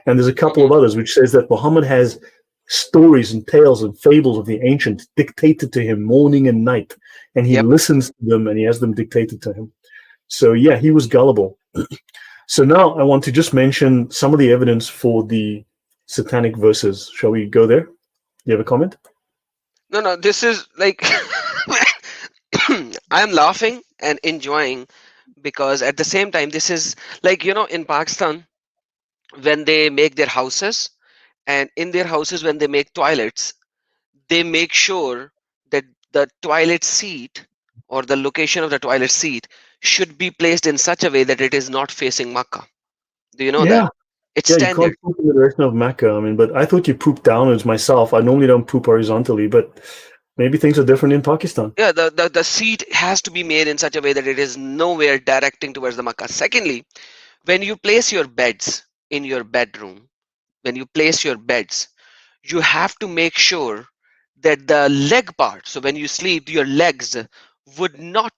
and there's a couple of others which says that Muhammad has stories and tales and fables of the ancient dictated to him morning and night, and he Yep. listens to them and he has them dictated to him. So yeah, he was gullible. So now I want to just mention some of the evidence for the satanic verses. Shall we go there? You have a comment? No, no, this is like I'm laughing and enjoying because at the same time, this is like, in Pakistan, when they make their houses, and in their houses, when they make toilets, they make sure that the toilet seat or the location of the toilet seat should be placed in such a way that it is not facing Makkah. Do you know that? Yeah. It's Yeah, you can't standard. poop in the direction of Mecca. I mean, but I thought you poop downwards myself. I normally don't poop horizontally, but maybe things are different in Pakistan. Yeah, the seat has to be made in such a way that it is nowhere directing towards the Makkah. Secondly, when you place your beds in your bedroom, when you place your beds, you have to make sure that the leg part, so when you sleep, your legs would not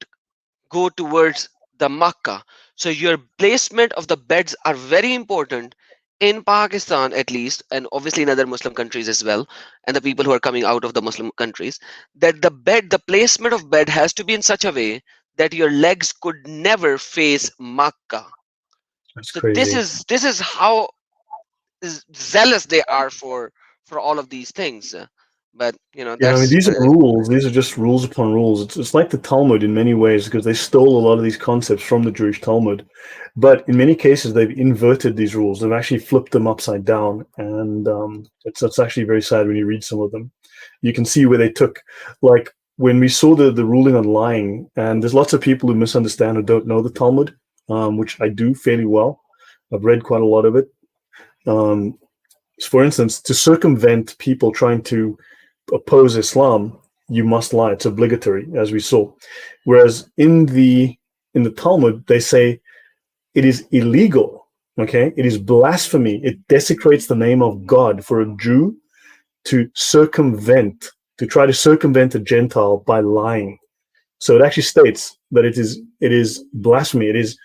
go towards the Makkah. So your placement of the beds are very important in Pakistan at least, and obviously in other Muslim countries as well, and the people who are coming out of the Muslim countries, that the placement of bed has to be in such a way that your legs could never face Makkah. That's So this crazy. is this is how zealous they are for all of these things. But Yeah, I mean, that's these are rules. These are just rules upon rules. It's like the Talmud in many ways because they stole a lot of these concepts from the Jewish Talmud. But in many cases, they've inverted these rules. They've actually flipped them upside down. And it's actually very sad when you read some of them. You can see where they took, like, when we saw the ruling on lying, and there's lots of people who misunderstand or don't know the Talmud, which I do fairly well. I've read quite a lot of it. Um, for instance, to circumvent people trying to oppose Islam, you must lie. It's obligatory, as we saw. Whereas in the Talmud, they say it is illegal. Okay, it is blasphemy. It desecrates the name of God for a Jew to try to circumvent a Gentile by lying. So it actually states that it is blasphemy. It is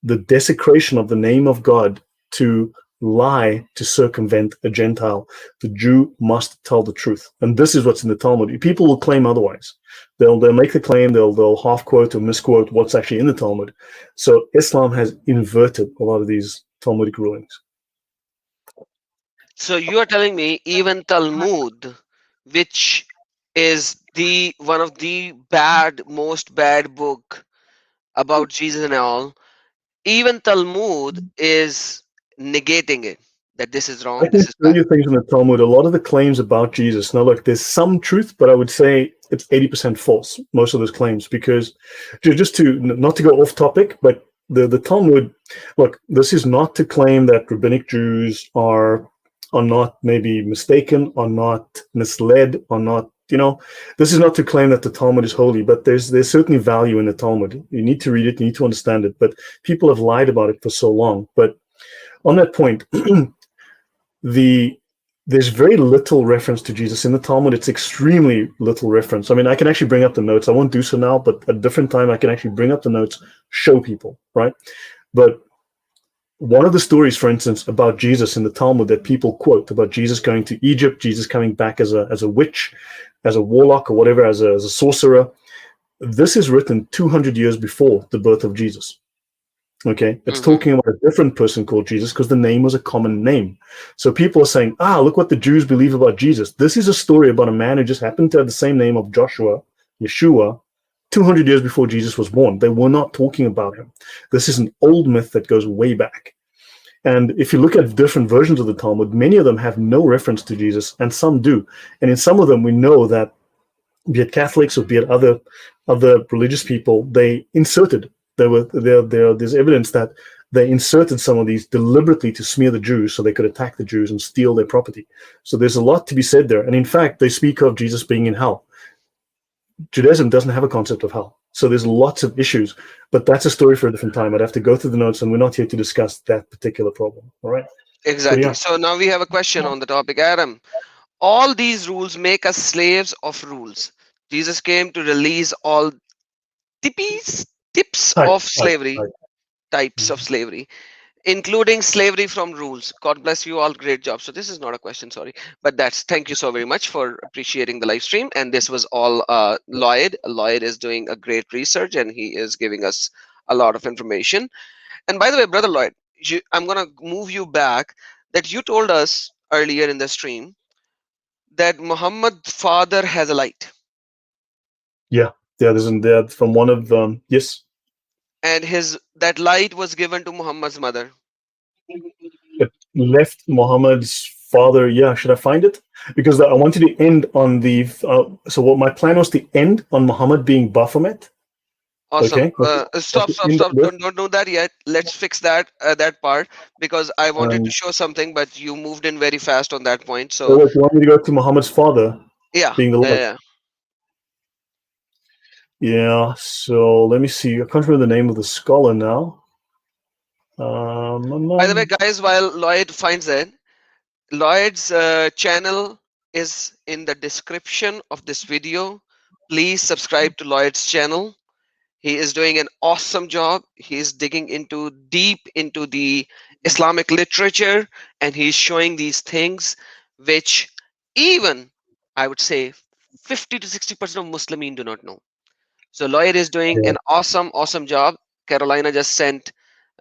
the desecration of the name of God to lie to circumvent a Gentile. The Jew must tell the truth. And this is what's in the Talmud. People will claim otherwise. They'll make the claim, they'll half quote or misquote what's actually in the Talmud. So Islam has inverted a lot of these Talmudic rulings. so you are telling me even Talmud, which is the one of the most bad book about Jesus and all, even Talmud is negating it, that this is I wrong, can this is show bad. you things in the Talmud. A lot of the claims about Jesus. Now, look, there's some truth, but I would say it's 80% false. Most of those claims, because just to not to go off topic, but the Talmud. Look, this is not to claim that rabbinic Jews are not maybe mistaken, are not misled, are not. This is not to claim that the Talmud is holy, but there's certainly value in the Talmud. You need to read it, you need to understand it. But people have lied about it for so long. But on that point. the there's very little reference to Jesus in the Talmud. It's extremely little reference. I mean, I can actually bring up the notes. I won't do so now, but at a different time, I can actually bring up the notes, show people, right? But one of the stories, for instance, about Jesus in the Talmud that people quote about Jesus going to Egypt, Jesus coming back as a witch, as a warlock, or whatever, as a sorcerer. This is written 200 years before the birth of Jesus. Okay, it's Hmm. talking about a different person called Jesus because the name was a common name. So people are saying, look what the Jews believe about Jesus. This is a story about a man who just happened to have the same name of Yeshua, 200 years before Jesus was born. They were not talking about him. This is an old myth that goes way back. And if you look at different versions of the Talmud, many of them have no reference to Jesus, and some do. And in some of them, we know that be it Catholics or be it other religious people, they inserted. There's evidence that they inserted some of these deliberately to smear the Jews so they could attack the Jews and steal their property. So there's a lot to be said there. And in fact, they speak of Jesus being in hell. Judaism doesn't have a concept of hell. So there's lots of issues, but that's a story for a different time. I'd have to go through the notes, and we're not here to discuss that particular problem. All right. So Exactly. yeah, So now we have a question on the topic, Adam. All these rules make us slaves of rules. Jesus came to release all tippies, tips type, of type, slavery, type. types of slavery. including slavery from rules. God bless you all. Great job. So this is not a question, sorry, but that's thank you so very much for appreciating the live stream. And this was all Lloyd. Lloyd is doing a great research and he is giving us a lot of information. And by the way, brother Lloyd, I'm gonna move you back. That you told us earlier in the stream that Muhammad's father has a light, Yeah, yeah. There's there from one of yes. and his that light was given to Muhammad's mother. It left Muhammad's father. Yeah, should I find it? Because I wanted to end on the. So what my plan was to end on Muhammad being Baphomet. Awesome. Okay. Okay. Stop, stop, End stop. on Don't do that yet. Let's fix that part because I wanted to this. show something, but you moved in very fast on that point. So So what, you want me to go to Muhammad's father yeah, being the yeah, Lord? yeah. Yeah. So let me see. I can't remember the name of the scholar now. By the way, guys, while Lloyd finds it, Lloyd's channel is in the description of this video. Please subscribe to Lloyd's channel. He is doing an awesome job. He is digging into deep into the Islamic literature and he's showing these things which even I would say 50 to 60% of Muslimin do not know. So Lloyd is doing Yeah. an awesome job. Carolina just sent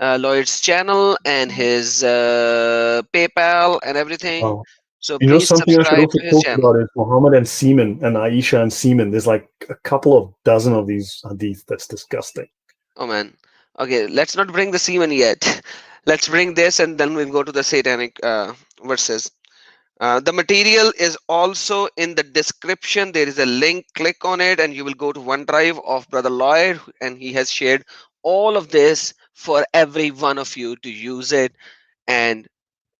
Lloyd's channel and his PayPal and everything. Oh. So You know please something I should subscribe also to his talk channel. about is Muhammad and Semen and Aisha and Semen. There's like a couple of dozen of these hadith. That's disgusting. Oh man. Okay, let's not bring the semen yet. Let's bring this and then we'll go to the satanic verses. The material is also in the description. There is a link. Click on it and you will go to OneDrive of Brother Lloyd and he has shared all of this for every one of you to use it and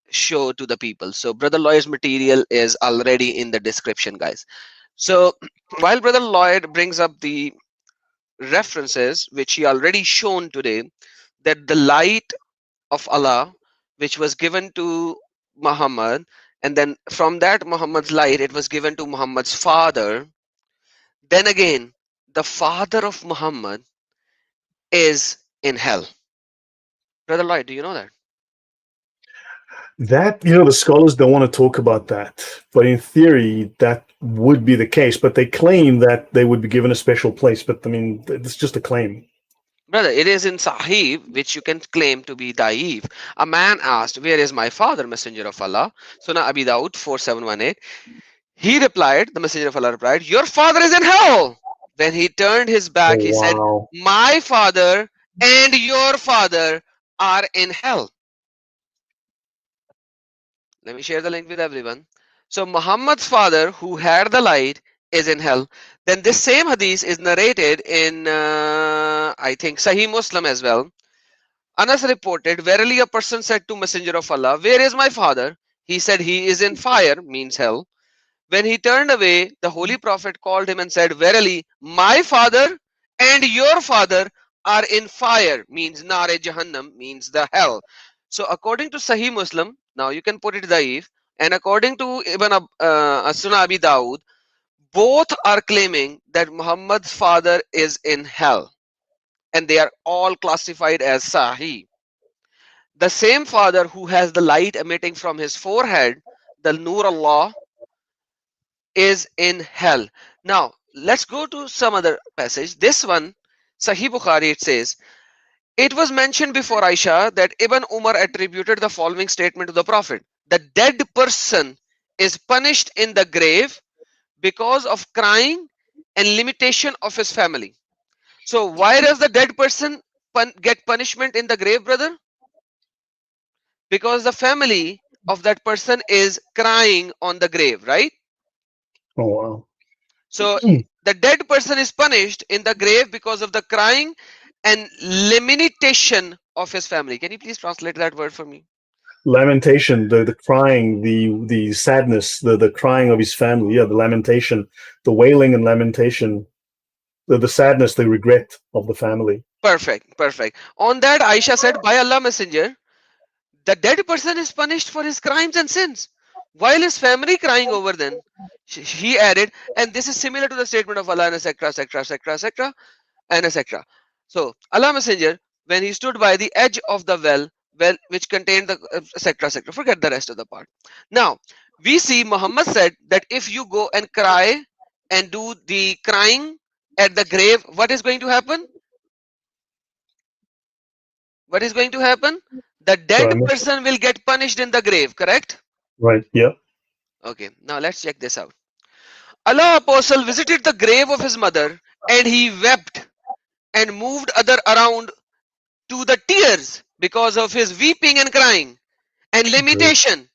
show to the people. So Brother Lloyd's material is already in the description, guys. So while Brother Lloyd brings up the references which he already shown today, that the light of Allah which was given to Muhammad, and then from that Muhammad's light it was given to Muhammad's father. Then again, the father of Muhammad is in hell. Brother Lloyd, do you know that? That, the scholars don't want to talk about that. But in theory, that would be the case. But they claim that they would be given a special place. But I mean, it's just a claim. Brother, it is in Sahih, which you can claim to be Daif. A man asked, "Where is my father, Messenger of Allah?" Sunnah Abi Dawud 4718. He replied, the Messenger of Allah replied, "Your father is in hell." When he turned his Oh, back, he said, wow. "My father and your father are in hell." Let me share the link with everyone. So Muhammad's father, who had the light, is in hell. Then this same hadith is narrated in, I think, Sahih Muslim as well. Anas reported, "Verily a person said to Messenger of Allah, 'Where is my father?' He said, 'He is in fire,' means hell. When he turned away, the Holy Prophet called him and said, 'Verily, my father and your father are in fire,' means Nare Jahannam, means the hell." So according to Sahih Muslim, now you can put it Daif, and according to Ibn Sunan Abi Dawud, both are claiming that Muhammad's father is in hell, and they are all classified as Sahih. The same father who has the light emitting from his forehead, the Nur Allah, is in hell. Now, let's go to some other passage. This one, Sahih Bukhari, it says, "It was mentioned before Aisha that Ibn Umar attributed the following statement to the Prophet: The dead person is punished in the grave because of crying and limitation of his family." So, why does the dead person get punishment in the grave, brother? Because the family of that person is crying on the grave, right? Oh, wow. So the dead person is punished in the grave because of the crying and limitation of his family. Can you please translate that word for me? Lamentation, the crying, the sadness, the crying of his family. Yeah, the lamentation, the wailing and lamentation, the sadness, the regret of the family. Perfect, perfect. On that, Aisha said, "By Allah Messenger, the dead person is punished for his crimes and sins, while his family crying over them." He added, and this is similar to the statement of Allah, and etc., etc., etc., etc., and etc. So, Allah Messenger, when he stood by the edge of the well, well, which contained the etc. etc. Forget the rest of the part. Now we see Muhammad said that if you go and cry and do the crying at the grave, what is going to happen? What is going to happen? The Sorry, I dead missed it. person will get punished in the grave, correct? Right. Yeah. Okay, now let's check this out. Allah apostle visited the grave of his mother and he wept and moved other around to the tears because of his weeping and crying and Great. limitation,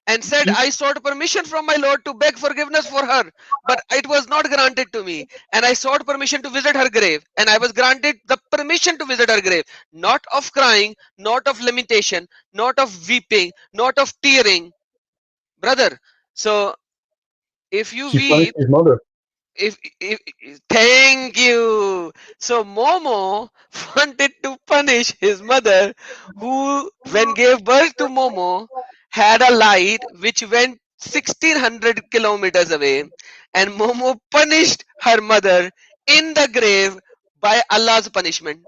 and said, I sought permission from my Lord to beg forgiveness for her, but it was not granted to me. And I sought permission to visit her grave, and I was granted the permission to visit her grave, not of crying, not of lamentation, not of weeping, not of tearing, brother. So if you He punished weep, his mother. thank you. So Momo wanted to punish his mother, who when gave birth to Momo had a light which went 1600 kilometers away, and Momo punished her mother in the grave by Allah's punishment.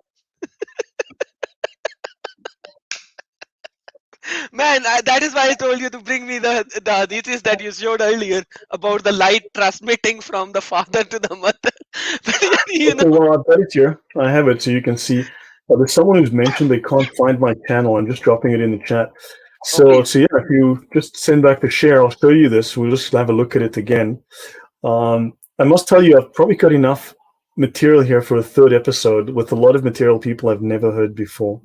Man, that is why I told you to bring me the hadiths that you showed earlier about the light transmitting from the father to the mother. But you know, Okay, well, I've got it here. I have it so you can see. There's someone who's mentioned they can't find my channel. I'm just dropping it in the chat. oh So, please. so yeah, if you just send back the share, I'll show you this. We'll just have a look at it again. I must tell you, I've probably got enough material here for a third episode with a lot of material people I've never heard before.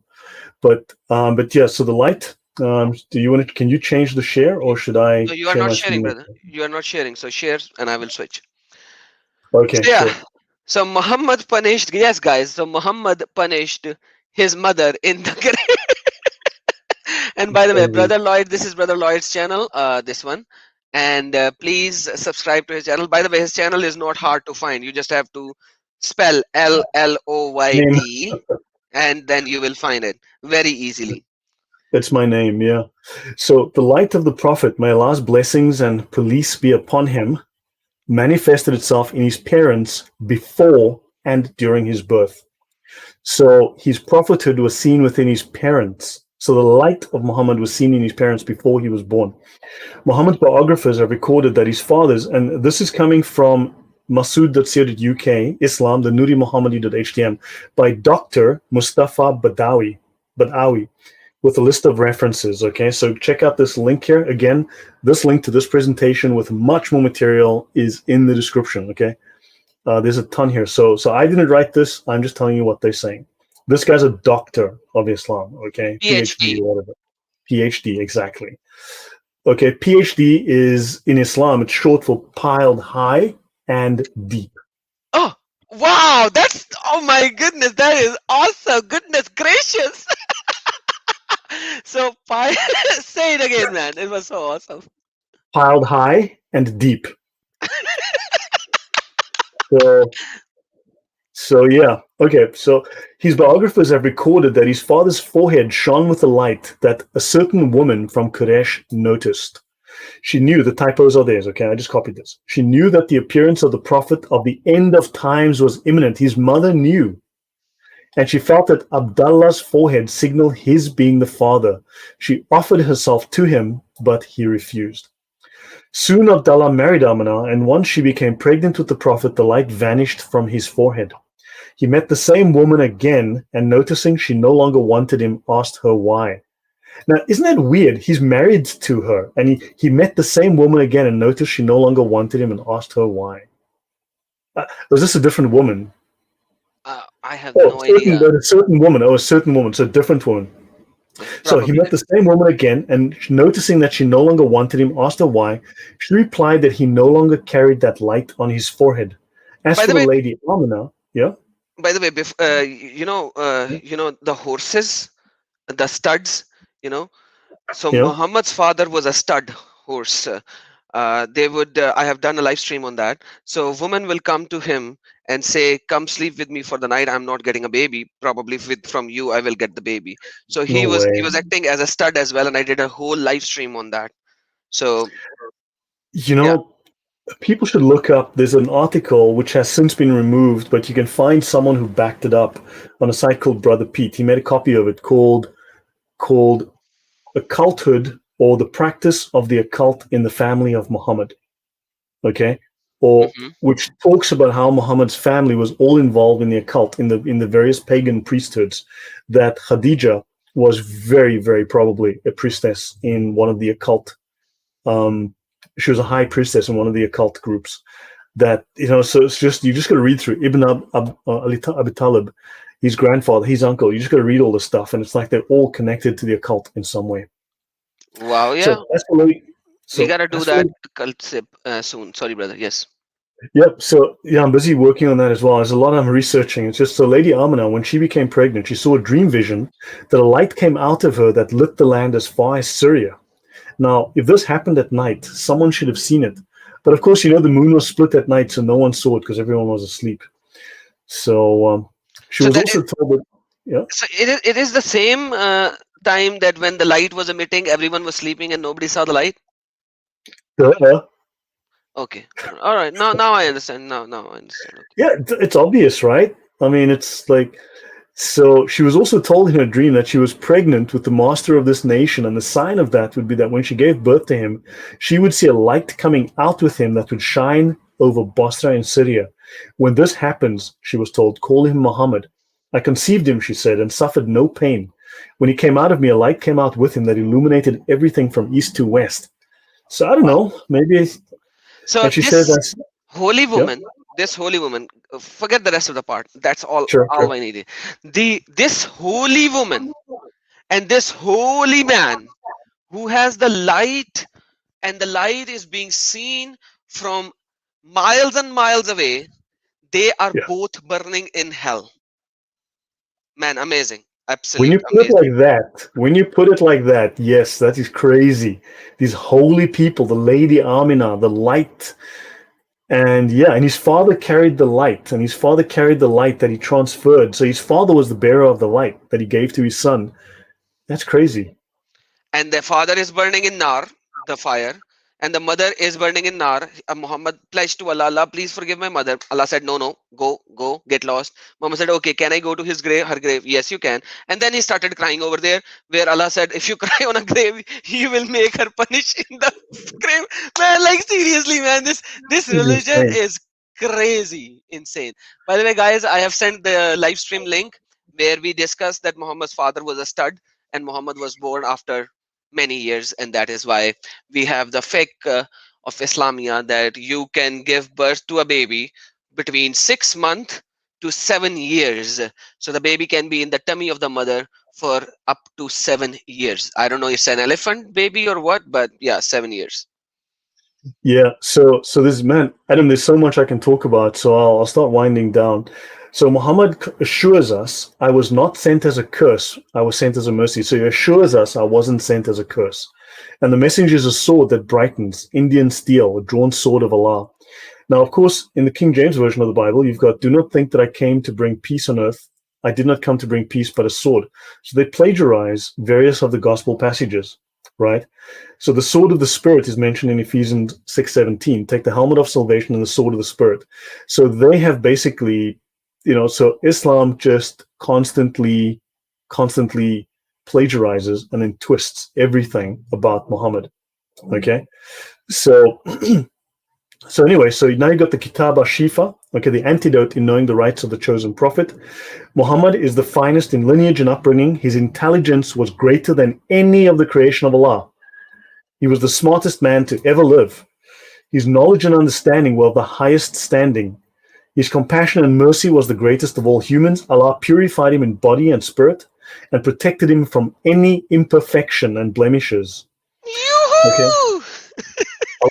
But yeah. So the light. Do you want to? Can you change the share, or should I No, you are share not my sharing, screen? brother. You are not sharing. So share and I will switch. Okay, So yeah. sure. So Muhammad punished, yes, guys. So Muhammad punished his mother in the grave. And by the way, Crazy. brother Lloyd, this is brother Lloyd's channel. This one. And please subscribe to his channel. By the way, his channel is not hard to find. You just have to spell Name. LLOYD, and then you will find it very easily. That's my name. Yeah. So the light of the Prophet, may Allah's blessings and police be upon him, manifested itself in his parents before and during his birth. So his prophethood was seen within his parents. So the light of Muhammad was seen in his parents before he was born. Muhammad's biographers have recorded that his fathers, and this is coming from Masood.co.uk, Islam, the NuriMuhammadi.htm, by Dr. Mustafa Badawi, with a list of references. Okay, so check out this link here. Again, this link to this presentation with much more material is in the description. Okay, there's a ton here. So I didn't write this. I'm just telling you what they're saying. This guy's a doctor of Islam. Okay, PhD PhD. or whatever. PhD, exactly. Okay, PhD is in Islam. It's short for piled high and deep. Oh, wow. Oh my goodness. That is awesome. Goodness gracious. So, say it again, man. It was so awesome. Piled high and deep. So So yeah, okay. So his biographers have recorded that his father's forehead shone with a light that a certain woman from Quraysh noticed. She knew the typos are theirs. Okay, I just copied this. She knew that the appearance of the prophet of the end of times was imminent. His mother knew, and she felt that Abdallah's forehead signaled his being the father. She offered herself to him, but he refused. Soon Abdallah married Amina, and once she became pregnant with the prophet, the light vanished from his forehead. He met the same woman again, and noticing she no longer wanted him, asked her why. Now, isn't that weird? He's married to her, and he met the same woman again and noticed she no longer wanted him and asked her why. Was this a different woman? I have Oh, no idea. a certain woman. Oh, a certain woman. So a different woman. So he met Probably. the same woman again, and noticing that she no longer wanted him, asked her why. She replied that he no longer carried that light on his forehead. As By for the the way, lady Amina, yeah, the horses, the studs, you know. So yeah. Muhammad's father was a stud horse. They would. I have done a live stream on that. So a woman will come to him and say, "Come sleep with me for the night. I'm not getting a baby. Probably from you, I will get the baby." So No he way. was acting as a stud as well, and I did a whole live stream on that. So You yeah. know, people should look up. There's an article which has since been removed, but you can find someone who backed it up on a site called Brother Pete. He made a copy of it called called occulthood, or the practice of the occult in the family of Muhammad. Okay, or Hmm. which talks about how Muhammad's family was all involved in the occult, in the various pagan priesthoods. That Khadija was very, very probably a priestess in one of the occult. Um, she was a high priestess in one of the occult groups. That, so it's just, you just got to read through Ibn Abi Talib, his grandfather, his uncle. You just got to read all this stuff, and it's like they're all connected to the occult in some way. Wow, So yeah, that's for Lady. we So gotta do that's for that Lady. cult sip soon. Sorry, brother. Yes. Yep. So yeah, I'm busy working on that as well. There's a lot I'm researching. It's just, so Lady Amina, when she became pregnant, she saw a dream vision that a light came out of her that lit the land as far as Syria. Now, if this happened at night, someone should have seen it. But of course, the moon was split at night, so no one saw it because everyone was asleep. So she So was that also told that, yeah, so it is the same time that when the light was emitting, everyone was sleeping and nobody saw the light. uh, Okay, all right. Now I understand. Now I understand. Okay. yeah, it's obvious, right? I mean, it's like, so she was also told in her dream that she was pregnant with the master of this nation, and the sign of that would be that when she gave birth to him, she would see a light coming out with him that would shine over Basra in Syria. When this happens, she was told, call him Muhammad. I conceived him, she said, and suffered no pain. When he came out of me, a light came out with him that illuminated everything from east to west. So I don't Wow. know, maybe. So And she says this that's, holy yeah, woman, this holy woman, forget the rest of the part. That's all. sure, All sure. I needed. This holy woman and this holy man who has the light, and the light is being seen from miles and miles away. They are Yeah. both burning in hell. Man, amazing. When Absolute you put it amazing. like that, yes, that is crazy. These holy people, the Lady Amina, the light, and yeah, and his father carried the light, and his father carried the light that he transferred. So his father was the bearer of the light that he gave to his son. That's crazy. And the father is burning in nar, the fire, and the mother is burning in nar. Muhammad pledged to Allah, Allah, please forgive my mother. Allah said, no, no, go, get lost. Muhammad said, okay, can I go to his grave, her grave? Yes, you can. And then he started crying over there, where Allah said, if you cry on a grave, you will make her punish in the grave. Man, like seriously, man, this This is religion insane. is crazy, insane. By the way, guys, I have sent the live stream link where we discussed that Muhammad's father was a stud and Muhammad was born after many years, and that is why we have the fake of Islamia that you can give birth to a baby between 6 months to 7 years. So the baby can be in the tummy of the mother for up to 7 years. I don't know if it's an elephant baby or what, but yeah, 7 years. Yeah, so this, man, Adam, there's so much I can talk about, so I'll start winding down. So Muhammad assures us, I was not sent as a curse, I was sent as a mercy. So he assures us I wasn't sent as a curse. And the message is a sword that brightens, Indian steel, a drawn sword of Allah. Now, of course, in the King James Version of the Bible, you've got, do not think that I came to bring peace on earth. I did not come to bring peace, but a sword. So they plagiarize various of the gospel passages, right? So the sword of the Spirit is mentioned in Ephesians 6:17. Take the helmet of salvation and the sword of the Spirit. So they have basically, so Islam just constantly plagiarizes and then twists everything about Muhammad. Okay. So so anyway, so now you got the Kitab Shifa, okay, the antidote in knowing the rights of the chosen prophet. Muhammad is the finest in lineage and upbringing. His intelligence was greater than any of the creation of Allah. He was the smartest man to ever live. His knowledge and understanding were of the highest standing. His compassion and mercy was the greatest of all humans. Allah purified him in body and spirit and protected him from any imperfection and blemishes. Okay. Yoo-hoo!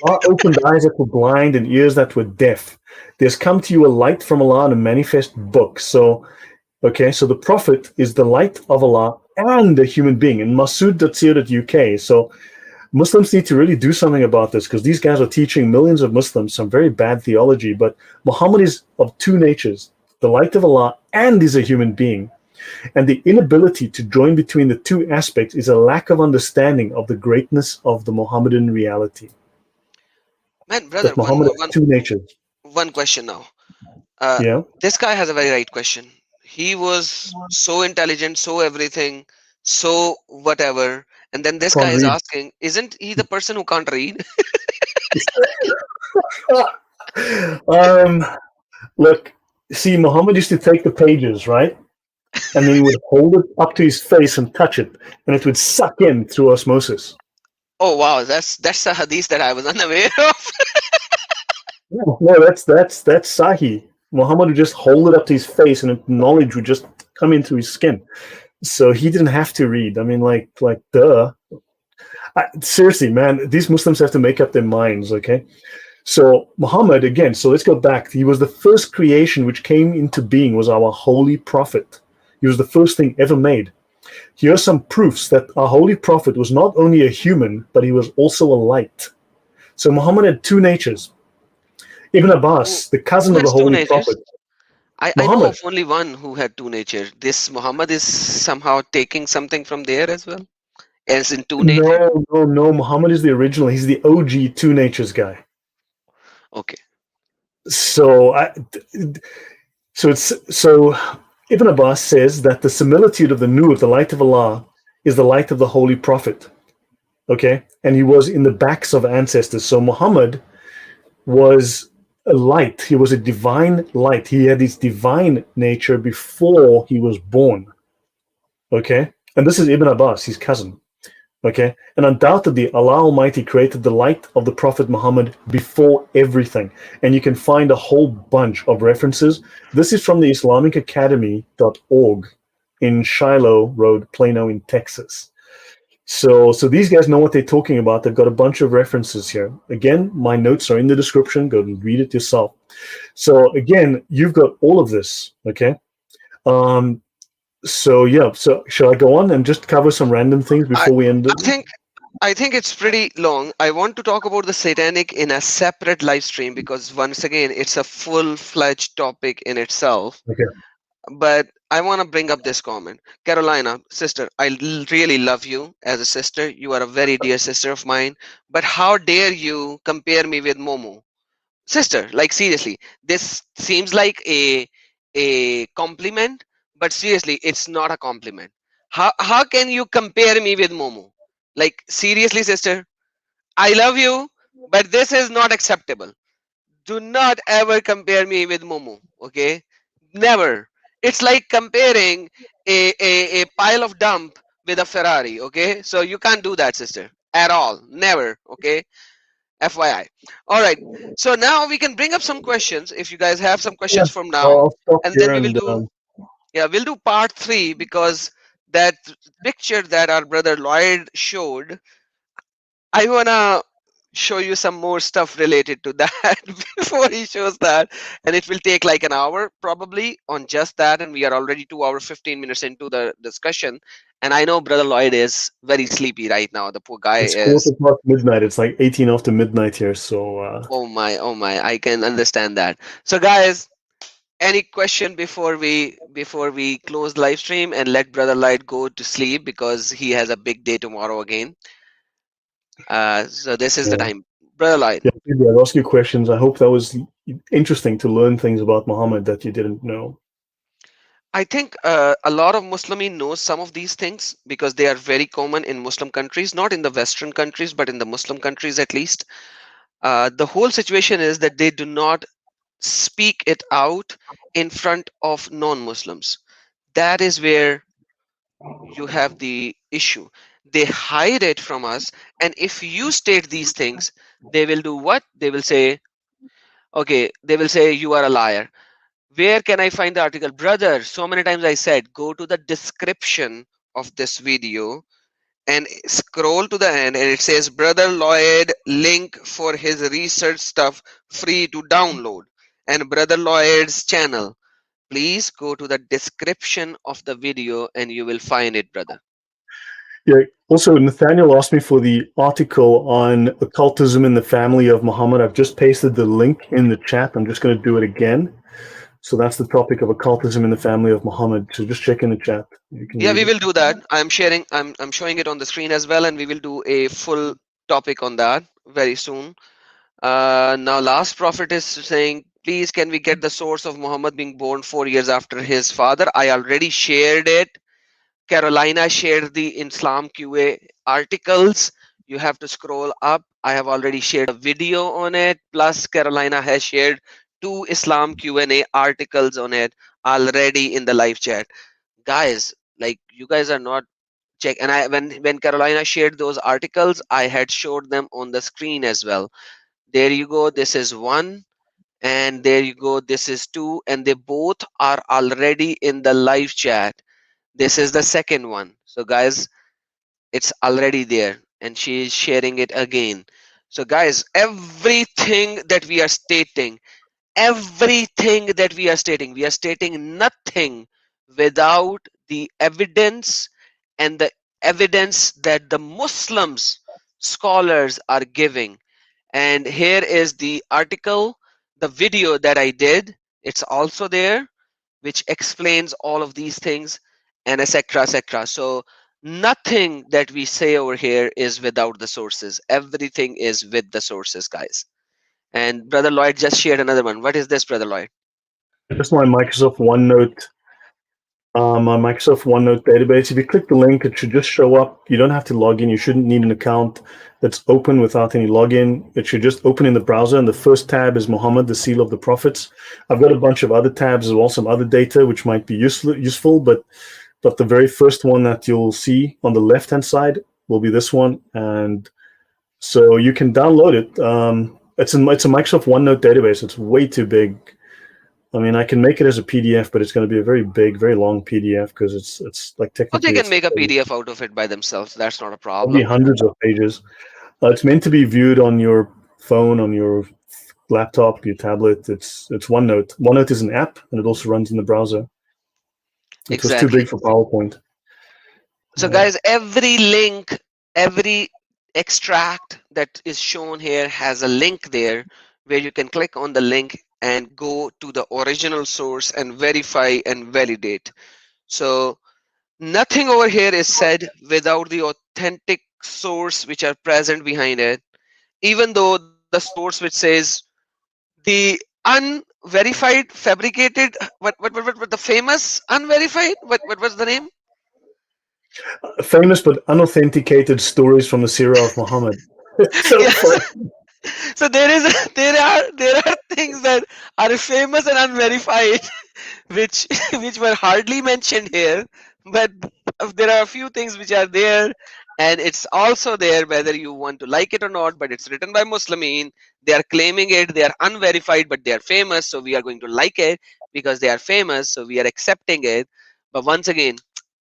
Allah opened eyes that were blind and ears that were deaf. There's come to you a light from Allah and a manifest book. So, okay, so the Prophet is the light of Allah and a human being. In Masood.co.uk. So Muslims need to really do something about this, because these guys are teaching millions of Muslims some very bad theology. But Muhammad is of two natures, the light of Allah and is a human being. And the inability to join between the two aspects is a lack of understanding of the greatness of the Muhammadan reality. Man, brother, That Muhammad has two natures. one question now. Uh, Yeah. this guy has a very right question. He was so intelligent, so everything, So whatever. And then this guy Can't is read. asking, isn't he the person who can't read? um, look, see, Muhammad used to take the pages, right? And then he would hold it up to his face and touch it, and it would suck in through osmosis. Oh wow, that's a hadith that I was unaware of. No, no, that's Sahi. Muhammad would just hold it up to his face, and knowledge would just come in through his skin. So he didn't have to read. I mean, duh. Seriously, man, these Muslims have to make up their minds, okay? So Muhammad, again, so let's go back. He was the first creation which came into being, was our holy prophet. He was the first thing ever made. Here are some proofs that our holy prophet was not only a human, but he was also a light. So Muhammad had two natures. Ibn Who, Abbas, the who cousin of the has two holy natures? prophet, I know Muhammad. of only one who had two natures. This Muhammad is somehow taking something from there as well, as in two nature. No, no, no. Muhammad is the original. He's the OG two natures guy. Okay. So I, so Ibn Abbas says that the similitude of the nur, the light of Allah, is the light of the holy prophet. Okay, and he was in the backs of ancestors. So Muhammad was a light. He was a divine light. He had his divine nature before he was born. Okay, and this is Ibn Abbas, his cousin. Okay, and undoubtedly, Allah Almighty created the light of the Prophet Muhammad before everything. And you can find a whole bunch of references. This is from the IslamicAcademy.org in Shiloh Road, Plano, in Texas. So these guys know what they're talking about. They've got a bunch of references here. Again, my notes are in the description. Go and read it yourself. So again, you've got all of this. Okay. Um, so yeah. So shall I go on and just cover some random things I before we end I it? think I think it's pretty long. I want to talk about the satanic in a separate live stream because once again it's a full-fledged topic in itself. Okay. But I want to bring up this comment. Carolina, sister, really love you as a sister. You are a very dear sister of mine. But how dare you compare me with Momo? Sister, like seriously, this seems like a compliment, but seriously, it's not a compliment. How can you compare me with Momo? Like seriously, sister, I love you, but this is not acceptable. Do not ever compare me with Momo, okay? Never. It's like comparing a pile of dump with a Ferrari, okay? So you can't do that, sister, at all. Never, okay? FYI. All right. So now we can bring up some questions if you guys have some Yeah. questions from now, I'll stop and then here we will and do, yeah, we'll do part three because that picture that our brother Lloyd showed, I wanna show you some more stuff related to that before he shows that, and it will take like an hour probably on just that, and we are already 2 hours 15 minutes into the discussion, and I know brother Lloyd is very sleepy right now. The poor guy it's is. quarter past midnight. It's like 18 after midnight here. So Oh my, I can understand that. So guys, any question before we close live stream and let brother Light go to sleep because he has a big day tomorrow again. So this is the yeah, time, brother Light. yeah. Maybe I'll ask you questions. I hope that was interesting to learn things about Muhammad that you didn't know. I think a lot of Muslimi knows some of these things because they are very common in Muslim countries, not in the Western countries, but in the Muslim countries at least. The whole situation is that they do not speak it out in front of non-Muslims. That is where you have the issue. They hide it from us, and if you state these things, they will do what? They will say, okay, they will say you are a liar. Where can I find the article? Brother, so many times I said, go to the description of this video and scroll to the end, and it says Brother Lloyd link for his research stuff free to download, and Brother Lloyd's channel. Please go to the description of the video and you will find it, brother. Yeah. Also, Nathaniel asked me for the article on occultism in the family of Muhammad. I've just pasted the link in the chat. I'm just going to do it again. So that's the topic of occultism in the family of Muhammad. So just check in the chat. You can Yeah, read we it. will do that. I'm sharing, I'm showing it on the screen as well, and we will do a full topic on that very soon. Now last prophet is saying, please can we get the source of Muhammad being born 4 years after his father? I already shared it Carolina shared the Islam QA articles. You have to scroll up. I have already shared a video on it. Plus, Carolina has shared two Islam Q&A articles on it already in the live chat. Guys, like you guys are not check. And I when Carolina shared those articles, I had showed them on the screen as well. There you go. This is one, and there you go. This is two, and they both are already in the live chat. This is the second one. So guys, it's already there, and she is sharing it again. So guys, everything that we are stating nothing without the evidence, and the evidence that the Muslims scholars are giving. And here is the article, the video that I did, it's also there, which explains all of these things, and etc etc. So nothing that we say over here is without the sources. Everything is with the sources, guys. And brother Lloyd just shared another one. What is this, brother Lloyd? Just my Microsoft OneNote database. If you click the link, it should just show up. You don't have to log in. You shouldn't need an account that's open without any login. It should just open in the browser. And the first tab is Muhammad, the seal of the prophets. I've got a bunch of other tabs as well, some other data which might be useful, but the very first one that you'll see on the left-hand side will be this one. And so you can download it. It's a Microsoft OneNote database. It's way too big. I mean, I can make it as a PDF, but it's going to be a very big, very long PDF because it's like Oh, they technically can it's make a PDF out of it by themselves. That's not a probably problem. hundreds of pages. It's meant to be viewed on your phone, on your laptop, your tablet. It's OneNote. OneNote is an app, and it also runs in the browser. It's just too big Exactly. for PowerPoint. So guys, every link, every extract that is shown here has a link there where you can click on the link and go to the original source and verify and validate. So nothing over here is said without the authentic source which are present behind it. Even though the source which says the unverified, fabricated, what the famous unverified, what was the name? Famous but unauthenticated stories from the Sirah of Muhammad. It's so Yeah. funny. So there are things that are famous and unverified, which which were hardly mentioned here, but there are a few things which are there, and it's also there whether you want to like it or not. But it's written by Muslimin. They are claiming it. They are unverified, but they are famous, so we are going to like it because they are famous. So we are accepting it. But once again,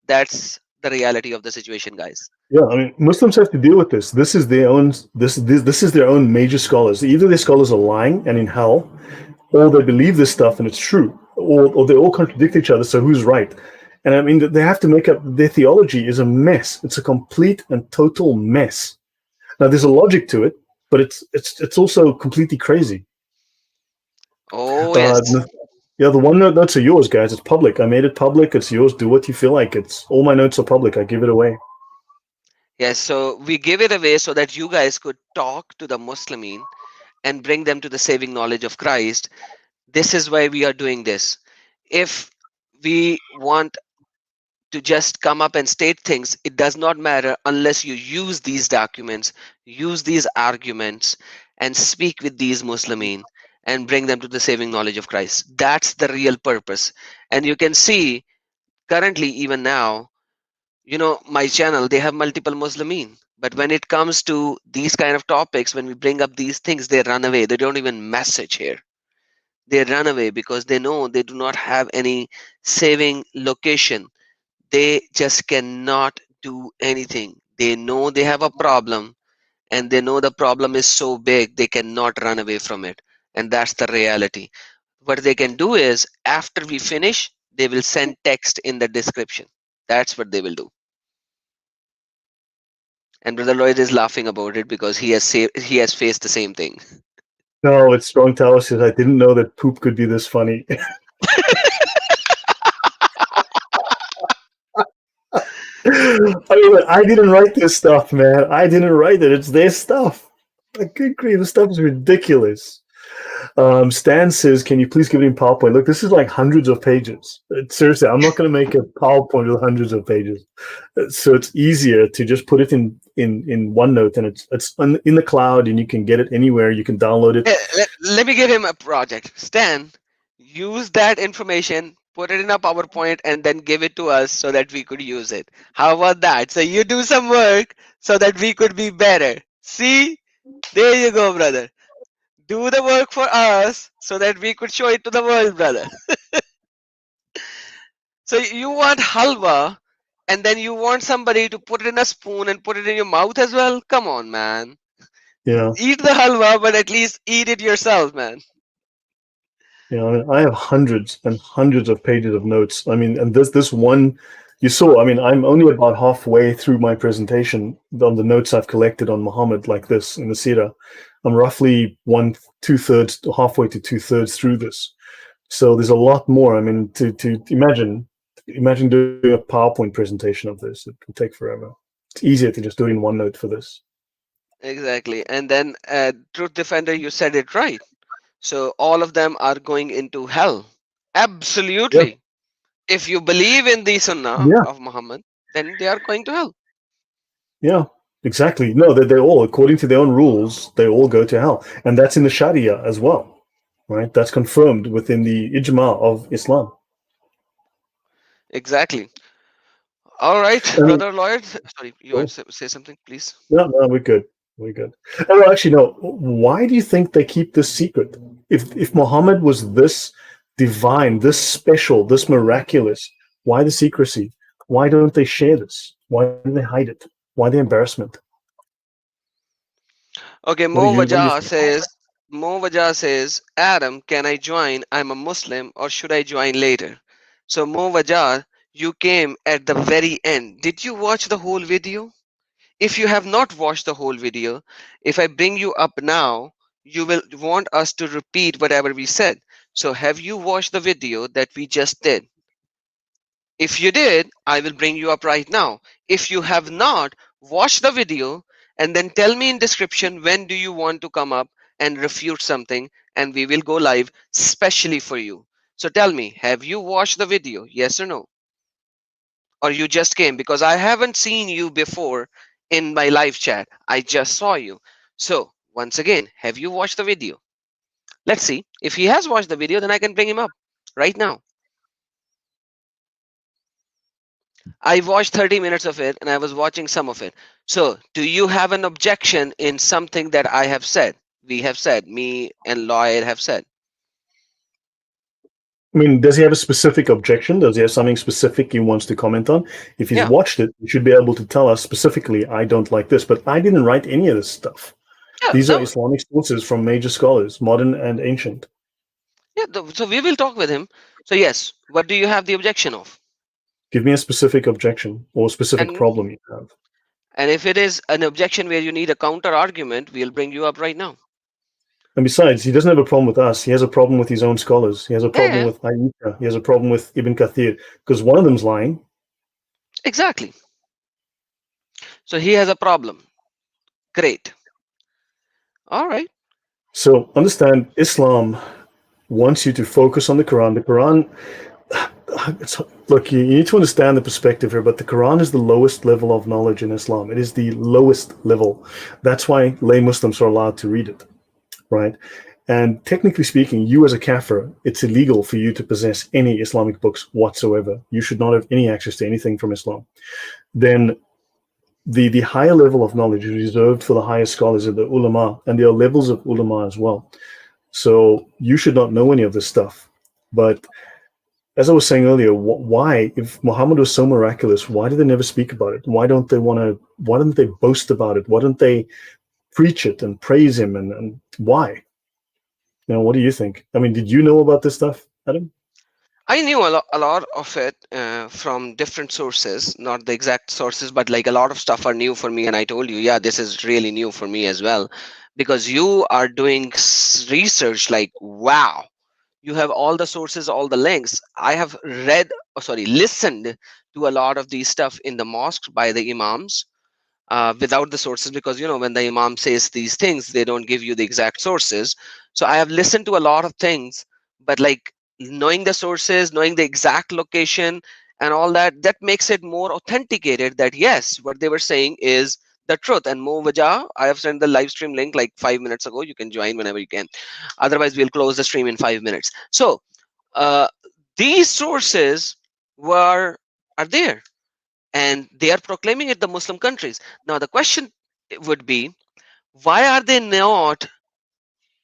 that's the reality of the situation, guys. Yeah, I mean, Muslims have to deal with this. This is their own. This is their own major scholars. Either their scholars are lying and in hell, or they believe this stuff and it's true, or they all contradict each other. So who's right? And I mean, they have to make up. Their theology is a mess. It's a complete and total mess. Now, there's a logic to it, but it's also completely crazy. Oh Uh, yes. yeah, the one notes are yours, guys. It's public. I made it public. It's yours. Do what you feel like. It's all my notes are public. I give it away. Yes, so we give it away so that you guys could talk to the Muslimin and bring them to the saving knowledge of Christ. This is why we are doing this. If we want to just come up and state things, it does not matter unless you use these documents, use these arguments, and speak with these Muslimin and bring them to the saving knowledge of Christ. That's the real purpose. And you can see currently, even now, my channel, they have multiple Muslimin. But when it comes to these kind of topics, when we bring up these things, they run away. They don't even message here. They run away because they know they do not have any saving location. They just cannot do anything. They know they have a problem, and they know the problem is so big they cannot run away from it. And that's the reality. What they can do is after we finish, they will send text in the description. That's what they will do. And brother Lloyd is laughing about it because he has faced the same thing. No, it's strong tower says I didn't know that poop could be this funny. I mean, I didn't write this stuff, man. I didn't write it. It's their stuff. Like, good grief, this stuff is ridiculous. Stan says, "Can you please give it in PowerPoint?" Look, this is like hundreds of pages. Seriously, I'm not going to make a PowerPoint with hundreds of pages. So it's easier to just put it in OneNote, and in the cloud, and you can get it anywhere. You can download it. Let me give him a project. Stan, use that information, put it in a PowerPoint, and then give it to us so that we could use it. How about that? So you do some work so that we could be better. See? There you go, brother. Do the work for us so that we could show it to the world, brother. So you want halwa, and then you want somebody to put it in a spoon and put it in your mouth as well? Come on, man. Yeah, Eat the halwa, but at least eat it yourself, man. I mean, I have hundreds and hundreds of pages of notes. I mean, and this one you saw. I mean, I'm only about halfway through my presentation on the notes I've collected on Muhammad, like this in the Sirah. I'm roughly one two thirds, halfway to two thirds through this. So there's a lot more. I mean, to imagine doing a PowerPoint presentation of this. It would take forever. It's easier to just do it in OneNote for this. Exactly. And then, Truth Defender, you said it right. So all of them are going into hell. Yeah, Absolutely. If you believe in the Sunnah yeah, of Muhammad, then they are going to hell. yeah. Exactly. No, they all, according to their own rules, they all go to hell, and that's in the Sharia as well, right? That's confirmed within the ijma of Islam. Exactly. All right, I mean, brother Lloyd. Sorry, you want oh, to say something, please? no, no, we're good. We're good. Oh, well, actually, no. Why do you think they keep this secret? If Muhammad was this divine, this special, this miraculous, why the secrecy? Why don't they share this? Why do they hide it? Why the embarrassment? Okay, What do you think? Mo Wajah says, Adam, can I join? I'm a Muslim, or should I join later? So Mo Wajah, you came at the very end. Did you watch the whole video? If you have not watched the whole video, if I bring you up now, you will want us to repeat whatever we said. So have you watched the video that we just did? If you did, I will bring you up right now. If you have not, watch the video and then tell me in description when do you want to come up and refute something, and we will go live specially for you. So tell me, have you watched the video? Yes or no? Or you just came? Because I haven't seen you before in my live chat. I just saw you. So once again, have you watched the video? Let's see. If he has watched the video, then I can bring him up right now. I watched 30 minutes of it and I was watching some of it. So, do you have an objection in something that I have said? We have said, me and Lloyd have said. I mean, does he have a specific objection? Does he have something specific he wants to comment on? If he's Yeah, watched it, he should be able to tell us specifically, I don't like this. But I didn't write any of this stuff. yeah, These are no, Islamic sources from major scholars, modern and ancient. yeah. So we will talk with him. So yes, what do you have the objection of? Give me a specific objection or specific And problem you have. and if it is an objection where you need a counter argument, we'll bring you up right now. And besides, he doesn't have a problem with us. He has a problem with his own scholars. He has a Yeah, problem yeah, with Aisha. He has a problem with Ibn Kathir because one of them's lying. exactly. So he has a problem. Great. All right. So understand, Islam wants you to focus on the Quran. The Quran, look, you need to understand the perspective here, but the Quran is the lowest level of knowledge in Islam. It is the lowest level. That's why lay Muslims are allowed to read it, right? And technically speaking, you as a kafir, it's illegal for you to possess any Islamic books whatsoever. You should not have any access to anything from Islam. Then the higher level of knowledge is reserved for the higher scholars of the ulama, and there are levels of ulama as well. So you should not know any of this stuff. But as I was saying earlier, why, if Muhammad was so miraculous, why did they never speak about it? Why don't they want to? Why don't they boast about it? Why don't they preach it and praise him? And why? What do you think? I mean, did you know about this stuff, Adam? I knew a lot of it from different sources, not the exact sources, but like a lot of stuff are new for me. And I told you, yeah, this is really new for me as well, because you are doing research like, wow, you have all the sources, all the links. I have read, oh, sorry, listened to a lot of these stuff in the mosques by the imams. without the sources, because when the imam says these things, they don't give you the exact sources. So I have listened to a lot of things, but like knowing the sources, knowing the exact location and all that, that makes it more authenticated that yes, what they were saying is the truth. And Mo Wajah, I have sent the live stream link like 5 minutes ago. You can join whenever you can. Otherwise, we'll close the stream in 5 minutes. So uh, these sources were are there, and they are proclaiming it the Muslim countries. Now the question would be, why are they not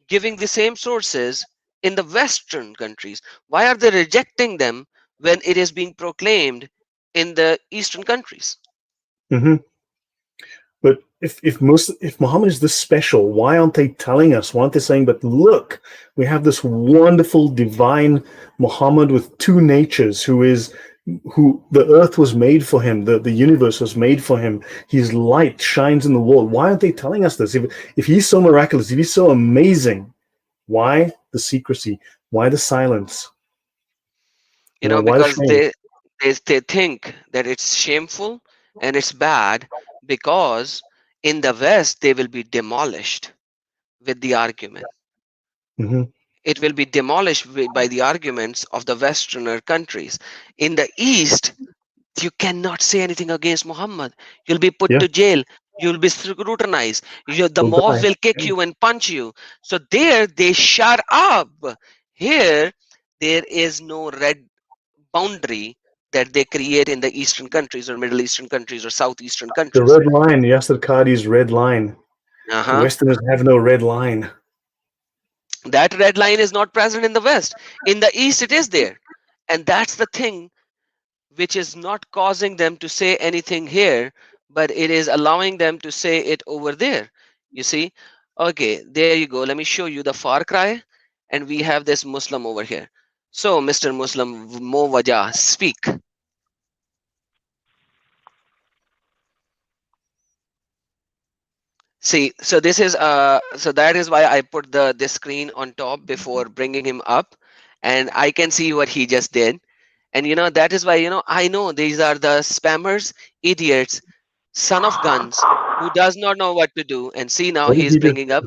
giving the same sources in the Western countries? Why are they rejecting them when it is being proclaimed in the Eastern countries? Hmm. But if Muhammad is this special, why aren't they telling us? Why aren't they saying, "But look, we have this wonderful divine Muhammad with two natures, who the earth was made for him, the universe was made for him. His light shines in the world." Why aren't they telling us this? If he's so miraculous, if he's so amazing, why the secrecy? Why the silence? Why the Because shame? they think that it's shameful and it's bad, because in the West they will be demolished with the argument. Hmm. It will be demolished by the arguments of the Westerner countries. In the East, you cannot say anything against Muhammad. You'll be put Yeah, to jail. You'll be scrutinized. The we'll mob die. will kick Yeah. you and punch you. So there, they shut up. Here, there is no red boundary that they create in the Eastern countries or Middle Eastern countries or Southeastern The countries. red line, Yasser Qadi's red line. The Uh-huh. Westerners have no red line. That red line is not present in the West. In the East, it is there. And that's the thing which is not causing them to say anything here, but it is allowing them to say it over there. You see? Okay, there you go. Let me show you the Far Cry, and we have this Muslim over here. So, Mr. Muslim Mo Wajah, speak. See, so this is so that is why I put this screen on top before bringing him up, and I can see what he just did. And that is why I know these are the spammers, idiots, son of guns, who does not know what to do. And see, now What did he's he do? bringing up,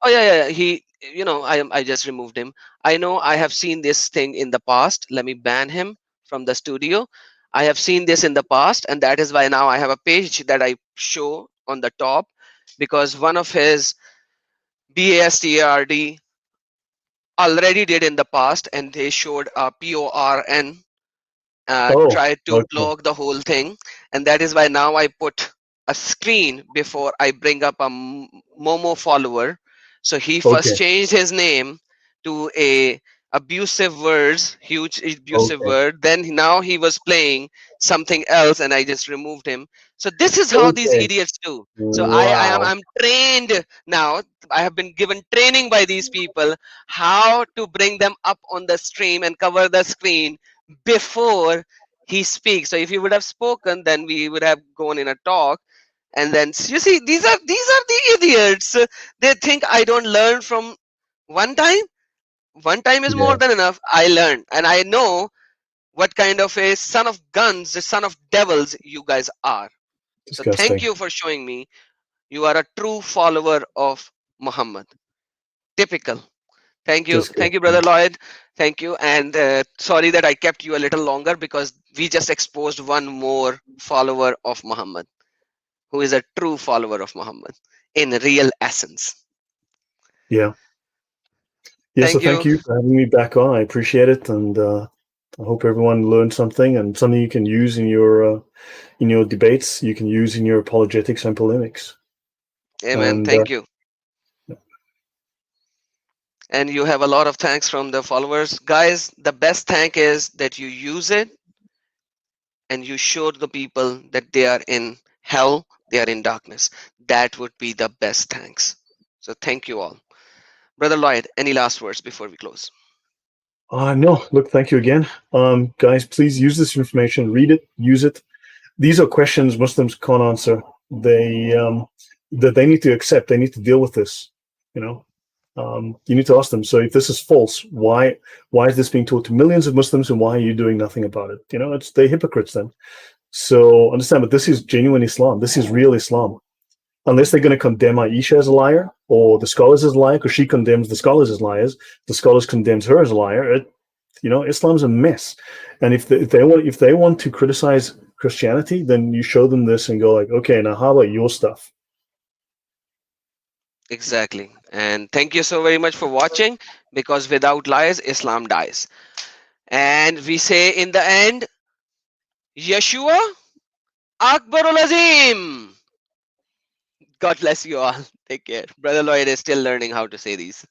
oh yeah, he, I just removed him. I know I have seen this thing in the past. Let me ban him from the studio. I have seen this in the past, and that is why now I have a page that I show on the top, because one of his BASTARD already did in the past, and they showed a PORN, Oh, tried to okay, block the whole thing. And that is why now I put a screen before I bring up a Momo follower. So he first okay, changed his name to a abusive words, huge abusive okay, word. Then now he was playing something else, and I just removed him. So this is how these okay. idiots do. So Wow. I'm trained now. I have been given training by these people how to bring them up on the stream and cover the screen before he speaks. So if he would have spoken, then we would have gone in a talk. And then you see, these are the idiots. They think I don't learn from one time. One time is more Yeah, than enough. I learn, and I know what kind of a son of guns, a son of devils you guys are. So thank disgusting. you for showing me you are a true follower of Muhammad. Typical. Thank you, brother Disgusting. Lloyd. Thank you, and sorry that I kept you a little longer, because we just exposed one more follower of Muhammad, who is a true follower of Muhammad in real essence. Yeah. Yeah, so Thank thank you. you for having me back on. I appreciate it, and I hope everyone learned something and something you can use in your debates. You can use in your apologetics and polemics. Amen. And Thank you. And you have a lot of thanks from the followers, guys. The best thank is that you use it and you showed the people that they are in hell, they are in darkness. That would be the best thanks. So thank you all. Brother Lloyd, any last words before we close? no, look, thank you again, guys. Please use this information, read it, use it. These are questions Muslims can't answer. That they need to accept. They need to deal with this. You know, you need to ask them. So if this is false, why is this being taught to millions of Muslims, and why are you doing nothing about it? They're hypocrites then. So understand, but this is genuine Islam. This is real Islam. Unless they're going to condemn Aisha as a liar or the scholars as a liar, because she condemns the scholars as liars, the scholars condemns her as a liar. Islam's a mess. And if they want to criticize Christianity, then you show them this and go like, okay, now how about your stuff? Exactly. And thank you so very much for watching, because without lies, Islam dies. And we say in the end, Yeshua Akbarul Azim. God bless you all. Take care. Brother Lloyd is still learning how to say these.